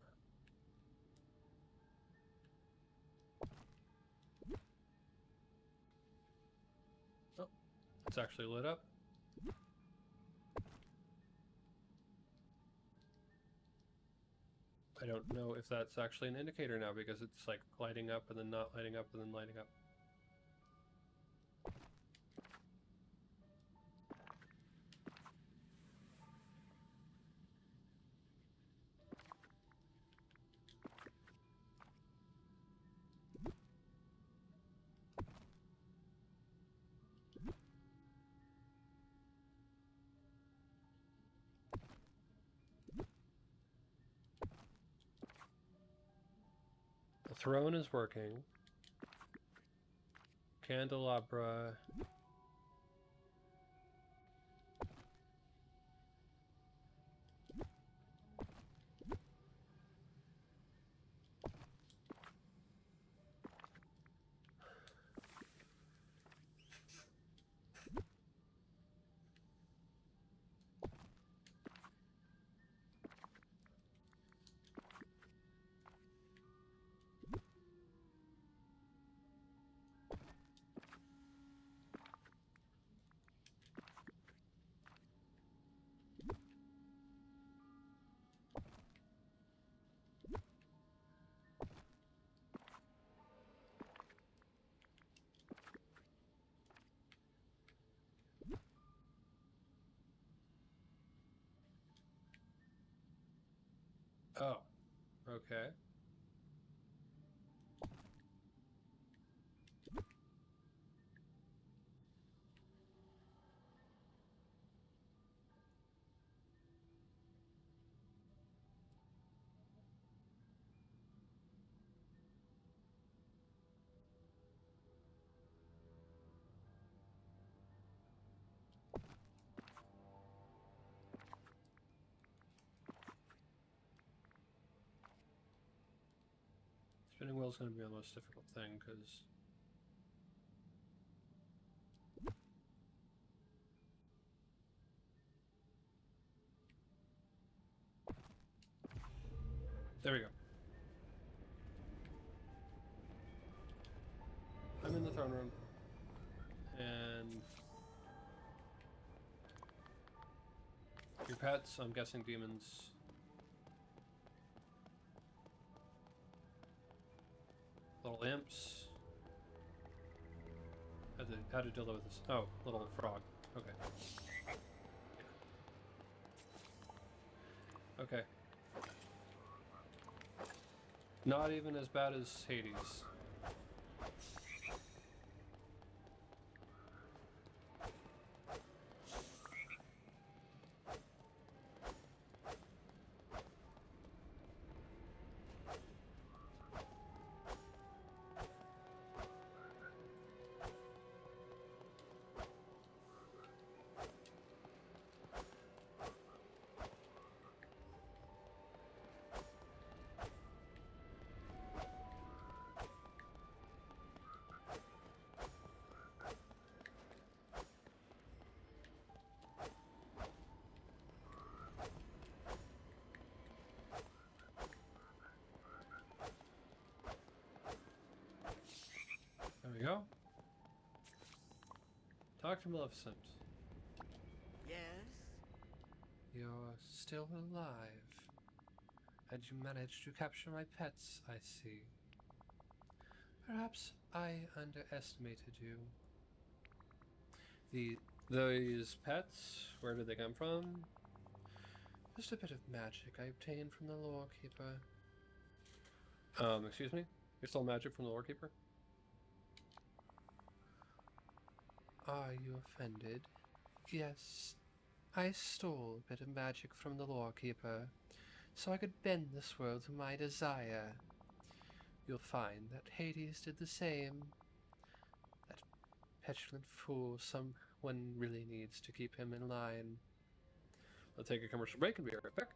It's actually lit up. I don't know if that's actually an indicator now because it's like lighting up and then not lighting up and then lighting up. The throne is working. Candelabra. Oh, okay. Spinning wheel is going to be the most difficult thing because there we go. I'm in the throne room, and your pets, I'm guessing demons. Little imps. How to deal with this? Oh, little frog. Okay. Okay. Not even as bad as Hades. There we go. Talk to Maleficent. Yes? You're still alive. And you managed to capture my pets, I see. Perhaps I underestimated you. These pets, where did they come from? Just a bit of magic I obtained from the lore keeper. Excuse me? You're still magic from the lore keeper? Are you offended? Yes, I stole a bit of magic from the lore keeper, so I could bend this world to my desire. You'll find that Hades did the same. That petulant fool someone really needs to keep him in line. I'll take a commercial break and be right back.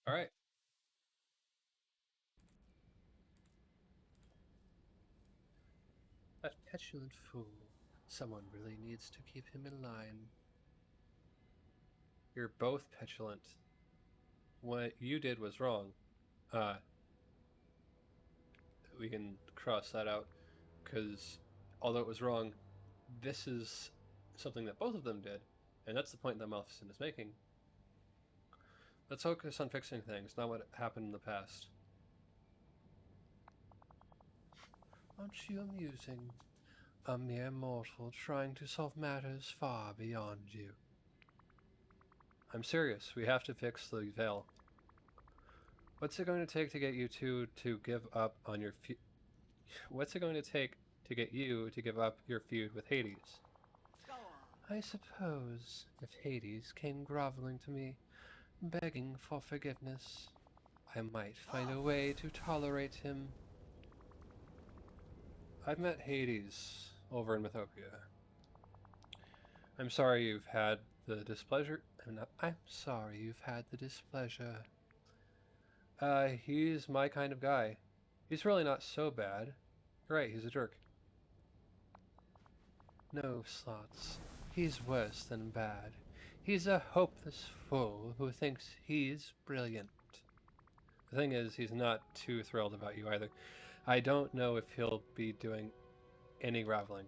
All right. That petulant fool. Someone really needs to keep him in line. You're both petulant. What you did was wrong. Uh, we can cross that out because although it was wrong, this is something that both of them did, and that's the point that Maleficent is making. Let's focus on fixing things, not what happened in the past. Aren't you amusing? A mere mortal trying to solve matters far beyond you. I'm serious. We have to fix the veil. What's it going to take to get you two to give up on your What's it going to take to get you to give up your feud with Hades? Go on. I suppose if Hades came groveling to me, begging for forgiveness, I might find a way to tolerate him. I've met Hades over in Mythopia. I'm sorry you've had the displeasure. I'm sorry you've had the displeasure. He's my kind of guy. He's really not so bad. You're right, he's a jerk. No, Slots. He's worse than bad. He's a hopeless fool who thinks he's brilliant. The thing is, he's not too thrilled about you either. I don't know if he'll be doing any groveling.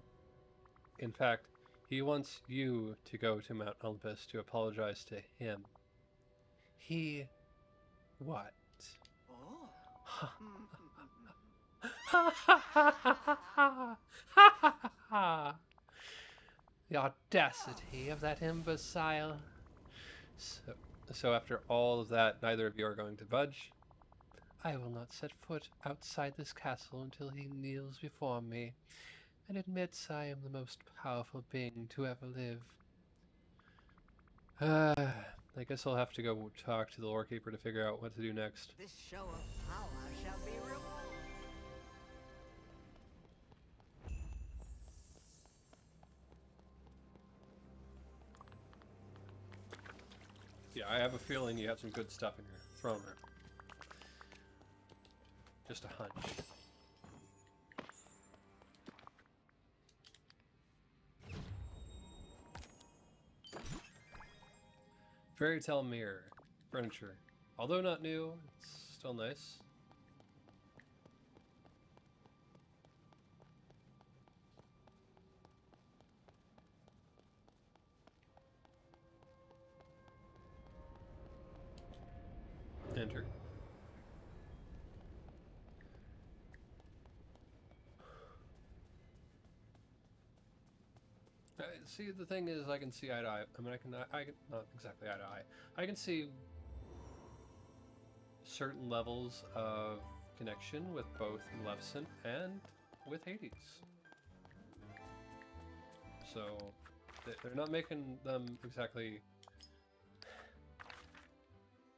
In fact, he wants you to go to Mount Olympus to apologize to him. He... what? Oh. The audacity of that imbecile. So after all of that, neither of you are going to budge? I will not set foot outside this castle until he kneels before me and admits I am the most powerful being to ever live. I guess I'll have to go talk to the lore keeper to figure out what to do next. This show of power shall be rewarded. Yeah, I have a feeling you have some good stuff in your throne room. Just a hunch. Fairy tale mirror. Furniture. Although not new, it's still nice. Enter. See, the thing is, I can see eye to eye. I mean, I can not exactly eye to eye. I can see certain levels of connection with both Maleficent and with Hades. So, they're not making them exactly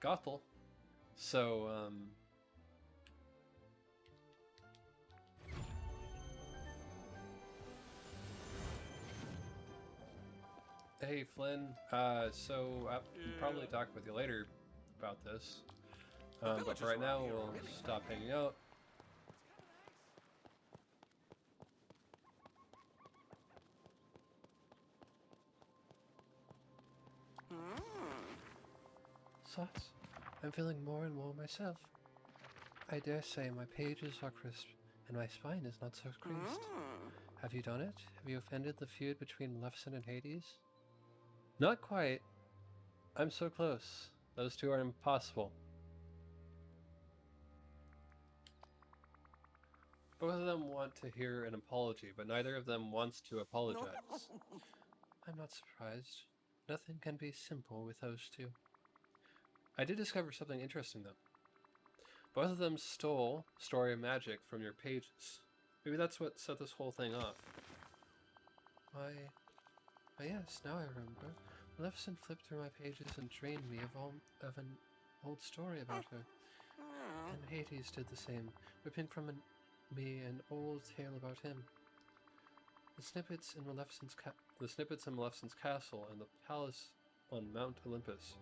Gothel. So, hey Flynn, so I'll probably talk with you later about this. But for right now, we'll stop hanging out. Slots, I'm feeling more and more myself. I dare say my pages are crisp, and my spine is not so creased. Have you done it? Have you offended the feud between Maleficent and Hades? Not quite. I'm so close. Those two are impossible. Both of them want to hear an apology, but neither of them wants to apologize. I'm not surprised. Nothing can be simple with those two. I did discover something interesting, though. Both of them stole Story of Magic from your pages. Maybe that's what set this whole thing off. Why, yes, now I remember. Maleficent flipped through my pages and drained me of an old story about her. And Hades did the same, ripping from me an old tale about him. The snippets in Maleficent's castle and the palace on Mount Olympus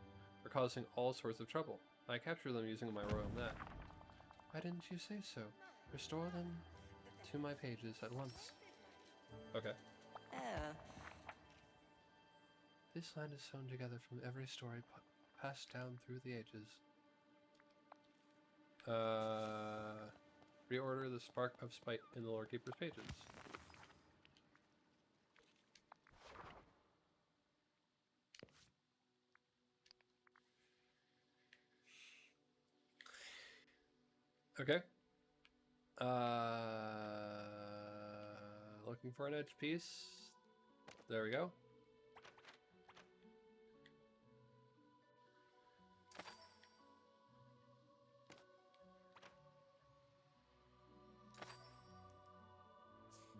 are causing all sorts of trouble. I captured them using my royal net. Why didn't you say so? Restore them to my pages at once. Okay. This land is sewn together from every story passed down through the ages. Reorder the Spark of Spite in the Lore Keeper's pages. Okay. Looking for an edge piece. There we go.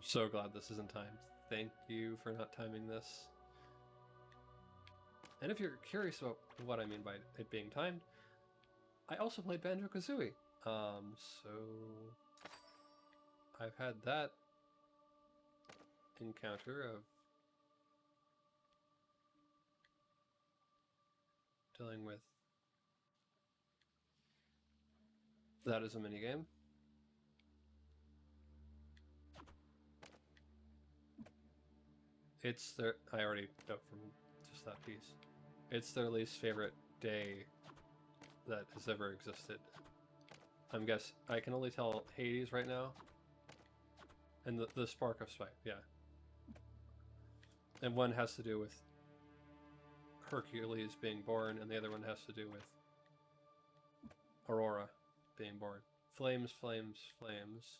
So glad this isn't timed. Thank you for not timing this. And if you're curious about what I mean by it being timed, I also played Banjo-Kazooie. So I've had that encounter of dealing with that as a minigame. It's their, I already know from just that piece, it's their least favorite day that has ever existed. I can only tell Hades right now. And the Spark of Spite, yeah. And one has to do with Hercules being born, and the other one has to do with Aurora being born. Flames, flames, flames.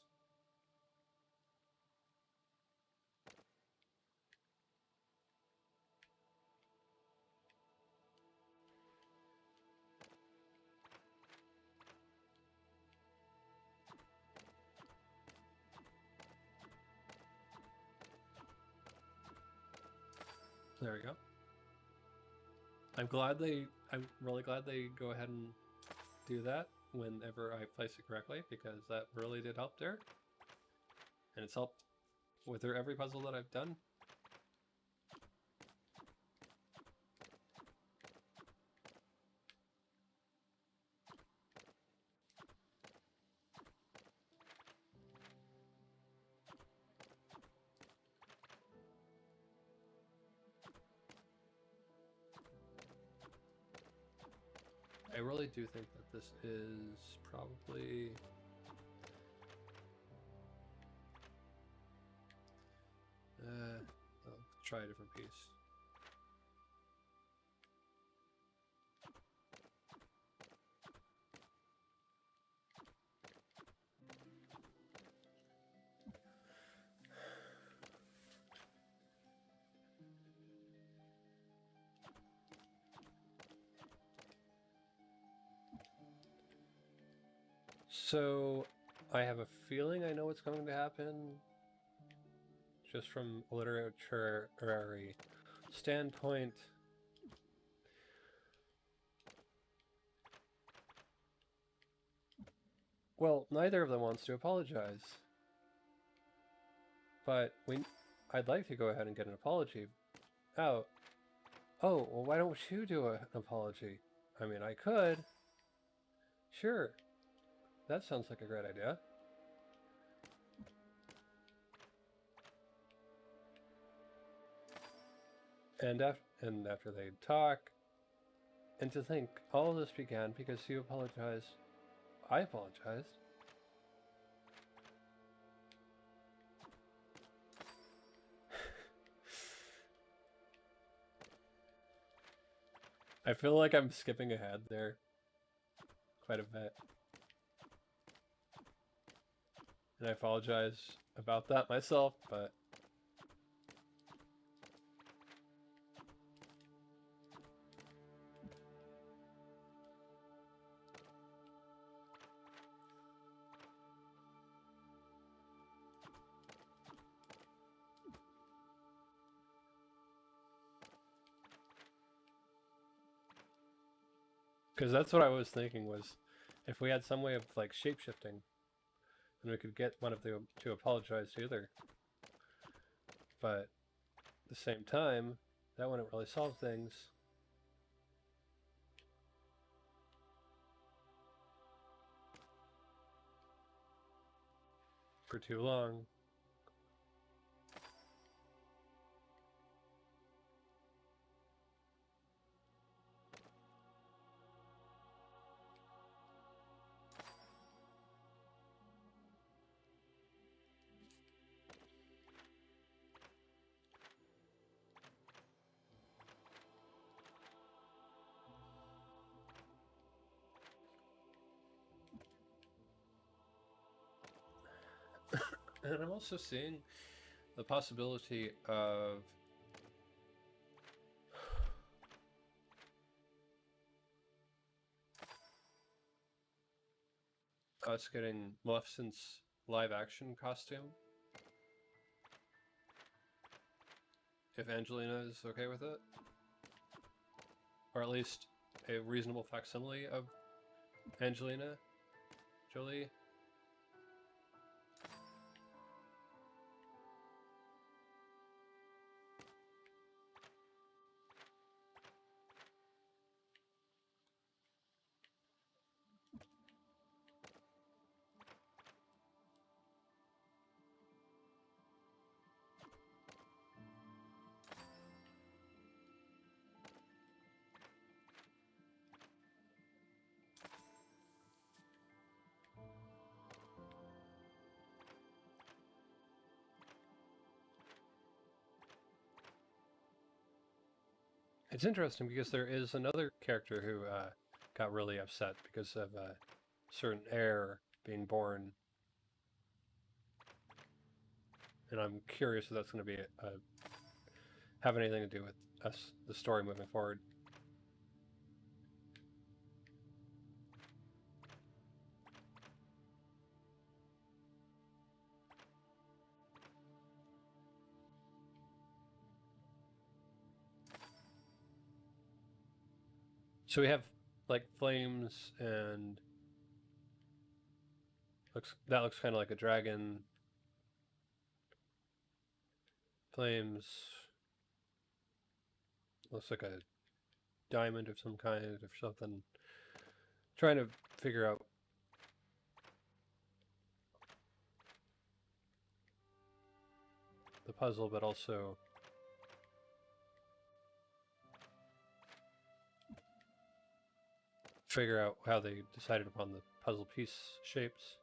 There we go. I'm really glad they go ahead and do that whenever I place it correctly, because that really did help there. And it's helped with every puzzle that I've done. I really do think that this is probably I'll try a different piece. So, I have a feeling I know what's going to happen, just from a literary standpoint. Well, neither of them wants to apologize. But I'd like to go ahead and get an apology out. Oh, well, why don't you do an apology? I mean, I could. Sure. That sounds like a great idea. And after they talk, and to think, all of this began because you apologized. I apologized. I feel like I'm skipping ahead there quite a bit. And I apologize about that myself, but because that's what I was thinking, was if we had some way of like shape-shifting, and we could get one of them to apologize to either. But at the same time, that wouldn't really solve things. for too long. And I'm also seeing the possibility of us getting Maleficent's live action costume. If Angelina is okay with it. Or at least a reasonable facsimile of Angelina Jolie. It's interesting because there is another character who got really upset because of a certain heir being born. And I'm curious if that's going to be have anything to do with us, the story moving forward. So we have like flames and that looks kind of like a dragon. Flames looks like a diamond of some kind or something. Trying to figure out the puzzle, but also figure out how they decided upon the puzzle piece shapes.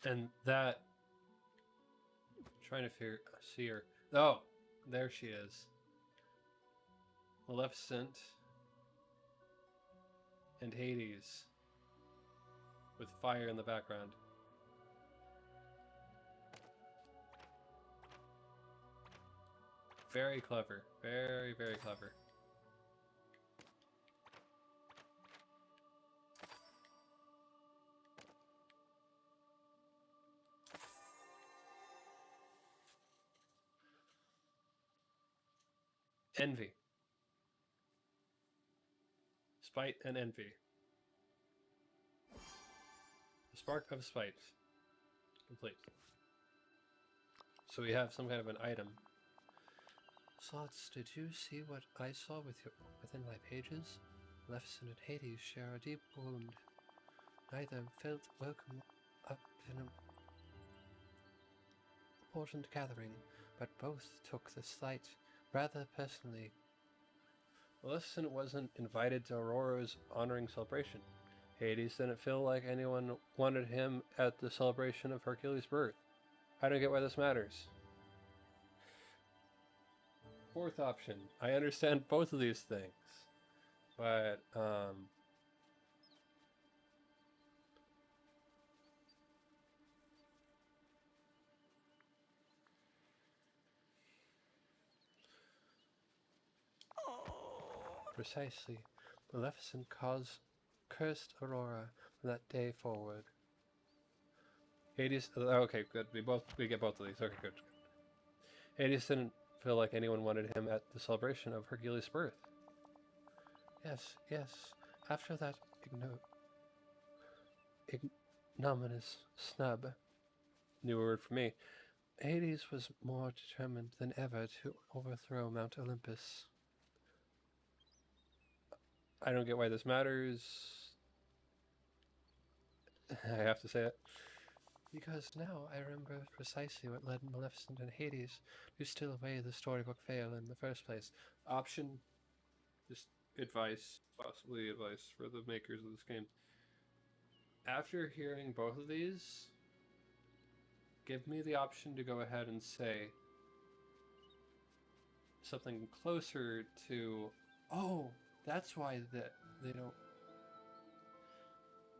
And that, trying to see her. Oh, there she is. Maleficent and Hades with fire in the background. Very clever. Very, very clever. Envy. Spite and envy. The spark of spite. Complete. So we have some kind of an item. Slots, did you see what I saw within my pages? Maleficent and Hades share a deep wound. Neither felt welcome up in an important gathering. but both took the slight rather personally. Maleficent wasn't invited to Aurora's honoring celebration. Hades didn't feel like anyone wanted him at the celebration of Hercules' birth. I don't get why this matters. Fourth option. I understand both of these things. But, Precisely. Maleficent cursed Aurora from that day forward. Hades. Okay, good. We get both of these. Okay, good. Hades didn't feel like anyone wanted him at the celebration of Hercules' birth. Yes. After that ignominious snub, New word for me. Hades was more determined than ever to overthrow Mount Olympus. I don't get why this matters. I have to say it. Because now I remember precisely what led Maleficent and Hades to steal away the storybook veil in the first place. Option. Just advice. Possibly advice for the makers of this game. After hearing both of these, give me the option to go ahead and say something closer to, oh, that's why they don't.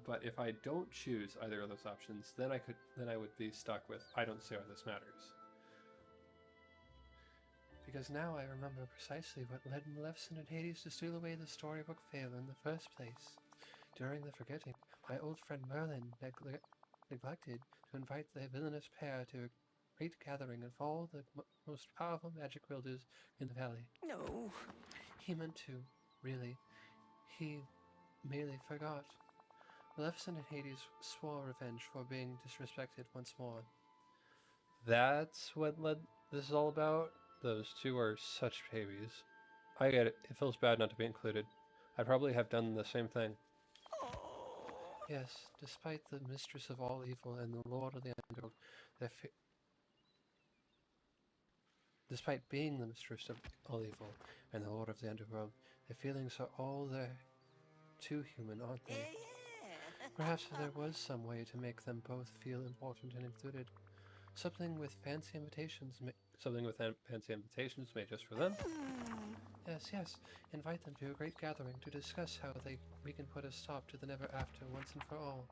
But if I don't choose either of those options, then I would be stuck with, I don't see why this matters. Because now I remember precisely what led Maleficent and Hades to steal away the storybook veil in the first place. During the forgetting, my old friend Merlin neglected to invite the villainous pair to a great gathering of all the most powerful magic wielders in the valley. No. He meant to, really. He merely forgot. Maleficent and Hades swore revenge for being disrespected once more. That's what this is all about? Those two are such babies. I get it. It feels bad not to be included. I'd probably have done the same thing. Yes, despite the mistress of all evil and the lord of the underworld, despite being the mistress of all evil and the lord of the underworld, their feelings are all there. Too human, aren't they? Perhaps there was some way to make them both feel important and included. Something with fancy invitations made just for them? Yes. Invite them to a great gathering to discuss how we can put a stop to the never after once and for all.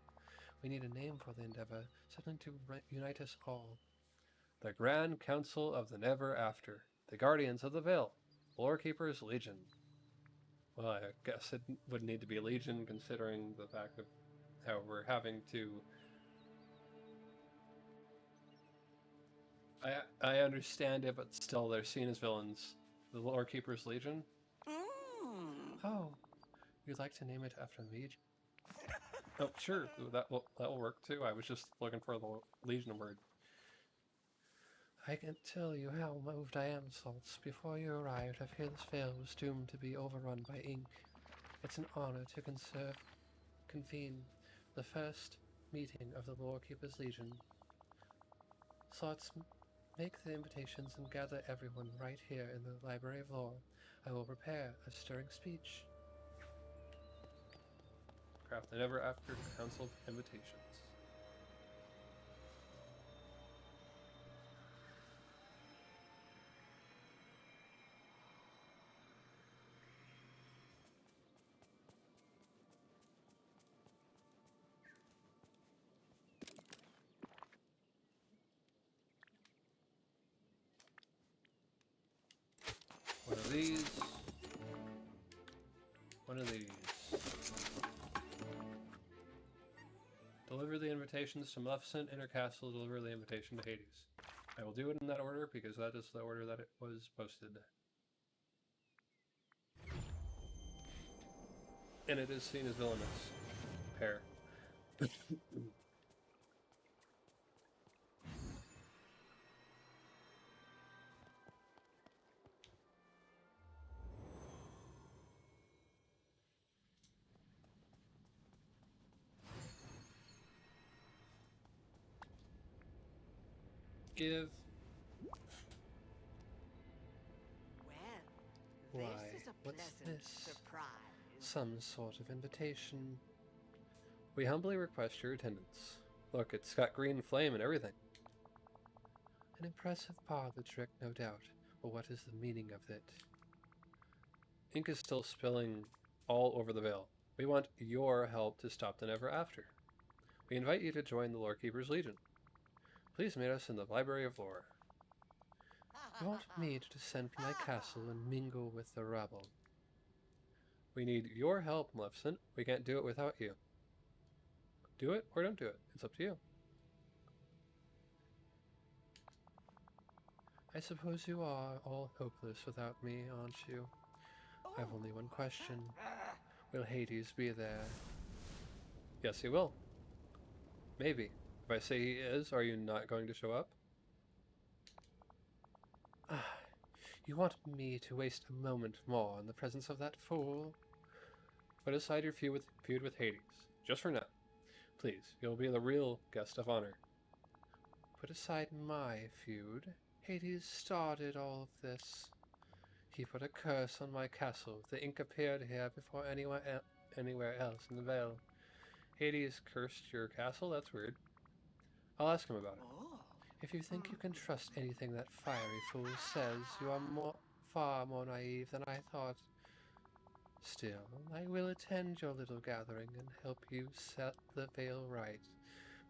We need a name for the endeavor, something to unite us all. The Grand Council of the Never After. The Guardians of the Veil. Lorekeeper's Legion. Well, I guess it would need to be Legion considering the fact of how we're having to... I understand it, but still they're seen as villains. The Lorekeeper's Legion? Oh, you'd like to name it after me? Oh, sure. That will work too. I was just looking for the Legion word. I can't tell you how moved I am, Salts. Before you arrived, I fear this veil was doomed to be overrun by ink. It's an honor to convene the first meeting of the Lorekeeper's Legion. Slots, make the invitations and gather everyone right here in the Library of Lore. I will prepare a stirring speech. Craft the Never After Council of Invitations. One of these. One of these. Deliver the invitations to Maleficent, Inner Castle, deliver the invitation to Hades. I will do it in that order because that is the order that it was posted. And it is seen as villainous. Pair. Give Why, This is a what's pleasant this? surprise. Some sort of invitation. We humbly request your attendance. Look, it's got green flame and everything. An impressive parlor trick, no doubt, but what is the meaning of it? Ink is still spilling all over the veil. We want your help to stop the Never After. We invite you to join the Lorekeeper's Legion. Please meet us in the Library of Lore. You want me to descend from my castle and mingle with the rabble. We need your help, Maleficent. We can't do it without you. Do it or don't do it. It's up to you. I suppose you are all hopeless without me, aren't you? I've only one question. Will Hades be there? Yes, he will. Maybe. If I say he is, are you not going to show up? Ah, you want me to waste a moment more in the presence of that fool? Put aside your feud with Hades, just for now. Please, you'll be the real guest of honor. Put aside my feud. Hades started all of this. He put a curse on my castle. The ink appeared here before anywhere else in the Vale. Hades cursed your castle? That's weird. I'll ask him about it. Oh. If you think you can trust anything that fiery fool says, you are far more naive than I thought. Still, I will attend your little gathering and help you set the veil right,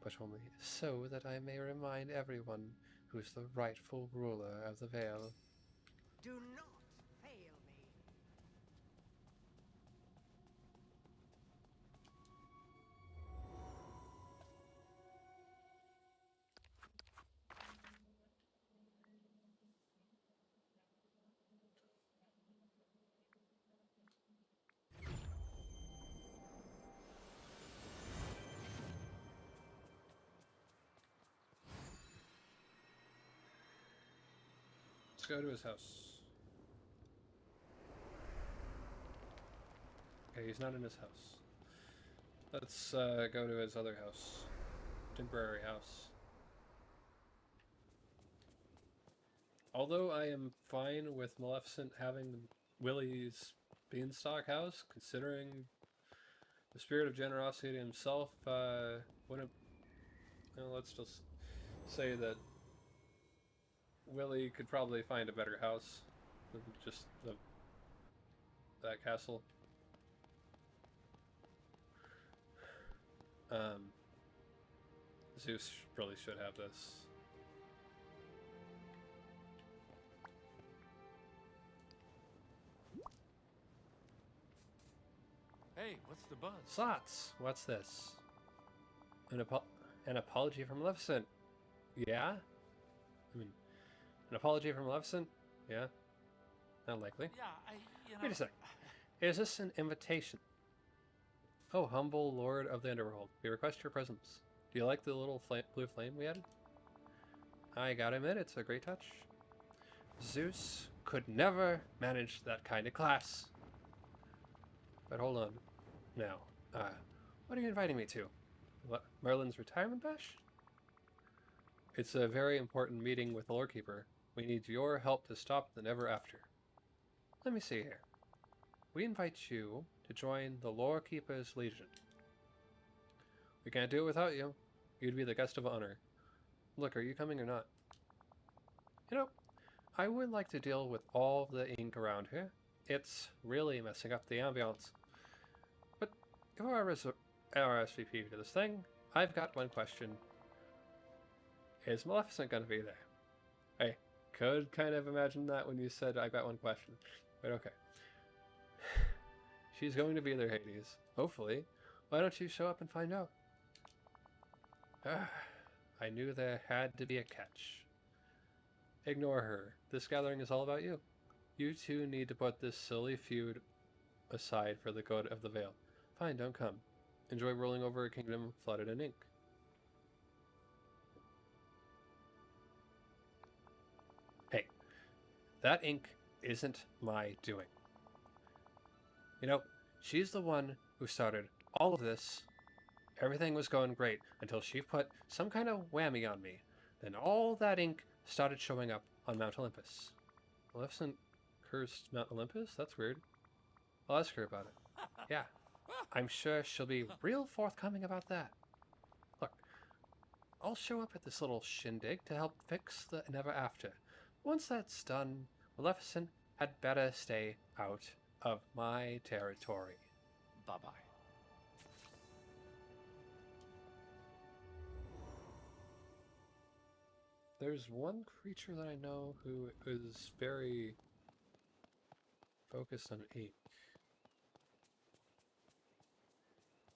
but only so that I may remind everyone who is the rightful ruler of the Vale. Do not fail me. Let's go to his house. Okay, he's not in his house. Let's go to his other house. Temporary house. Although I am fine with Maleficent having Willie's beanstalk house, considering the spirit of generosity himself, wouldn't... Well, let's just say that Willie could probably find a better house than just that castle. Zeus really should have this. Hey, what's the buzz? Slots, what's this? An apology from Maleficent. Yeah? I mean, an apology from Maleficent? Yeah? Not likely. Yeah, Wait a sec. Is this an invitation? Oh, humble lord of the underworld, we request your presence. Do you like the little blue flame we added? I gotta admit, it's a great touch. Zeus could never manage that kind of class. But hold on. Now, what are you inviting me to? What, Merlin's retirement bash? It's a very important meeting with the Lorekeeper. We need your help to stop the Never After. Let me see here. We invite you to join the Lorekeeper's Legion. We can't do it without you. You'd be the guest of honor. Look, are you coming or not? You know, I would like to deal with all the ink around here. It's really messing up the ambiance. But if I RSVP to this thing, I've got one question. Is Maleficent going to be there? I could kind of imagine that when you said I got one question, but okay. She's going to be there, Hades. Hopefully. Why don't you show up and find out? I knew there had to be a catch. Ignore her. This gathering is all about you. You two need to put this silly feud aside for the good of the Vale. Fine, don't come. Enjoy rolling over a kingdom flooded in ink. Hey, that ink isn't my doing. You know, she's the one who started all of this. Everything was going great until she put some kind of whammy on me. Then all that ink started showing up on Mount Olympus. Maleficent cursed Mount Olympus? That's weird. I'll ask her about it. Yeah, I'm sure she'll be real forthcoming about that. Look, I'll show up at this little shindig to help fix the Never After. Once that's done, Maleficent had better stay out of my territory. Bye-bye. There's one creature that I know who is very focused on ink.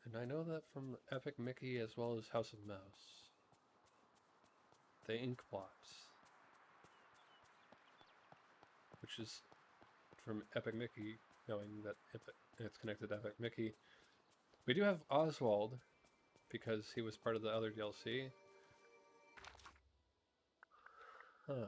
And I know that from Epic Mickey as well as House of Mouse. The ink blots. Which is from Epic Mickey, knowing that it's connected to Epic Mickey. We do have Oswald, because he was part of the other DLC. Huh.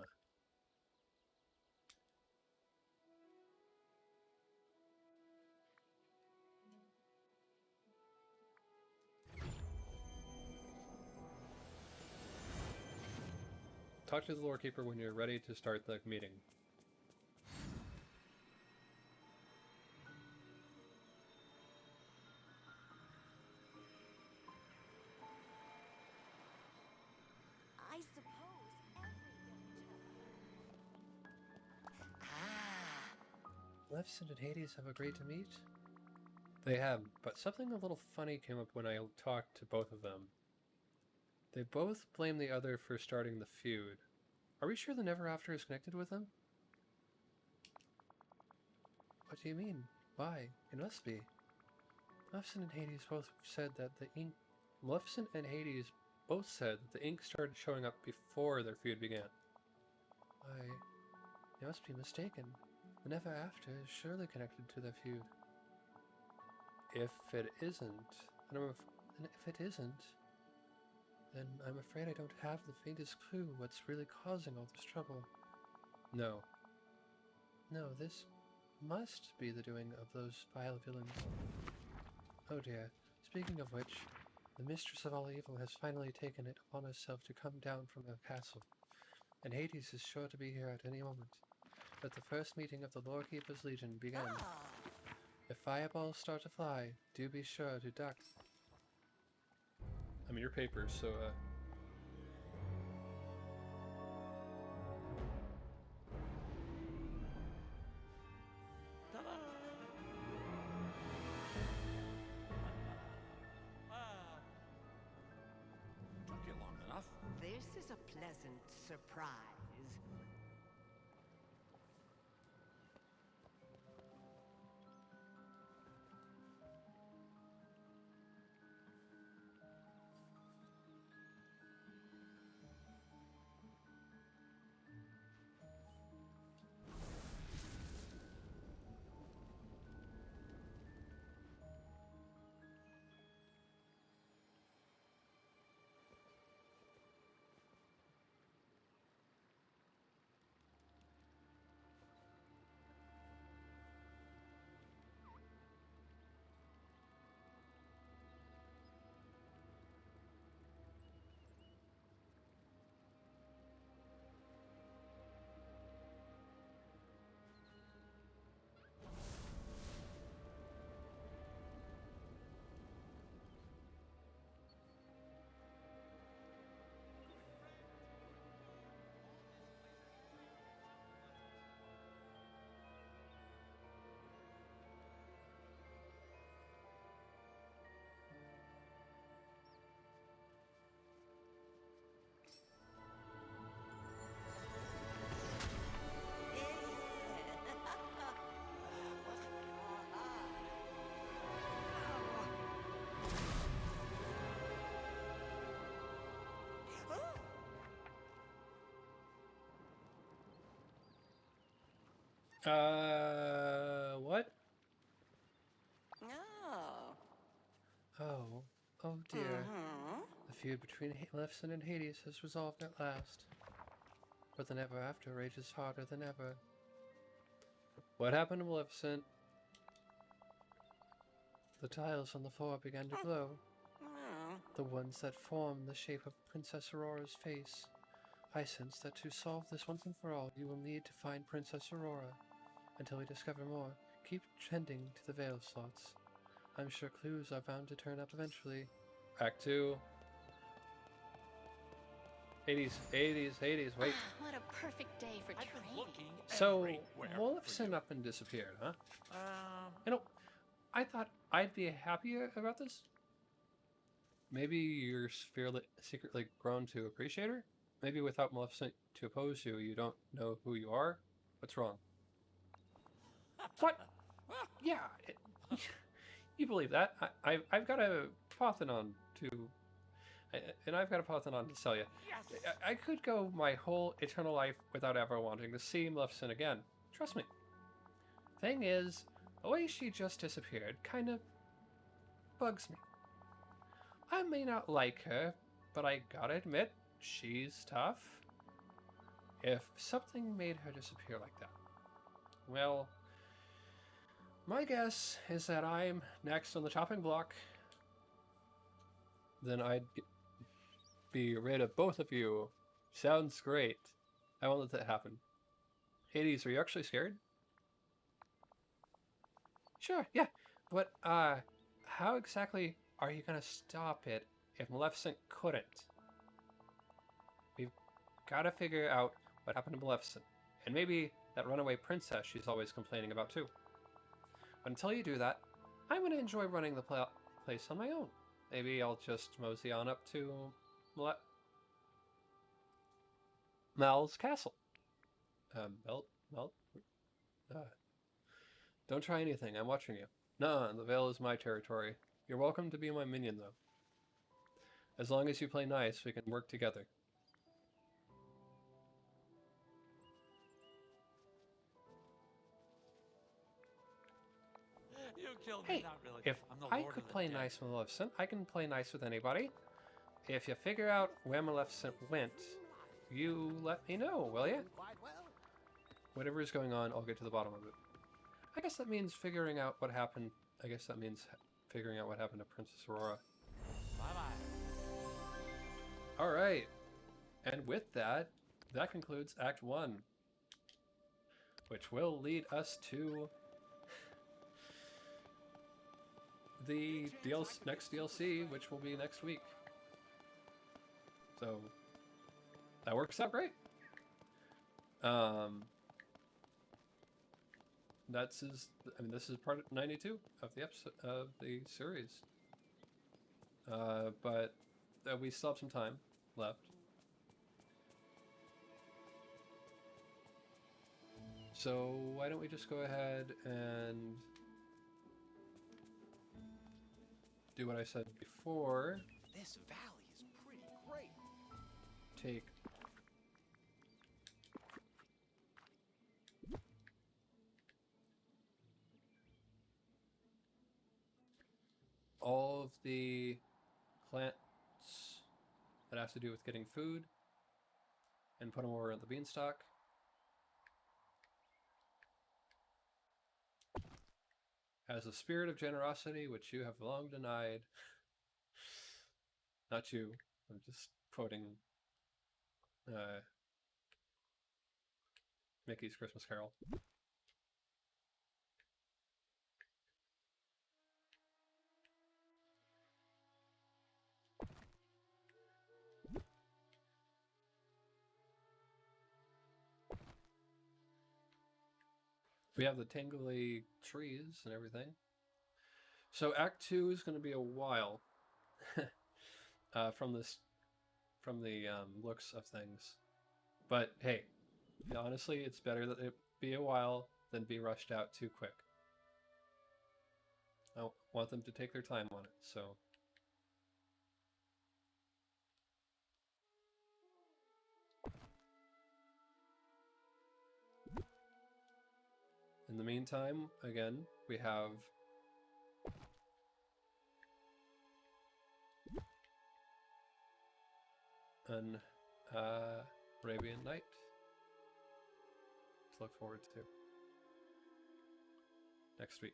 Talk to the lore keeper when you're ready to start the meeting. I suppose every village has. Maleficent and Hades have agreed to meet? They have, but something a little funny came up when I talked to both of them. They both blame the other for starting the feud. Are we sure the Never After is connected with them? What do you mean? Why? It must be. Maleficent and Hades both said that the ink... Maleficent and Hades both said that the ink started showing up before their feud began. Why, you must be mistaken. The Never After is surely connected to their feud. If it isn't, then I'm afraid I don't have the faintest clue what's really causing all this trouble. No. No, this must be the doing of those vile villains. Oh dear, speaking of which, the mistress of all evil has finally taken it upon herself to come down from her castle, and Hades is sure to be here at any moment. Let the first meeting of the Lore Keeper's Legion begin. If fireballs start to fly, do be sure to duck. I'm in your papers, so, Ta-da! Took you long enough. This is a pleasant surprise. what? Oh. Oh dear. The feud between Maleficent and Hades has resolved at last. But the Never After rages harder than ever. What happened to Maleficent? The tiles on the floor began to glow. The ones that form the shape of Princess Aurora's face. I sense that to solve this once and for all, you will need to find Princess Aurora. until we discover more. Keep trending to the Veil slots. I'm sure clues are bound to turn up eventually. Act 2. Hades, Hades, Hades, wait. What a perfect day for I've been training. looking So, everywhere for Maleficent you. up and disappeared, huh? Um, You know, I thought I'd be happier about this. Maybe you're secretly grown to appreciate her? Maybe without Maleficent to oppose you, you don't know who you are? What's wrong? What? Yeah, you believe that. I've got a Parthenon to... And I've got a Parthenon to sell you. yes. I could go my whole eternal life without ever wanting to see Maleficent again. Trust me. Thing is, the way she just disappeared kind of bugs me. I may not like her, but I gotta admit, she's tough. If something made her disappear like that, well, my guess is that I'm next on the chopping block. Then I'd be rid of both of you. Sounds great. I won't let that happen. Hades, are you actually scared? Sure, yeah. But, how exactly are you gonna stop it if Maleficent couldn't? We've gotta figure out what happened to Maleficent. And maybe that runaway princess she's always complaining about too. But until you do that, I'm gonna enjoy running the place on my own. Maybe I'll just mosey on up to Mal's castle. Mel? Don't try anything, I'm watching you. Nah, the Vale is my territory. You're welcome to be my minion, though. As long as you play nice, we can work together. You killed Hey, me, not really. if I'm the I Lord could of the play Dead. nice with Maleficent, I can play nice with anybody. If you figure out where Maleficent went, you let me know, will ya? Quite well. Whatever is going on, I'll get to the bottom of it. I guess that means figuring out what happened. I guess that means figuring out what happened to Princess Aurora. Bye-bye. Alright. And with that, that concludes Act 1. Which will lead us to the next DLC, which will be next week. So, that works out great. This is part 92 of the episode of the series. But we still have some time left. So why don't we just go ahead and do what I said before. This valley is pretty great. Take all of the plants that has to do with getting food and put them over on the beanstalk. As a spirit of generosity, which you have long denied. Not you. I'm just quoting Mickey's Christmas Carol. We have the tangly trees and everything. So Act 2 is going to be a while from the looks of things. But hey, honestly, it's better that it be a while than be rushed out too quick. I want them to take their time on it, so... In the meantime, again, we have an Arabian Night to look forward to next week.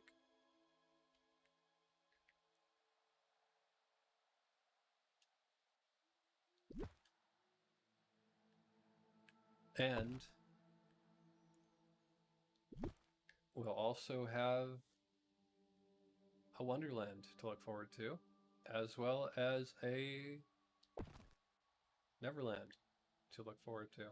And we'll also have a Wonderland to look forward to, as well as a Neverland to look forward to.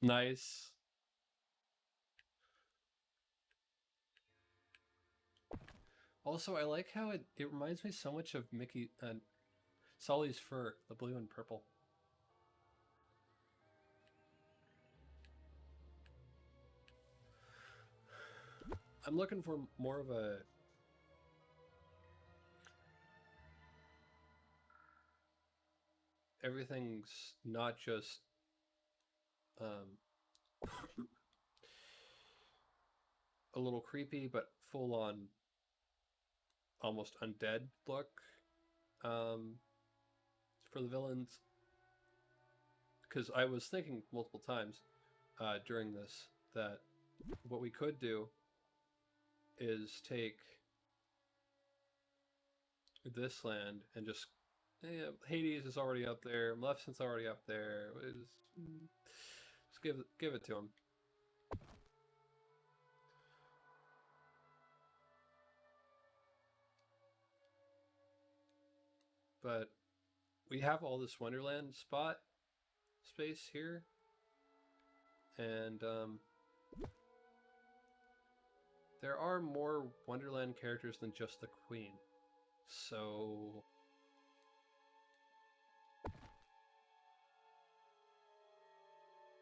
Nice. Also, I like how it reminds me so much of Mickey and Sully's fur, the blue and purple. I'm looking for more of a everything's not just a little creepy, but full on almost undead look for the villains. Because I was thinking multiple times during this that what we could do is take this land and just Hades is already up there, Maleficent's already up there. Just give it to him. But we have all this Wonderland space here, and there are more Wonderland characters than just the Queen. So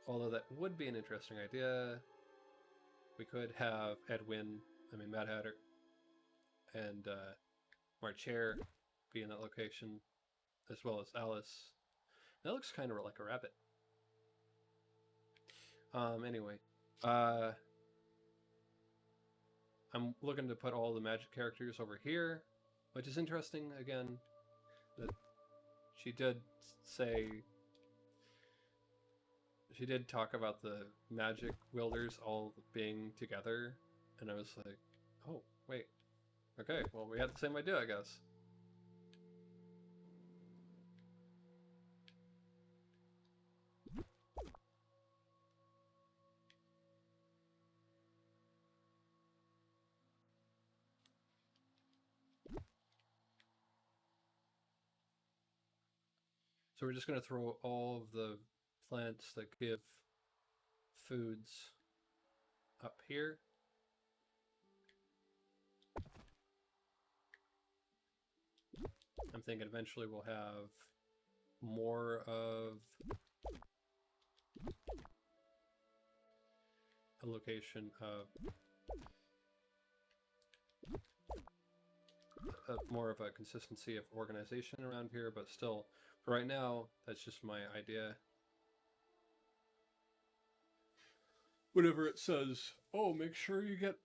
although that would be an interesting idea, we could have Mad Hatter, and Marchair be in that location, as well as Alice. That looks kind of like a rabbit. Anyway, I'm looking to put all the magic characters over here, which is interesting, again, that she did talk about the magic wielders all being together, and I was like, oh, wait. Okay, well, we had the same idea, I guess. So we're just going to throw all of the plants that give foods up here. I'm thinking eventually we'll have more of a location of more of a consistency of organization around here, but still, for right now, that's just my idea. Whenever it says, oh, make sure you get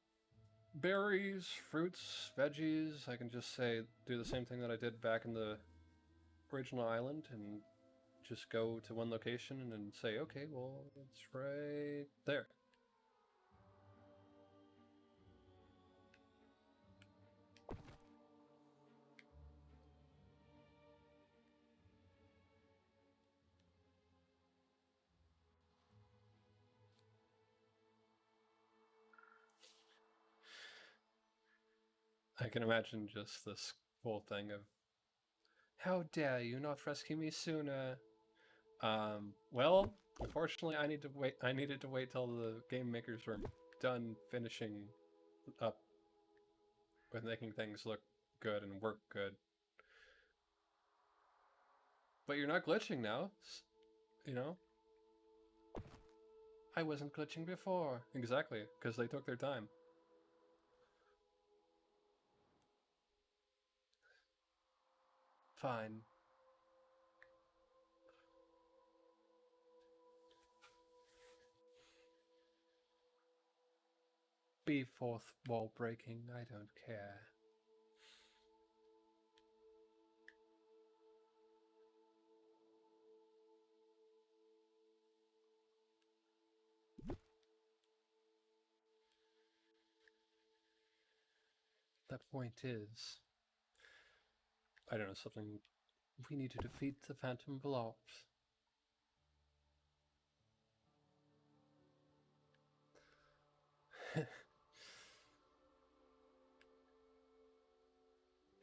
berries, fruits, veggies, I can just say, do the same thing that I did back in the original island and just go to one location and then say, okay, well, it's right there. I can imagine just this whole thing of, how dare you not rescue me sooner? Well, unfortunately, I needed to wait till the game makers were done finishing up with making things look good and work good. But you're not glitching now, you know? I wasn't glitching before. Exactly, because they took their time. Fine. Be fourth wall breaking, I don't care. that point is, I don't know, something. We need to defeat the Phantom Blobs.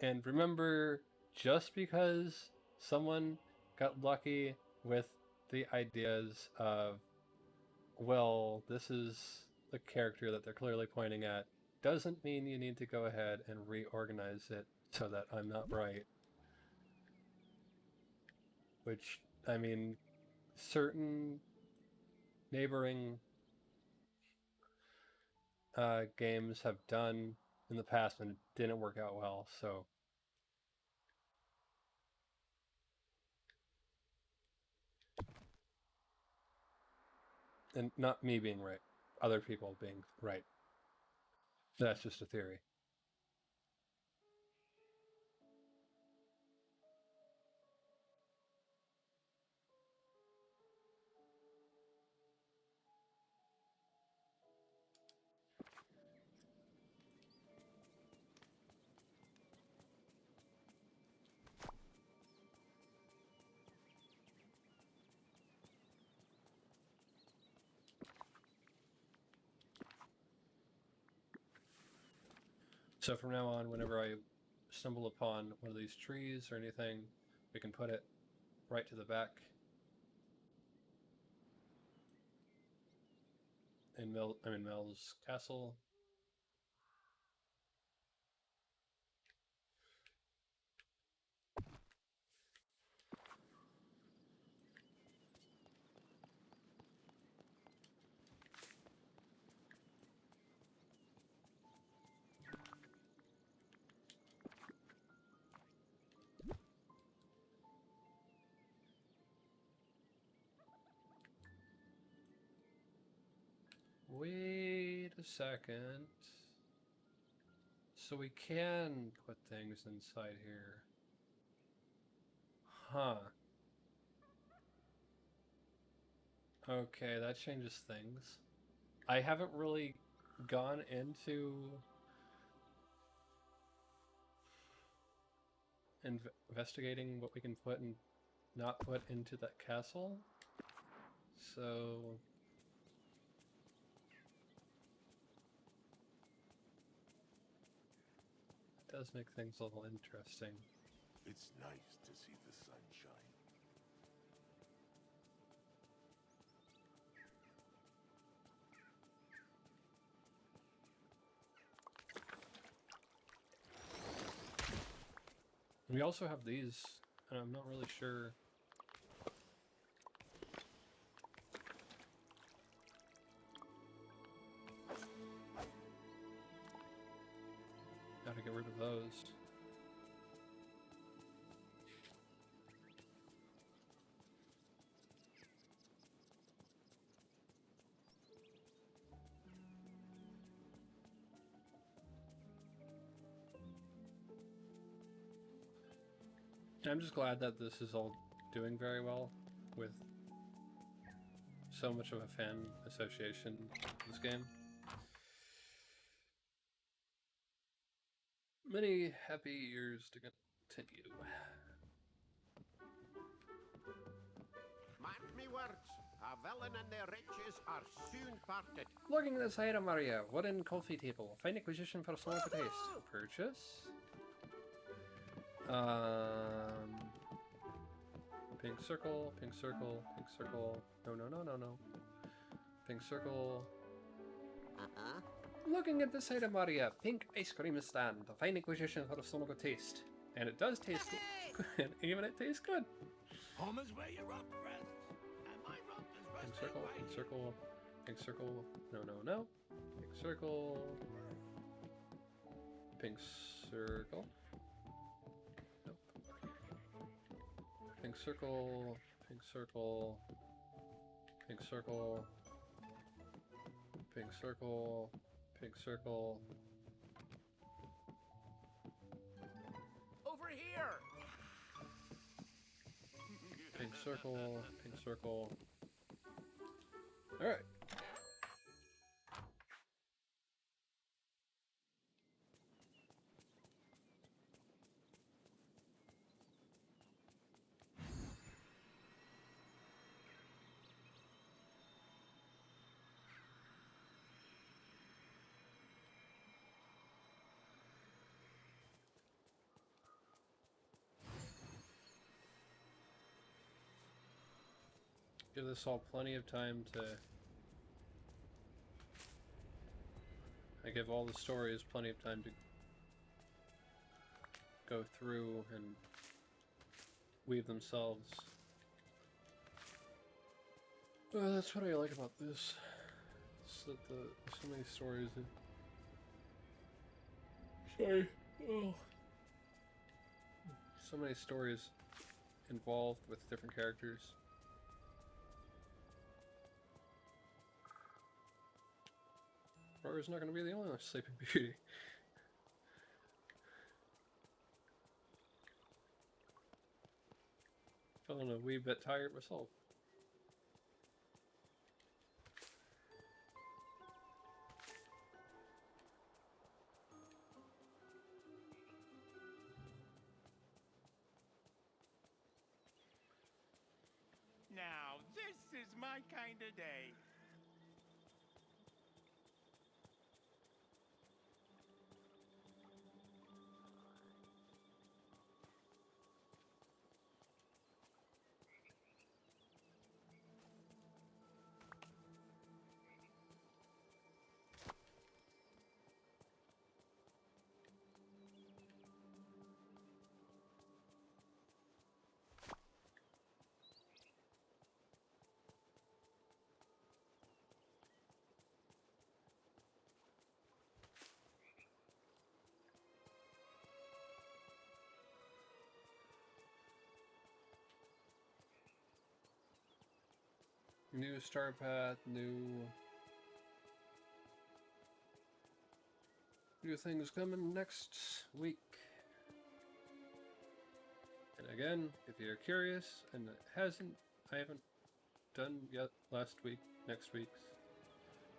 And remember, just because someone got lucky with the ideas of, well, this is the character that they're clearly pointing at, doesn't mean you need to go ahead and reorganize it so that I'm not right. Which, I mean, certain neighboring games have done in the past and it didn't work out well, so. And not me being right, other people being right. That's just a theory. So from now on, whenever I stumble upon one of these trees or anything, we can put it right to the back. In Mel's castle. Wait a second. So we can put things inside here. Huh. Okay, that changes things. I haven't really gone into investigating what we can put and not put into that castle. So it does make things a little interesting. It's nice to see the sunshine. We also have these, and I'm not really sure. How to get rid of those. I'm just glad that this is all doing very well with so much of a fan association with this game. Many happy years to continue. Mark me words, a villain and their riches are soon parted. Looking inside a Maria, wooden coffee table. Fine acquisition for a small taste. Purchase. Pink circle, pink circle, pink circle. No, no, no, no, no. Pink circle. Uh-huh. Looking at this item, Maria, pink ice cream stand. A fine acquisition for a stomach taste. And it does taste good. Even it tastes good. Home is where your rump rests, and my rump is Pink resting circle, right pink here. circle, pink circle. No, no, no. Pink circle. Pink circle. Nope. Pink circle, pink circle, pink circle, pink circle, pink circle. Over here. Pink circle, pink circle. Alright. give this all plenty of time to... I give all the stories plenty of time to go through and weave themselves. That's what I like about this. It's that so many stories. Sorry. Oh. So many stories involved with different characters. Rory's not going to be the only one Sleeping Beauty. Feeling a wee bit tired myself. Now, this is my kind of day. New star path, new things coming next week. And again, if you're curious and I haven't done yet last week, next week's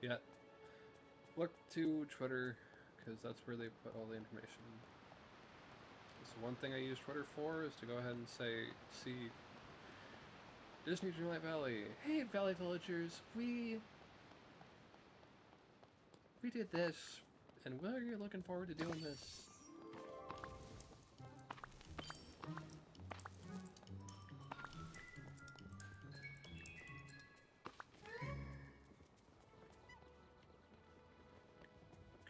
yet, look to Twitter because that's where they put all the information. So one thing I use Twitter for is to go ahead and see Disney Dreamlight Valley. Hey, Valley Villagers, we did this, and we're looking forward to doing this.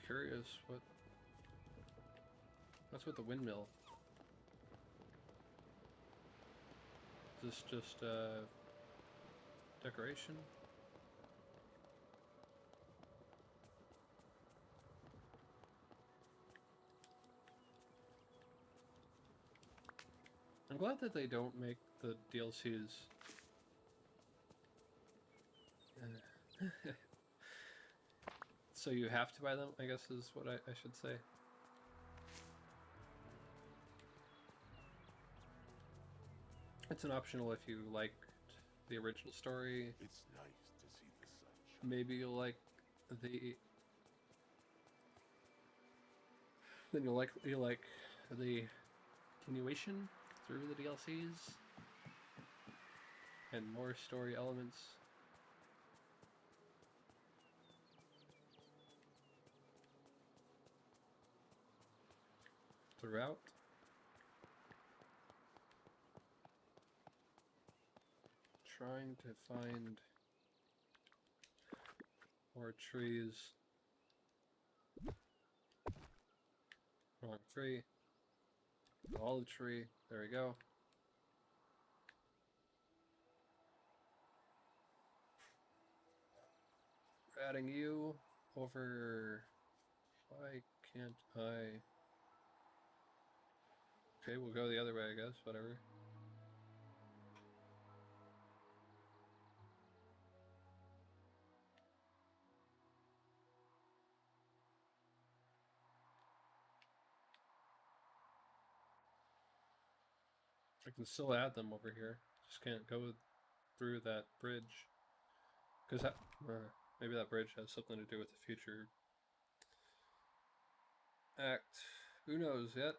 Curious what's with the windmill? Is this just decoration? I'm glad that they don't make the DLCs so you have to buy them, I guess is what I should say. It's an optional if you liked the original story. It's nice to see the sunshine. Maybe you'll like the... Then you'll like the continuation through the DLCs and more story elements. Throughout. Trying to find more trees. Wrong tree. All the tree. There we go. We're adding you over. Why can't I? Okay, we'll go the other way, I guess. Whatever. I can still add them over here. Just can't go through that bridge. Because maybe that bridge has something to do with the future act. Who knows yet?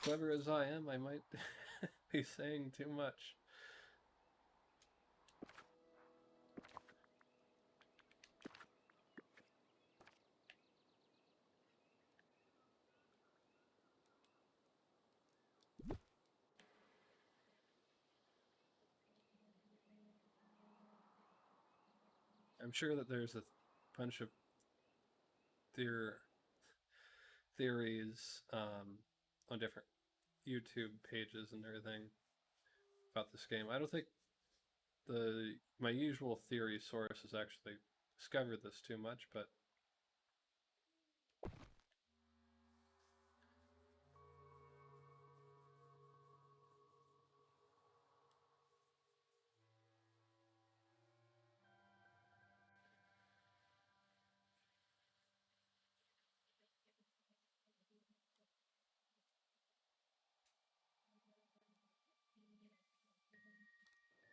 Clever as I am, I might be saying too much. I'm sure that there's a bunch of theories on different YouTube pages and everything about this game. I don't think my usual theory source has actually discovered this too much, but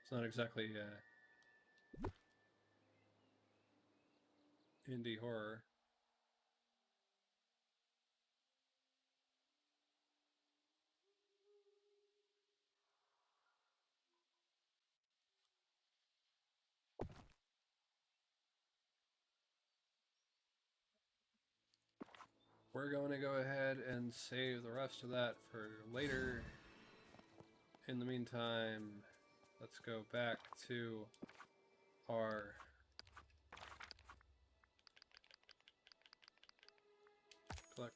it's not exactly indie horror. We're going to go ahead and save the rest of that for later. In the meantime, let's go back to our collect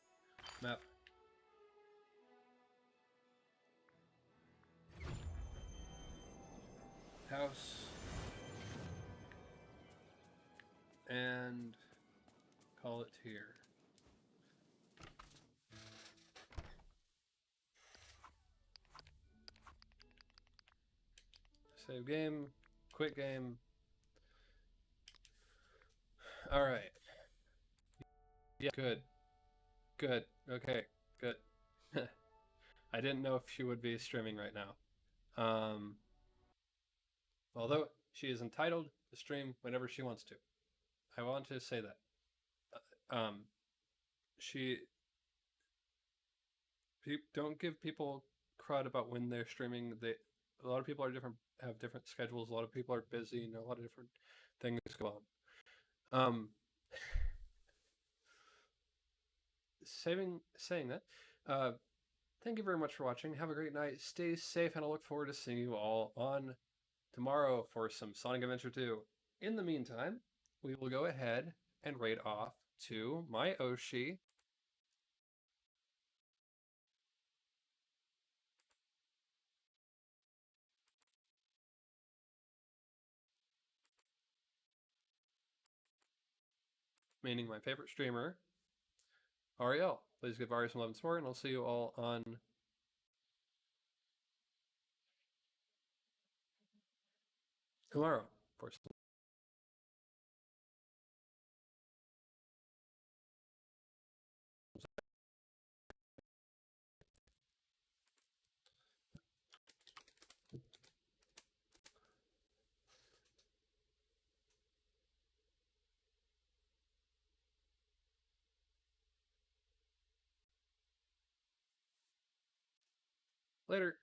map. House. And call it here. Save game, quit game. All right. Yeah, good. Good. Okay, good. I didn't know if she would be streaming right now. Although she is entitled to stream whenever she wants to. I want to say that. Don't give people crud about when they're streaming. A lot of people are have different schedules. A lot of people are busy, and a lot of different things go on. Saying that, thank you very much for watching. Have a great night. Stay safe, and I look forward to seeing you all on tomorrow for some Sonic Adventure 2. In the meantime, we will go ahead and raid off to my Oshi. Meaning my favorite streamer, Ariel. Please give Ari some love and support, and I'll see you all on tomorrow for some later.